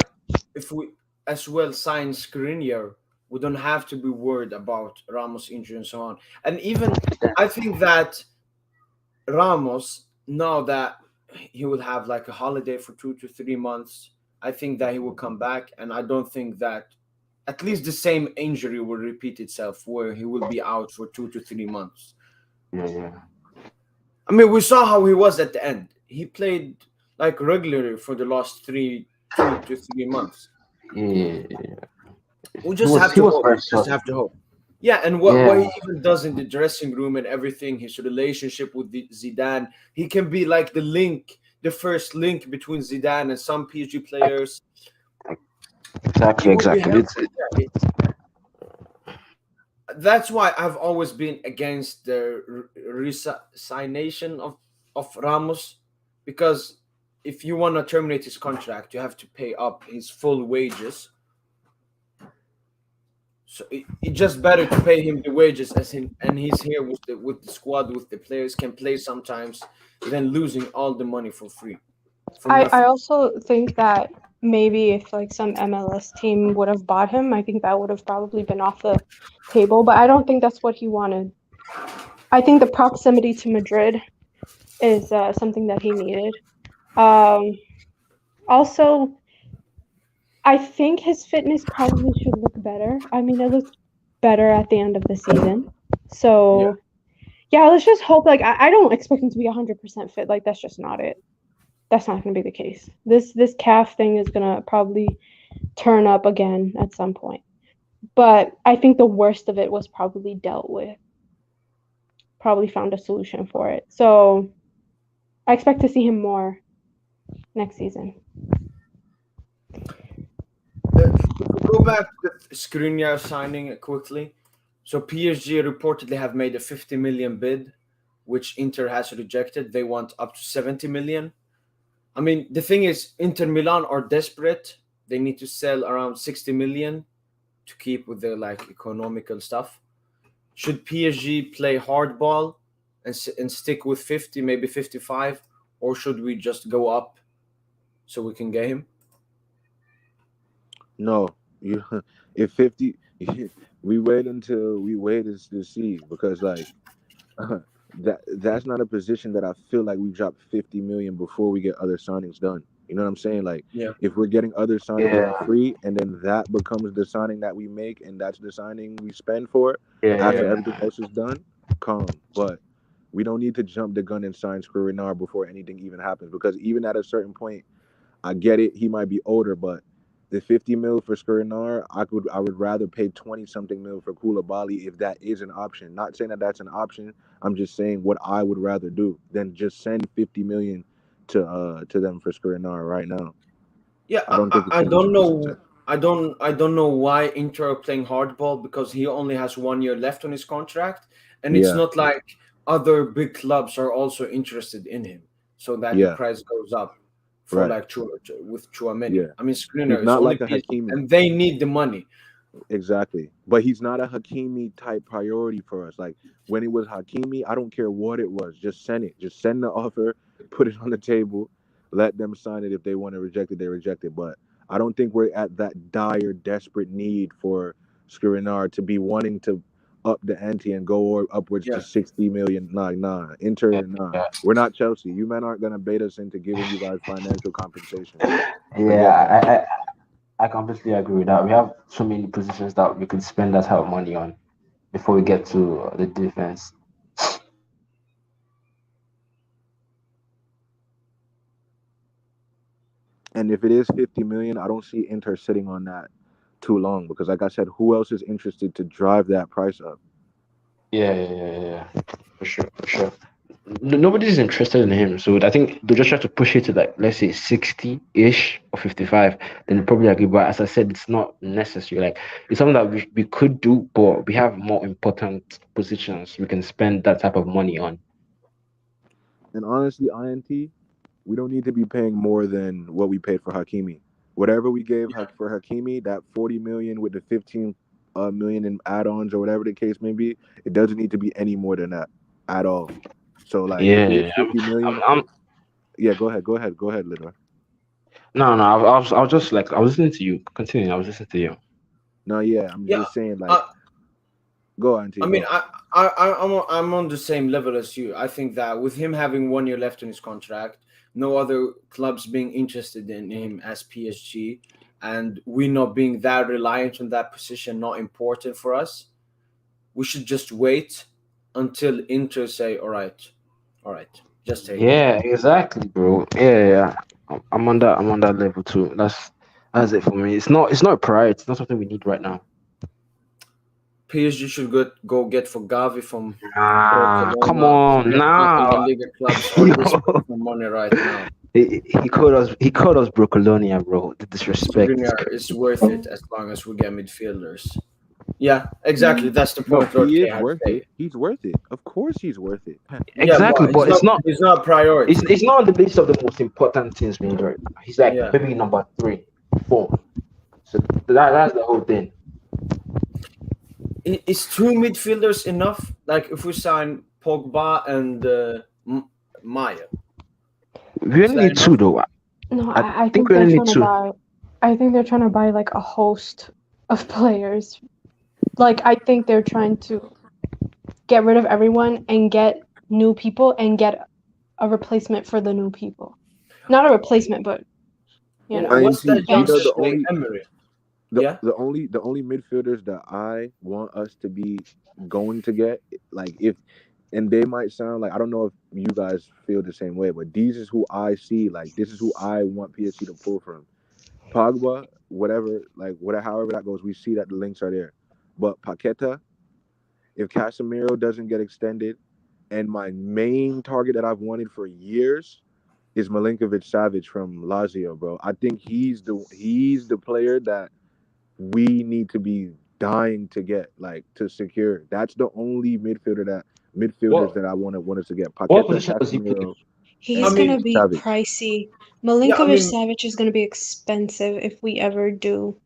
if we as well sign Skriniar, we don't have to be worried about Ramos injury and so on. And even I think that Ramos, now that he will have like a holiday for 2 to 3 months, I think that he will come back, and I don't think that at least the same injury will repeat itself where he will be out for 2 to 3 months. Yeah. I mean, we saw how he was at the end. He played like regularly for the last 2 to 3 months. Yeah. We He just was have he to was hope. very Just solid. have to hope. Yeah, and what he Yeah. even does in the dressing room and everything, his relationship with Zidane, he can be like the link, the first link between Zidane and some PSG players. He Exactly, will be exactly. helpful. Yeah, that's why I've always been against the resignation of Ramos, because if you want to terminate his contract, you have to pay up his full wages. So it's just better to pay him the wages as him, and he's here with the squad, with the players, can play sometimes, than losing all the money for free for I nothing. also think that maybe if like some MLS team would have bought him, I think that would have probably been off the table, but I don't think that's what he wanted. I think the proximity to Madrid is something that he needed. Um, Also, I think his fitness probably should look better. I mean, it looked better at the end of the season. Yeah, So, Yeah, let's just hope. Like, I don't expect him to be 100% fit. Like, that's just not it. That's not going to be the case. This calf thing is going to probably turn up again at some point. But I think the worst of it was probably dealt with. Probably found a solution for it. So I expect to see him more next season. Go back to the Skriniar signing quickly. So PSG reportedly have made a 50 million bid, which Inter has rejected. They want up to 70 million. I mean, the thing is, Inter Milan are desperate. They need to sell around 60 million to keep with their like economical stuff. Should PSG play hardball and stick with 50, maybe 55, or should we just go up so we can get him? No, you if 50, we wait to see because like that's not a position that I feel like we drop 50 million before we get other signings done. You know what I'm saying? Like Yeah. if we're getting other signings Yeah. for free and then that becomes the signing that we make and that's the signing we spend for Yeah. after Yeah. everything else is done, calm. But we don't need to jump the gun and sign Skriniar before anything even happens because even at a certain point, I get it, he might be older, but the 50 mil for Skriniar, I would rather pay 20 something mil for Koulibaly if that is an option. Not saying that that's an option. I'm just saying what I would rather do than just send 50 million to them for Skriniar right now. Yeah, I don't think it's I gonna don't change. know. I don't know why Inter are playing hardball because he only has 1 year left on his contract, and it's Yeah, not like other big clubs are also interested in him, so that the yeah, price goes up for right. like with Chouameni. Yeah. I mean, He's Skriniar is not only like a PSG, Hakimi. and they need the money. Exactly. But he's not a Hakimi type priority for us. Like when it was Hakimi, I don't care what it was. Just send it. Just send the offer, put it on the table, let them sign it. If they want to reject it, they reject it. But I don't think we're at that dire, desperate need for Skriniar to be wanting to up the ante and go upwards to Yeah, 60 million. Nah. Yeah. Inter, nah. Yeah. We're not Chelsea. You men aren't gonna bait us into giving you guys financial compensation. Yeah, Forget that. I completely agree with that. We have so many positions that we could spend that type of money on before we get to the defense. And if it is 50 million, I don't see Inter sitting on that too long because, like I said, who else is interested to drive that price up? Yeah. For sure, for sure. Nobody's interested in him, so I think they'll just try to push it to like let's say 60-ish or 55. Then probably agree. But as I said, it's not necessary. Like it's something that we could do, but we have more important positions we can spend that type of money on. And honestly, INT, we don't need to be paying more than what we paid for Hakimi. Whatever we gave for Hakimi, that 40 million with the 15 million in add-ons or whatever the case may be, it doesn't need to be any more than that at all. So like if Yeah, it's 50 million, I'm yeah, go ahead, Lidor. no. I was just like I was listening to you. Continue. I was listening to you. No, yeah, I'm yeah. just saying like I, go INT, I mean, go. I'm on the same level as you. I think that with him having 1 year left in his contract, no other clubs being interested in him as PSG, and we not being that reliant on that position, not important for us, we should just wait until Inter say, all right, just take him. Yeah, exactly, bro. Yeah. I'm on that level too. That's it for me. It's not a priority. It's not something we need right now. PSG should go get for Gavi from Come Barcelona. on, The fucking La nah. Liga clubs are Yo, desperate for money right now. he called us. He called us Brocolonia, bro. The disrespect is Skriniar is worth it as long as we get midfielders. Yeah, exactly. That's the No, point Lord he K is had worth it. stated. He's worth it. Of course he's worth it. Yeah, exactly, but but it's not. he's not a priority. It's not on the list of the most important things we need right now. He's like Yeah. maybe number 3, 4. So that's the whole thing. Is two midfielders enough? Like if we sign Pogba and Maya, We is only that need 2 enough? though. No, I I think think we they're only need trying to 2. buy. I think they're trying to buy like a host of players. Like I think they're trying to get rid of everyone and get new people and get a replacement for the new people. Not a replacement, but you know, What's INT, that you know youngster bench. the name? only Emery. the, Yeah. the only midfielders that I want us to be going to get, like if and they might sound like, I don't know if you guys feel the same way, but these is who I see. Like, this is who I want PSG to pull from. Pogba, whatever, like whatever, however that goes, we see that the links are there. But Paqueta, if Casemiro doesn't get extended, and my main target that I've wanted for years is Milinkovic Savic from Lazio, bro. I think he's the player that we need to be dying to get, like, to secure. That's the only midfielders What that I want us to get. what Paqueta, position does he play? Casemiro, I He's and gonna mean, be Savic. pricey. yeah, I Milinkovic mean, Savic is gonna be expensive if we ever do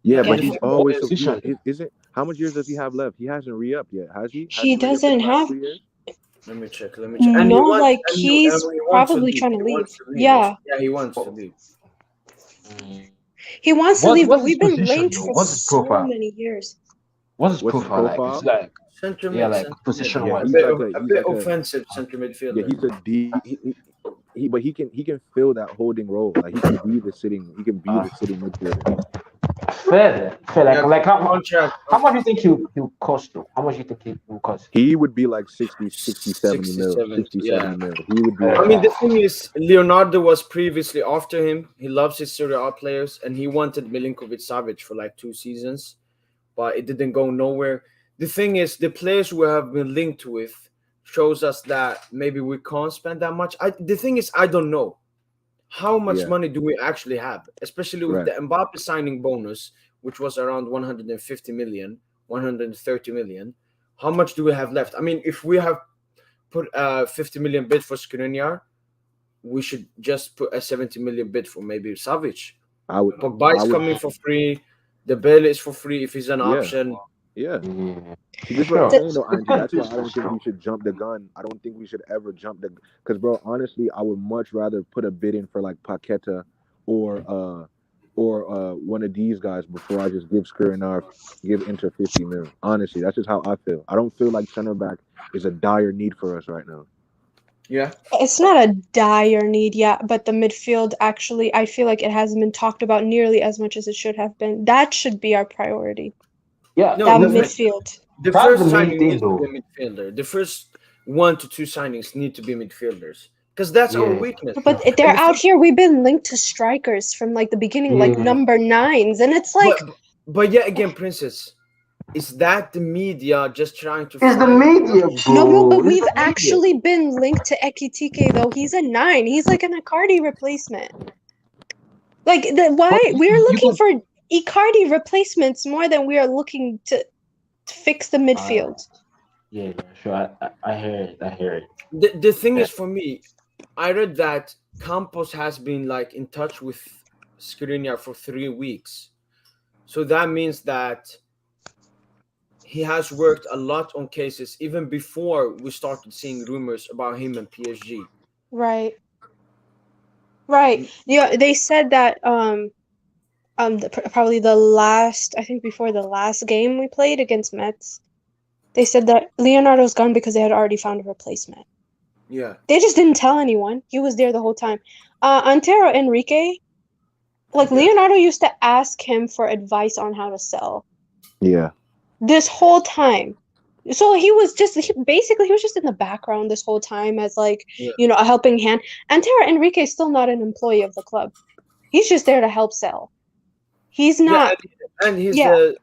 Yeah, yeah, but but get the he's him. thing What always so is, he position? isn't. How much years does he have left? He hasn't re-upped yet, has he? Has He he re-upped in doesn't the last have 2 years? let me check. Let me check. And no, he wants, like he's and he wants to probably leave. trying to He leave. wants to leave. Yeah, Yeah, he wants to What, leave. mm, he wants to leave, but what's his we've been position linked though? for What's his so profile? many years. What's his What's his profile like? It's profile? like Center yeah, mid, like center mid. position Yeah, Yeah, wise. a he's bit like a offensive center yeah, midfielder. he's a D. But he can fill that holding role. Like, he can be Uh, the sitting midfielder. fair, fair. Yeah, Like contract how of much do you think he'll cost though? How much do you think he will cost? He would be like 60, 60, 70 mil, 70. 60, Yeah. 70 mil. He would be I like mean, Uh, the that. thing is, Leonardo was previously after him. He loves his Serie A players, and he wanted Milinkovic Savic for like 2 seasons, but it didn't go nowhere. The thing is, the players we have been linked with shows us that maybe we can't spend that much. The thing is, I don't know how much Yeah, money do we actually have, especially with right. the Mbappe signing bonus, which was around 150 million, 130 million. How much do we have left? I mean, if we have put a 50 million bid for Skriniar, we should just put a 70 million bid for maybe Savage. I would, Pogba I is would, coming for free. The Bale is for free if he's an yeah, option. yeah. yeah, See, for this is what I'm sure. The, saying though, The Angie. tenth That's why is I for don't think we sure. should jump the gun. I don't think we should ever jump because, bro, honestly, I would much rather put a bid in for like Paqueta or one of these guys before I just give Inter 50 mil. Honestly, that's just how I feel. I don't feel like center back is a dire need for us right now. Yeah. it's not a dire need yet, but the midfield actually, I feel like it hasn't been talked about nearly as much as it should have been. That should be our priority. Yeah, No, That the mid, midfield. the that's the first main signing thing needs to be though. a midfielder. The first 1 to 2 signings need to be midfielders because that's our Yeah, weakness. But And they're the out thing, here. We've been linked to strikers from like the beginning, like yeah. number nines, and it's but like but yet again, Princess, is that the media just trying to It's the find? media, no, but bro. It's we've the media. actually been linked to Ekitike though. He's a nine. He's like an Icardi replacement. Like why But we're you looking can. for Icardi replacements more than we are looking to fix the Uh, midfield. yeah, yeah, sure. I hear it. I hear it. The thing Yeah. is, for me, I read that Campos has been like in touch with Skriniar for 3 weeks, so that means that he has worked a lot on cases even before we started seeing rumors about him and PSG. Right. Right. Yeah, they said that probably the last, I think before the last game we played against Mets, they said that Leonardo's gone because they had already found a replacement. Yeah, They just didn't tell anyone. He was there the whole time. Antero Enrique, like yeah, Leonardo used to ask him for advice on how to sell Yeah, this whole time. So he was just basically he was just in the background this whole time as like, yeah, a helping hand. Antero Enrique is still not an employee of the club. He's just there to help sell. He's yeah. not. And he's Yeah. the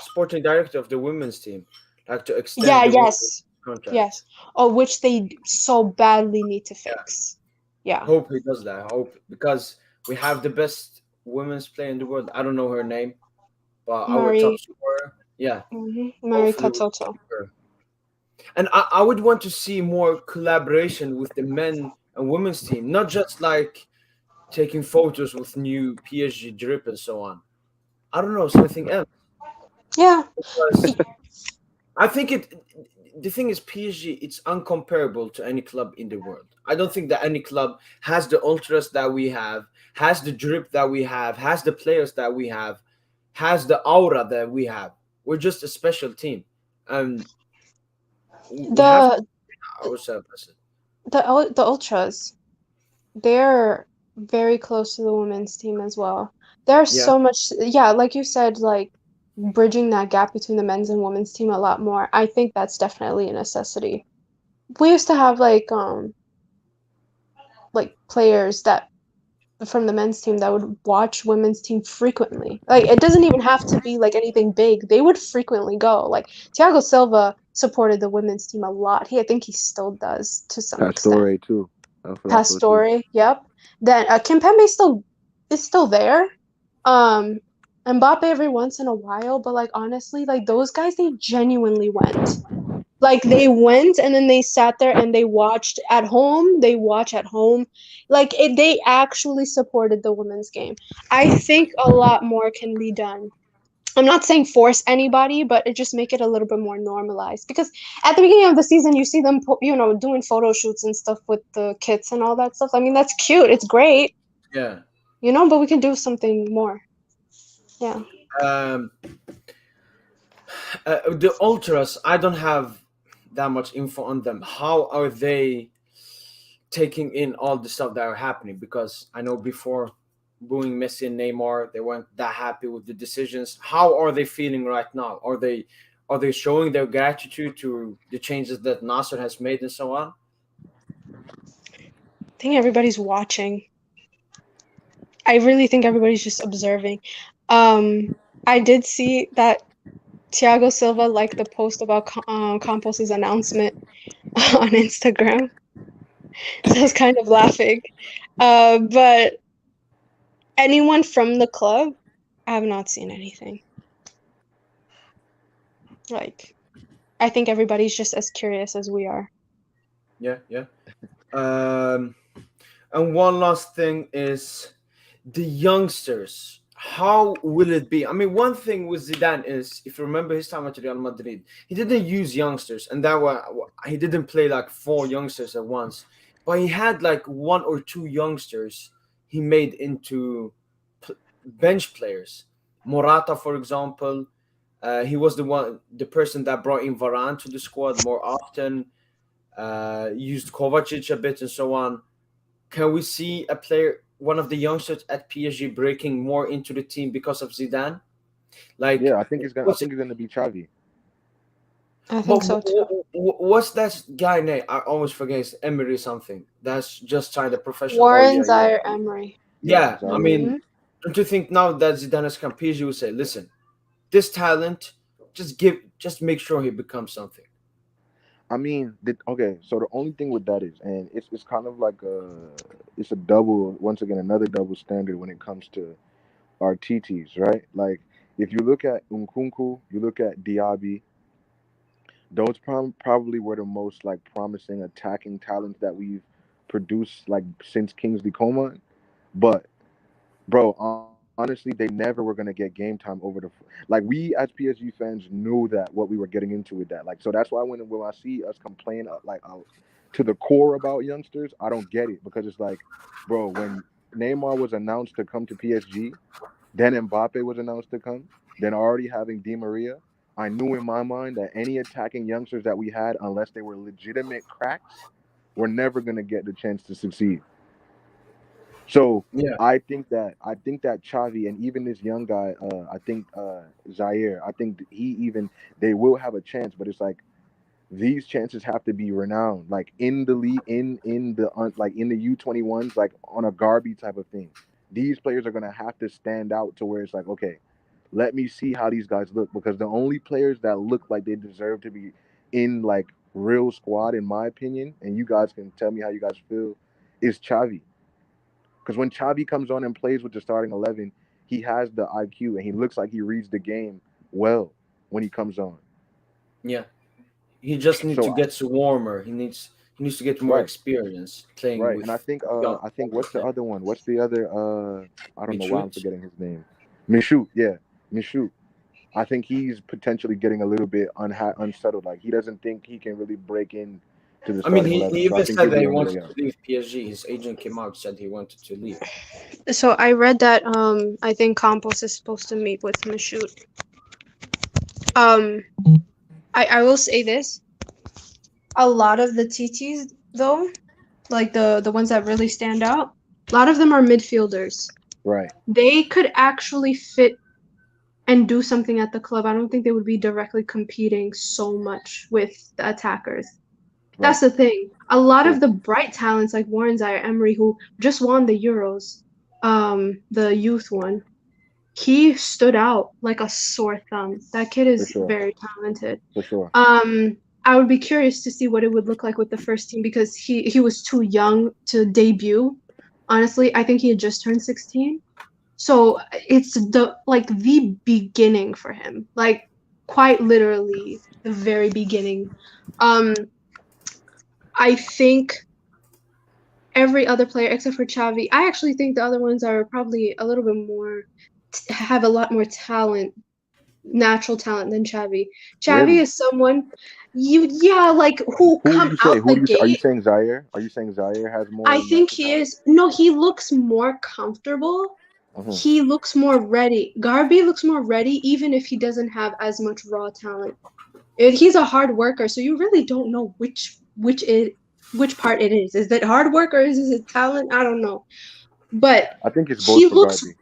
sporting director of the women's team, like to extend Yeah, the women's yes. contract. Yes. Oh, which they so badly need to fix. Yeah. Hope he does that. Hope because we have the best women's player in the world. I don't know her name, but our top Marie scorer. Yeah, Marie hopefully we can Katoto. keep her. And I would want to see more collaboration with the men and women's team, not just like taking photos with new PSG drip and so on. I don't know, something else. Yeah. Because I think the thing is PSG, it's uncomparable to any club in the world. I don't think that any club has the ultras that we have, has the drip that we have, has the players that we have, has the aura that we have. We're just a special team. And we have to The ourselves. the ultras, they're very close to the women's team as well. There's Yeah. so much, yeah, like you said, like bridging that gap between the men's and women's team a lot more. I think that's definitely a necessity. we used to have like players that from the men's team that would watch women's team frequently. Like it doesn't even have to be like anything big. They would frequently go. Like Thiago Silva supported the women's team a lot. I think he still does to some extent. Pastore too. I thought so too. Pastore, yep. Then Kimpembe still is still there. Um, Mbappe every once in a while, but like honestly, like those guys, they genuinely went. Like they went and then they sat there and they watched at home. They watch at home. Like they actually supported the women's game. I think a lot more can be done. I'm not saying force anybody, but it just make it a little bit more normalized. Because at the beginning of the season, you see them, doing photo shoots and stuff with the kits and all that stuff. I mean, that's cute. It's great, Yeah. but we can do something more. Yeah. Um, the ultras, I don't have that much info on them. How are they taking in all the stuff that are happening? Because I know before booing Messi and Neymar, they weren't that happy with the decisions. How are they feeling right now? Are they showing their gratitude to the changes that Nasser has made and so on? I think everybody's watching. I really think everybody's just observing. I did see that Thiago Silva liked the post about Campos' announcement on Instagram. So I was kind of laughing. But anyone from the club, I have not seen anything. Like, I think everybody's just as curious as we are. Yeah, yeah. Um, and one last thing is the youngsters. How will it be? I mean, one thing with Zidane is, if you remember his time at Real Madrid, he didn't use youngsters, and that was he didn't play like four youngsters at once, but he had like one or two youngsters he made into bench players. Morata, for example, he was the person that brought in Varane to the squad more often. Used Kovacic a bit and so on. Can we see a player, one of the youngsters at PSG, breaking more into the team because of Zidane? Like, Yeah, I think I what's think it's gonna be Xavi. I think so too. what's that guy name? I always forget. It's Emery something. That's just signed a professional. Oh Warren yeah, yeah, Zaire Emery. Yeah, yeah. I Zaire. mean, Hmm. don't you think now that Zidane has come, PSG will say, "Listen, this talent, just make sure he becomes something." I mean, okay. So the only thing with that is, and it's kind of like it's a double, once again, another double standard when it comes to our TTs, right? Like if you look at Nkunku, you look at Diaby, those probably were the most like promising attacking talents that we've produced like since Kingsley Coman. But bro, honestly, they never were gonna get game time over like we as PSG fans knew that what we were getting into with that. Like so that's why when I see us complain to the core about youngsters, I don't get it because it's like, bro, when Neymar was announced to come to PSG, then Mbappe was announced to come, then already having Di Maria, I knew in my mind that any attacking youngsters that we had, unless they were legitimate cracks, were never gonna get the chance to succeed. So Yeah, I think that Chavi and even this young guy, I think Zaire, I think they will have a chance, but it's like these chances have to be renowned, like in the league, like in the U21s, like on a Garby type of thing. These players are gonna have to stand out to where it's like, okay, let me see how these guys look because the only players that look like they deserve to be in like real squad, in my opinion, and you guys can tell me how you guys feel, is Chavi. Because when Chavi comes on and plays with the starting 11, he has the IQ and he looks like he reads the game well when he comes on. yeah. He just needs to So get warmer. He needs to get more right, experience playing right, with and I think young I think players. what's the Yeah, other one? What's the other? I don't know why I'm Mitrovic. forgetting his name. Michoud, yeah, Michoud. I think he's potentially getting a little bit unsettled. Like he doesn't think he can really break in to the I mean, starting he 11. So I even think said he'll that be he on the wanted way to out. leave PSG. His agent came out said he wanted to leave. So I read that I think Campos is supposed to meet with Mashoud. Um I will say this. A lot of the TTs though, like the ones that really stand out, a lot of them are midfielders. Right. They could actually fit and do something at the club. I don't think they would be directly competing so much with the attackers. That's the thing. A lot of the bright talents like Warren Zaire-Emery, who just won the Euros, the youth one, he stood out like a sore thumb. That kid is very talented. For sure. I would be curious to see what it would look like with the first team because he was too young to debut. Honestly, I think he had just turned 16. So it's the beginning for him. Like quite literally the very beginning. I think every other player except for Xavi, I actually think the other ones are probably a little bit more have a lot more talent, natural talent than Xavi. Xavi Really? is someone like who Who come would you say? out Who do the you are you gate. saying Zaire? Are you saying Zaire has more I think natural he talent? is no, he looks more comfortable. He looks more ready. Garby looks more ready, even if he doesn't have as much raw talent. He's a hard worker, so you really don't know which part it is. Is it hard work or is it talent? I don't know. But I think it's he both for looks Garby.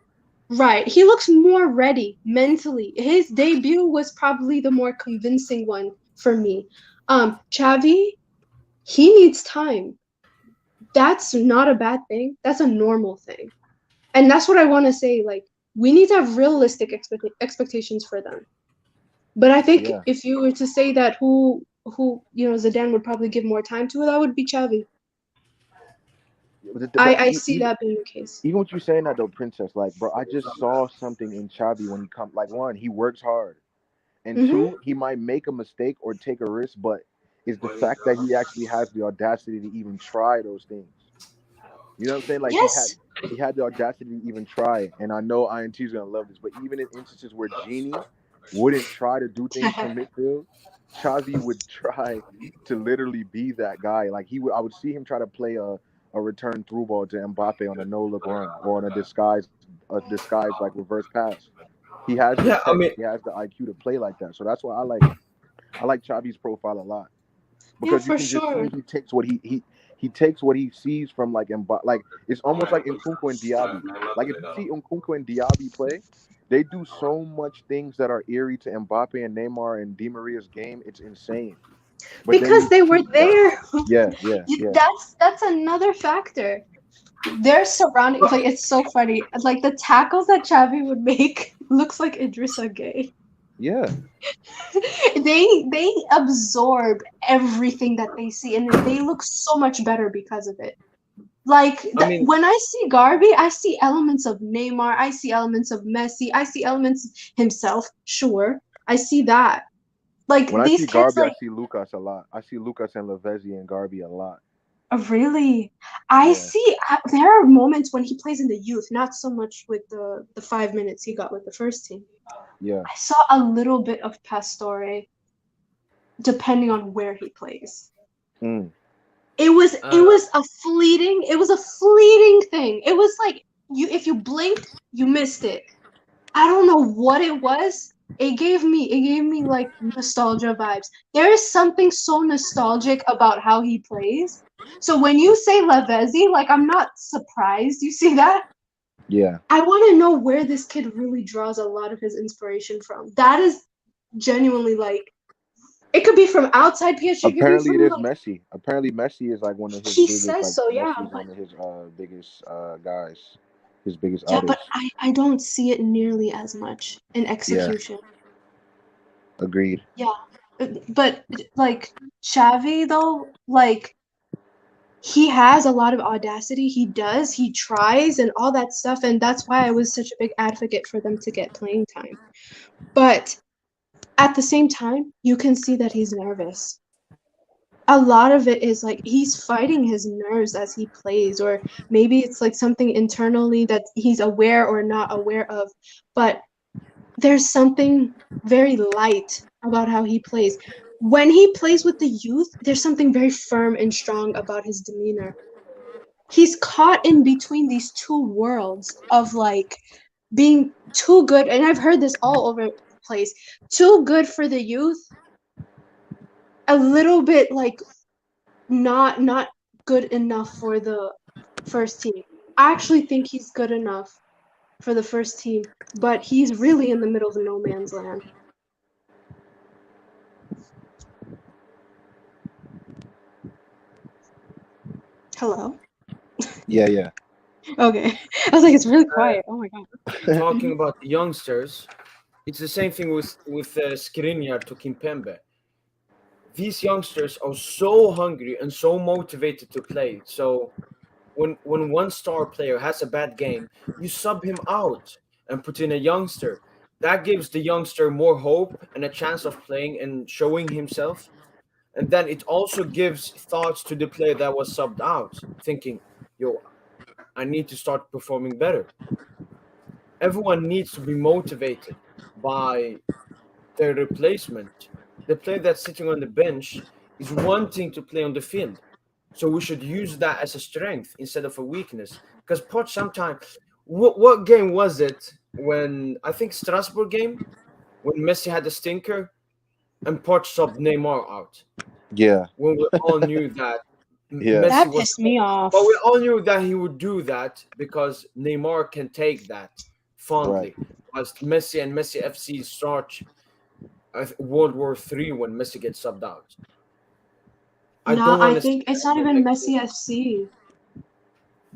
right. He looks more ready mentally. His debut was probably the more convincing one for me. Xavi, he needs time. That's not a bad thing. That's a normal thing. And that's what I want to say. Like, we need to have realistic expectations for them. But I think Yeah. if you were to say that who Zidane would probably give more time to, that would be Xavi. But I see that being the case. even with you saying that though, Princess, like, bro, I just saw something in Xavi when he come. Like, one, he works hard, and two, he might make a mistake or take a risk, but it's the fact that he actually has the audacity to even try those things. You know what I'm saying? Like Yes. he had the audacity to even try it. And I know INT is gonna love this, but even in instances where Genie wouldn't try to do things from midfield, Xavi would try to literally be that guy. Like I would see him try to play a return through ball to Mbappe on a no look run or on a disguise like reverse pass. He has the Yeah, I tech, mean, he has the IQ to play like that. So that's why I like Xavi's profile a lot Yeah, because you for can just see sure. he takes what he takes what he sees from like it's almost like Nkunku and Diaby. Like if you see Nkunku and Diaby play, they do so much things that are eerie to Mbappe and Neymar and Di Maria's game. It's insane. But then Because you they were see that, there. yeah. That's another factor. Their surrounding, like, it's so funny. Like the tackles that Xavi would make looks like Idrissa Gueye. Yeah. They absorb everything that they see, and they look so much better because of it. Like I mean, when I see Garby, I see elements of Neymar, I see elements of Messi, I see elements himself. Sure, I see that. Like When I these see kids, Garby, I like see Lucas a lot. I see Lucas and Lavezzi and Garby a lot. really, I Yeah. see. There are moments when he plays in the youth, not so much with the 5 minutes he got with the first team. Yeah. I saw a little bit of Pastore, depending on where he plays. Mm. It was a fleeting thing. It was like if you blinked, you missed it. I don't know what it was. It gave me like nostalgia vibes. There is something so nostalgic about how he plays. So when you say Lavezzi, like I'm not surprised. You see that? Yeah. I want to know where this kid really draws a lot of his inspiration from. That is genuinely like it could be from outside PSG. It could be Apparently it from is like Messi. Apparently Messi is like one of his he biggest says like so, yeah. Messi is But one of his biggest guys. His biggest yeah, but artist. I don't see it nearly as much in Yeah. execution. Agreed. Yeah, but like Xavi though, like he has a lot of audacity. He tries and all that stuff, and that's why I was such a big advocate for them to get playing time. But at the same time, you can see that he's nervous. A lot of it is like he's fighting his nerves as he plays, or maybe it's like something internally that he's aware or not aware of. But there's something very light about how he plays. When he plays with the youth, there's something very firm and strong about his demeanor. He's caught in between these two worlds of like being too good, and I've heard this all over the place, too good for the youth, a little bit like not good enough for the first team. I actually think he's good enough for the first team, but he's really in the middle of no man's land. Hello. Yeah. Okay. I was like, it's really quiet. Oh my god. Talking about the youngsters, it's the same thing with Skriniar to Kimpembe. These youngsters are so hungry and so motivated to play. So when one star player has a bad game, you sub him out and put in a youngster. That gives the youngster more hope and a chance of playing and showing himself. And then it also gives thoughts to the player that was subbed out, thinking, yo, I need to start performing better. Everyone needs to be motivated by their replacement. The player that's sitting on the bench is wanting to play on the field. So we should use that as a strength instead of a weakness. Because Poch sometimes, what game was it when I think Strasbourg game when Messi had a stinker and Poch subbed Neymar out Yeah. when we all knew that Yeah. Messi That was, pissed me off. but we all knew that he would do that because Neymar can take that fondly. Whilst Messi and Messi FC start World War III when Messi gets subbed out. I No, don't want I to see think it's that not even again. Messi FC.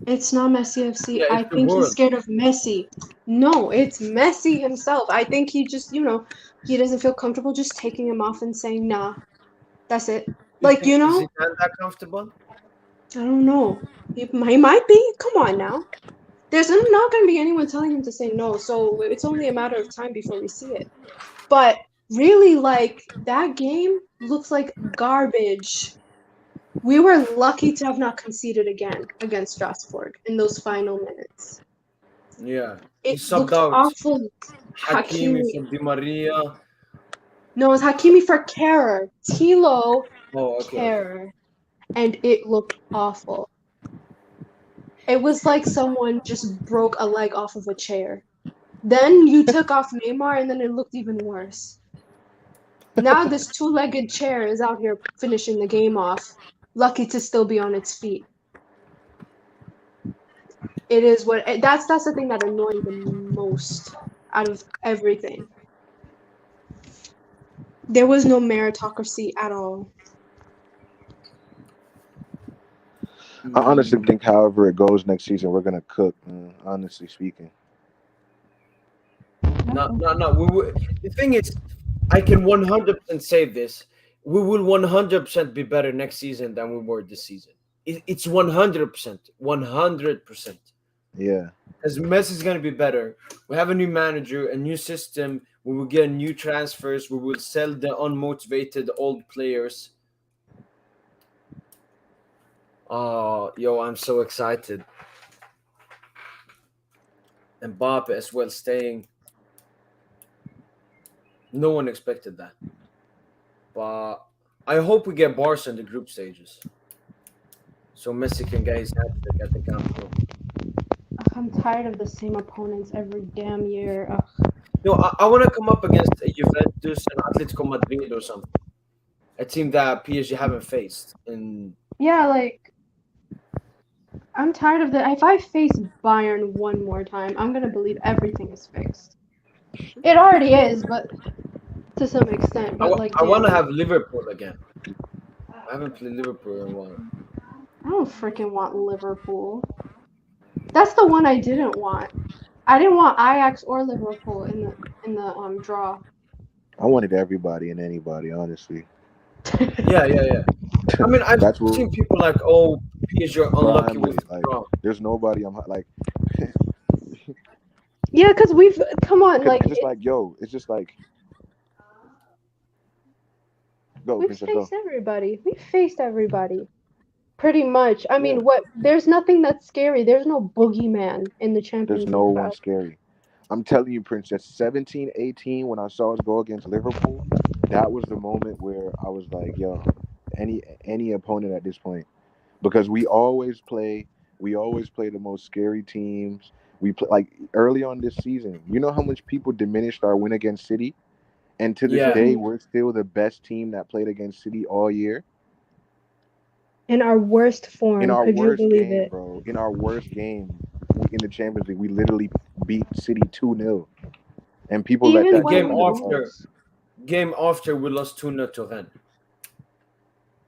It's not Messi FC. Yeah, I it's the think he's world. scared of Messi. No, it's Messi himself. I think he just, he doesn't feel comfortable just taking him off and saying, nah, that's it. You Like, think Zidane that comfortable? I don't know. He might be. Come on now. There's not going to be anyone telling him to say no, so it's only a matter of time before we see it. But really, like, that game looks like garbage. We were lucky to have not conceded again against Strasbourg in those final minutes. Yeah. He It subbed looked out awful. Hakimi Hakimi. for Di Maria. No, it was Hakimi for Kehrer. Tilo Oh, okay. Kehrer. And it looked awful. It was like someone just broke a leg off of a chair. Then you took off Neymar, and then it looked even worse. Now this two-legged chair is out here finishing the game off, lucky to still be on its feet. It is what that's the thing that annoyed the most out of everything. There was no meritocracy at all. I honestly think, however it goes next season, we're gonna cook. Honestly speaking. No. The thing is, I can 100% say this. We will 100% be better next season than we were this season. It's 100%. 100%. Yeah. As Messi's going to be better. We have a new manager, a new system. We will get new transfers. We will sell the unmotivated old players. Yo, I'm so excited. And Mbappe as well staying. No one expected that. But I hope we get Barca in the group stages. So Messi can get his hat trick at the Camp Nou. I'm tired of the same opponents every damn year. No, I want to come up against Juventus and Atletico Madrid or something. A team that PSG haven't faced. And Yeah, like, I'm tired of that. If I face Bayern one more time, I'm gonna believe everything is fixed. It already is, but to some extent. But like, I want to damn, have Liverpool again. I haven't played Liverpool in a while. I don't freaking want Liverpool. That's the one I didn't want. I didn't want Ajax or Liverpool in the draw. I wanted everybody and anybody, honestly. Yeah. I mean, I've That's what- seen people like, oh, PSG are unlucky Family, with like, draw. there's nobody I'm like. Yeah, because we've come on, like it's just like, yo, it's just like. Go, we've Princess, go. faced everybody. We've faced everybody. Pretty much. I mean, what? There's nothing that's scary. There's no boogeyman in the Champions There's League. no one battle. scary. I'm telling you, Princess, 17, 18, when I saw us go against Liverpool, that was the moment where I was like, yo, any opponent at this point. Because we always play the most scary teams. We play like early on this season. You know how much people diminished our win against City? And to this Yeah. day, we're still the best team that played against City all year. In our worst form, In our could you worst believe game, it? bro. In our worst game in the Champions League, we literally beat City 2-0. And people let Even that when Game go we under the after. rug. Game after we lost 2-0 to Rennes.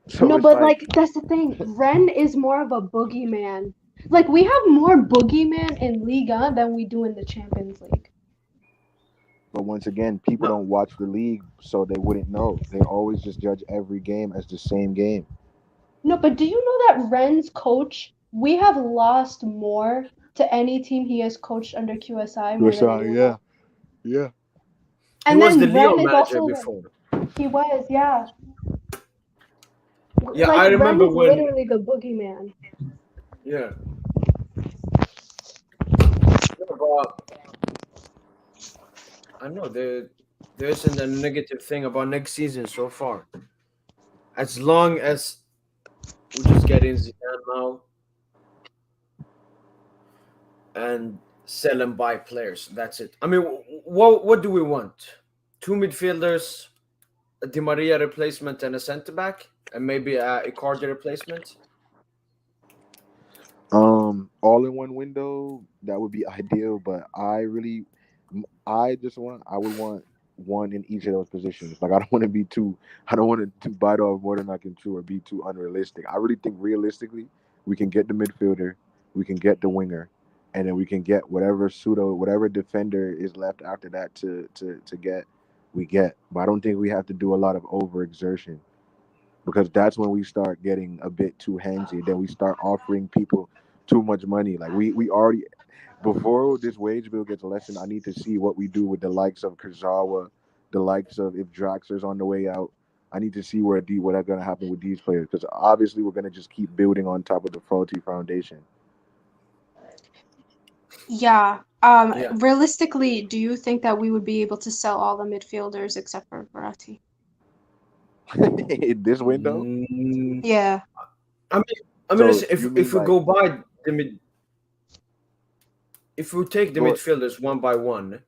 So No, it's but like that's the thing. Ren is more of a boogeyman. Like we have more boogeyman in Liga than we do in the Champions League. but once again, people No. don't watch the league, so they wouldn't know. They always just judge every game as the same game. No, but do you know that Ren's coach, we have lost more to any team he has coached under QSI more than anyone else. Yeah. He And was the then Ren Lyon is manager also before. he was, yeah. Yeah, Like I Ren remember is when. literally the boogeyman. Yeah. No, but I know there isn't a negative thing about next season so far. As long as we just get in Zidane now and sell and buy players, that's it. I mean, what do we want? Two midfielders, a Di Maria replacement, and a centre back, and maybe a Icardi replacement. All in one window, that would be ideal. But I would want one in each of those positions. Like I don't want to bite off more than I can chew or be too unrealistic. I really think realistically, we can get the midfielder, we can get the winger, and then we can get whatever defender is left after that to get, we get. But I don't think we have to do a lot of overexertion, because that's when we start getting a bit too handsy. Then we start offering people too much money. Like we already, before this wage bill gets lessened, I need to see what we do with the likes of Kurzawa, the likes of if Draxler's on the way out. I need to see what's going to happen with these players, because obviously we're going to just keep building on top of the faulty foundation. Yeah. Yeah. Realistically, do you think that we would be able to sell all the midfielders except for Verratti? In this window, Yeah. I mean, so listen, you if mean we like go by the mid, if we take the go? midfielders one by one,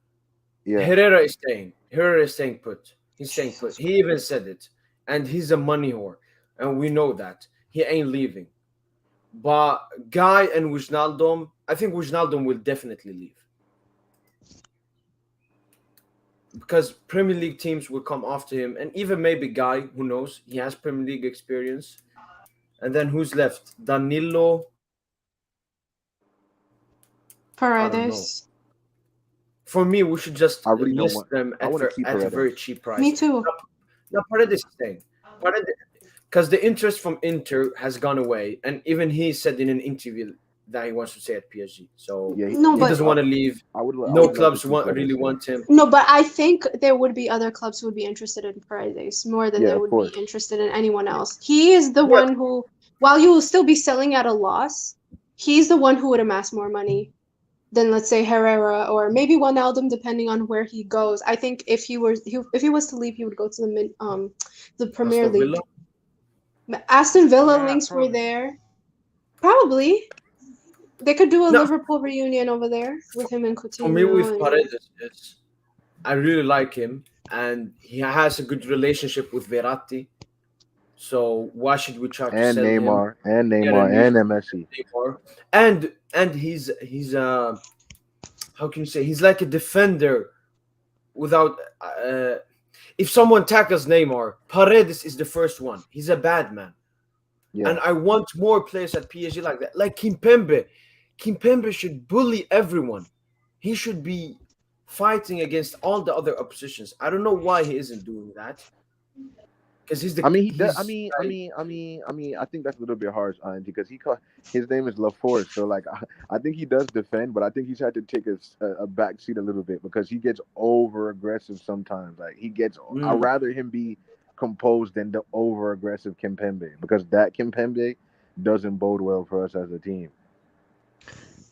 Yeah, Herrera is staying. Herrera is staying put. He's staying put. He even said it, and he's a money whore, and we know that he ain't leaving. But Guy and Wijnaldum, I think Wijnaldum will definitely leave because Premier League teams will come after him, and even maybe Guy, who knows? He has Premier League experience. And then who's left? Danilo. I don't know. Paredes. For me, we should just I really don't list want. them I want to keep at a Paredes. very cheap price. Me too. No, Paredes is staying. Because the interest from Inter has gone away, and even he said in an interview that he wants to stay at PSG. So Yeah, No, he but doesn't want to leave. I would. I No would love clubs to see Paredes really stay. want him. no, but I think there would be other clubs who would be interested in Paredes more than Yeah, they of would course. be interested in anyone else. He is the Yeah. one who, while you will still be selling at a loss, he's the one who would amass more money than, let's say, Herrera or maybe Wijnaldum, depending on where he goes. I think if he was to leave, he would go to the Premier Aston League. Villa. Aston Villa Yeah, links were probably. there. Probably. They could do a No. Liverpool reunion over there with him and Coutinho. For me, with and- Paredes, I really like him, and he has a good relationship with Verratti. So why should we try to And sell Neymar, and him? Neymar, and Messi. Neymar. And he's how can you say, he's like a defender without if someone tackles Neymar, Paredes is the first one. He's a bad man. Yeah. And I want more players at PSG like that. Like Kimpembe. Kimpembe should bully everyone. He should be fighting against all the other oppositions. I don't know why he isn't doing that. Because he's the. I mean, he does. he's- I think that's a little bit harsh, because his name is LaForce, so like I think he does defend, but I think he's had to take a back seat a little bit because he gets over aggressive sometimes. Like I'd rather him be composed than the over aggressive Kimpembe, because that Kimpembe doesn't bode well for us as a team.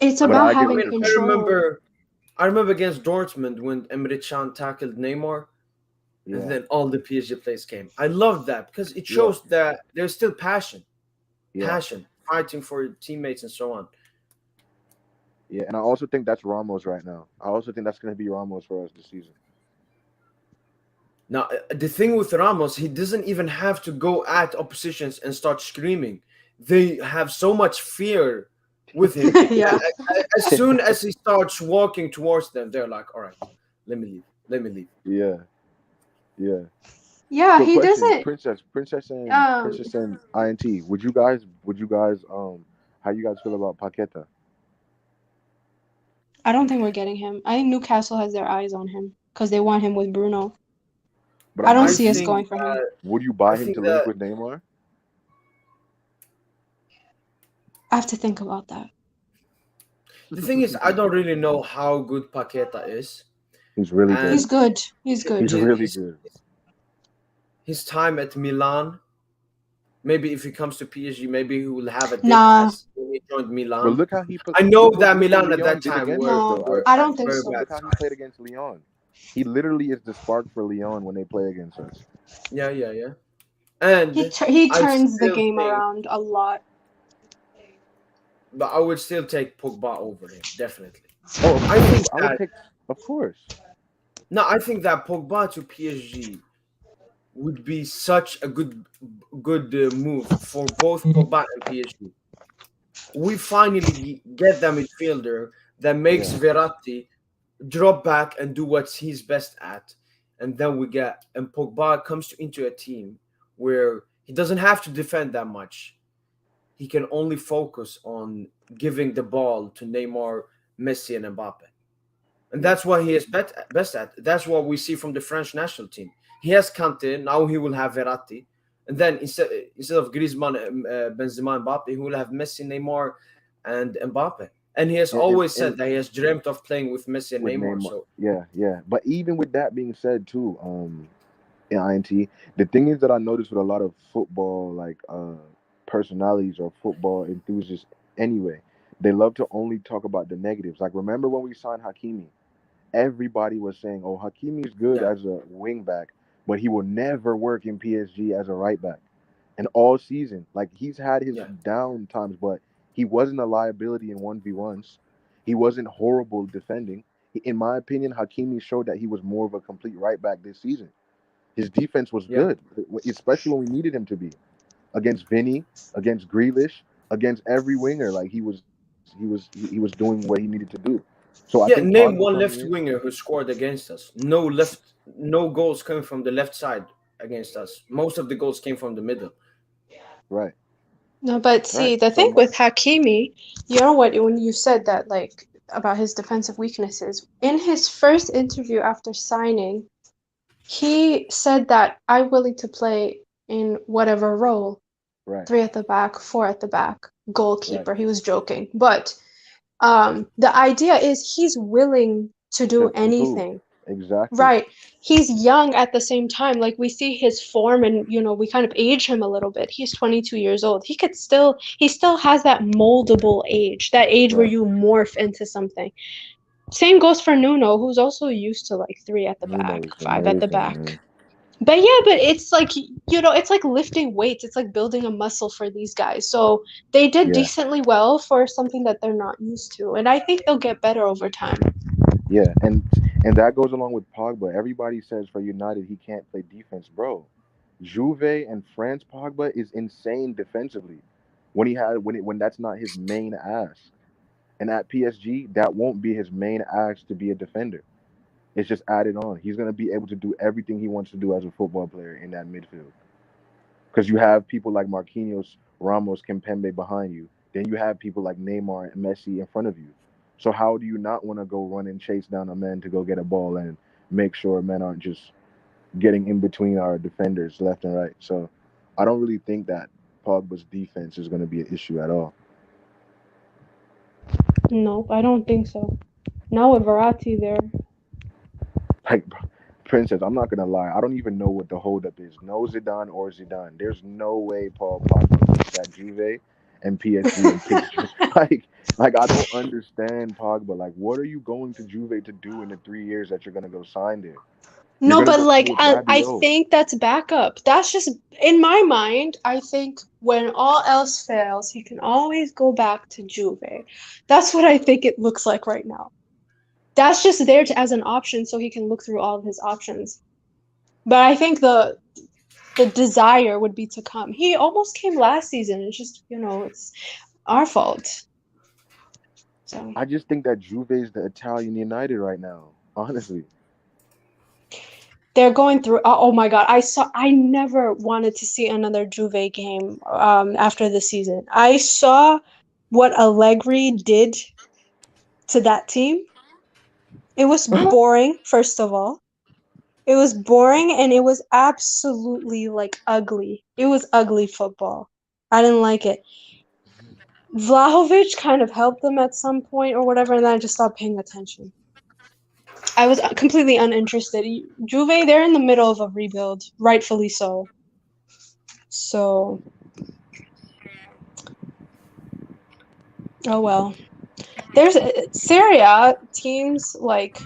It's But about I get having what you're saying. control. I remember against Dortmund when Emre Can tackled Neymar. Yeah. And then all the PSG players came. I love that because it shows that there's still passion, fighting for your teammates and so on. Yeah, and I also think that's Ramos right now. I also think that's going to be Ramos for us this season. Now, the thing with Ramos, he doesn't even have to go at oppositions and start screaming. They have so much fear with him. Yeah. As soon as he starts walking towards them, they're like, all right, let me leave. Yeah. Yeah, So he question, doesn't. Um, Princess and INT, would you guys how you guys feel about Paqueta? I don't think we're getting him. I think Newcastle has their eyes on him because they want him with Bruno. But I don't I see us think going for him. would you I buy him think to link that with Neymar? I have to think about that. the thing is, I don't really know how good Paqueta is, He's really and He's good. good. He's He's good. really his good. his time at Milan. Maybe if he comes to PSG, maybe he will have a dip Nah, as when he joined But Milan. look how he put I know that look what Milan at Leon that did time against us were no, though. were I at don't think very INT, so. bad look how he played time. against Leon. He literally is the spark for Leon when they play against us. Yeah, yeah, yeah. And He I turns the still game think, around a lot. but I would still take Pogba over him, definitely. Oh, of I course. think I would that take of course. no, I think that Pogba to PSG would be such a good move for both Pogba and PSG. We finally get that midfielder that makes Yeah. Verratti drop back and do what he's best at, and then we get and Pogba comes into a team where he doesn't have to defend that much. He can only focus on giving the ball to Neymar, Messi, and Mbappe. And Yeah. that's what he is best at. That's what we see from the French national team. He has Kante, now he will have Verratti. And then instead of Griezmann, Benzema, Mbappe, he will have Messi, Neymar, and Mbappe. And he has always And said that he has dreamt of playing with Messi and with Neymar. Neymar. So Yeah, yeah. But even with that being said too, in INT, the thing is that I noticed with a lot of football like personalities or football enthusiasts anyway, they love to only talk about the negatives. Like remember when we signed Hakimi, everybody was saying, "Oh, Hakimi's good yeah, as a wing back, but he will never work in PSG as a right back." And all season, like he's had his yeah, down times, but he wasn't a liability in 1v1s. He wasn't horrible defending. In my opinion, Hakimi showed that he was more of a complete right back this season. His defense was yeah. good, especially when we needed him to be against Vinny, against Grealish, against every winger. Like he was doing what he needed to do. So I think Yeah, Pogba name coming one in, left winger who scored against us. No goals coming from the left side against us. Most of the goals came from the middle. right, No, but right. see, the So thing with Hakimi, you know what, when you said that, like, about his defensive weaknesses, in his first interview after signing, he said that I'm willing to play in whatever role, right, three at the back, four at the back, right. goalkeeper. He was joking. But the idea is he's willing to do To improve. anything. Exactly. Right. He's young at the same time. Like we see his form and we kind of age him a little bit. He's 22 years old. He still has that moldable age, that age where Right. you morph into something. Same goes for Nuno, who's also used to like three at the Nuno back, is five at the amazing, back. man. But yeah, but it's like, it's like lifting weights. It's like building a muscle for these guys. So they did Yeah, decently well for something that they're not used to. And I think they'll get better over time. yeah, and that goes along with Pogba. Everybody says for United he can't play defense, bro. Juve and France Pogba is insane defensively. When that's not his main ask, and at PSG that won't be his main ask to be a defender. It's just added on. He's gonna be able to do everything he wants to do as a football player in that midfield. Because you have people like Marquinhos, Ramos, Kempembe behind you. Then you have people like Neymar and Messi in front of you. So how do you not want to go run and chase down a man to go get a ball and make sure men aren't just getting in between our defenders left and right? So I don't really think that Pogba's defense is going to be an issue at all. Nope, I don't think so. Now with Verratti there. Like Princess, I'm not gonna lie. I don't even know what the holdup is. No Zidane or Zidane. There's no way Paul Pogba looks at Juve and PSG and picks like I don't understand Pogba. Like, what are you going to Juve to do in the 3 years that you're gonna go sign there? You're No, gonna but go play like with I Rabiot. think that's backup. That's just in my mind. I think when all else fails, he can always go back to Juve. That's what I think it looks like right now. That's just there as an option so he can look through all of his options. But I think the desire would be to come. He almost came last season. It's just, it's our fault. So I just think that Juve is the Italian United right now. Honestly, they're going through. Oh my God! I never wanted to see another Juve game after the season. I saw what Allegri did to that team. It was boring, first of all. It was boring, and it was absolutely like ugly. It was ugly football. I didn't like it. Vlahovic kind of helped them at some point or whatever, and then I just stopped paying attention. I was completely uninterested. Juve, they're in the middle of a rebuild, rightfully so. So, oh well. There's Serie A teams, like,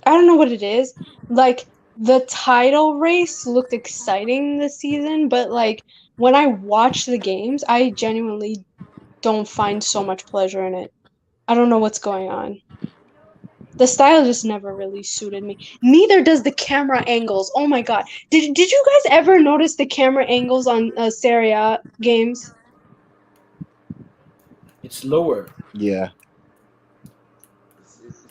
I don't know what it is. Like, the title race looked exciting this season, but like when I watch the games, I genuinely don't find so much pleasure in it. I don't know what's going on. The style just never really suited me. Neither does the camera angles. Oh my God. Did you guys ever notice the camera angles on Serie A games? It's lower. Yeah.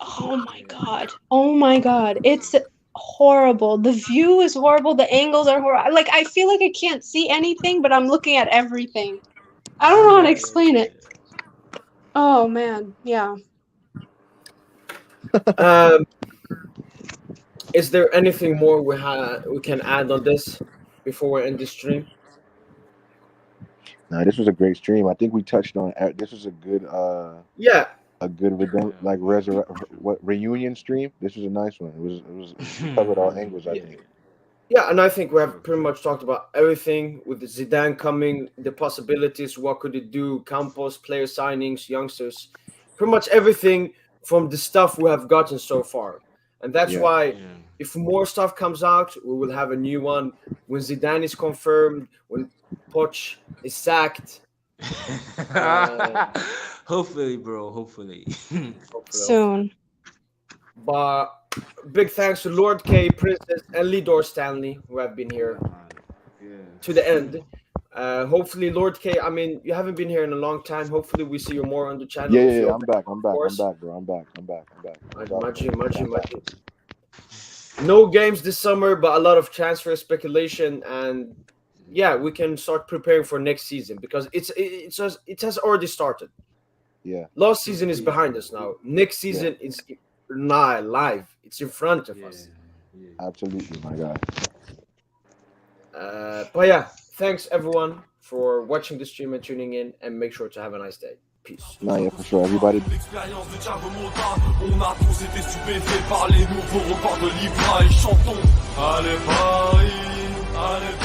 Oh my God. Oh my God. It's horrible. The view is horrible. The angles are horrible. Like, I feel like I can't see anything, but I'm looking at everything. I don't know how to explain it. Oh man. Yeah. Is there anything more we can add on this before we end the stream? No, this was a great stream. I think we touched on. This was a good. Yeah. A good reunion stream. This was a nice one. It covered all angles, I think. Yeah, and I think we have pretty much talked about everything with the Zidane coming, the possibilities, what could it do, Campos, player signings, youngsters, pretty much everything from the stuff we have gotten so far. And that's why if more stuff comes out, we will have a new one. When Zidane is confirmed, when Poch is sacked. Hopefully, bro. Hopefully. Soon. But big thanks to Lord K, Princess, and Lidor Stanley, who have been here to the end. Hopefully, Lord K, I mean, you haven't been here in a long time. Hopefully, we see you more on the channel. Yeah, I'm back, bro. I'm back. Imagine. No games this summer, but a lot of transfer speculation, and yeah, we can start preparing for next season because it has already started. Yeah. Last season is behind us now. Next season is not live. It's in front of us. Absolutely, my God. But yeah, thanks everyone for watching the stream and tuning in, and make sure to have a nice day. Peace. No, yeah, for sure. Everybody. L'expérience de Thiago Motta, on a tous été stupéfaits par les nouveaux records de Libra et chantons. Allez,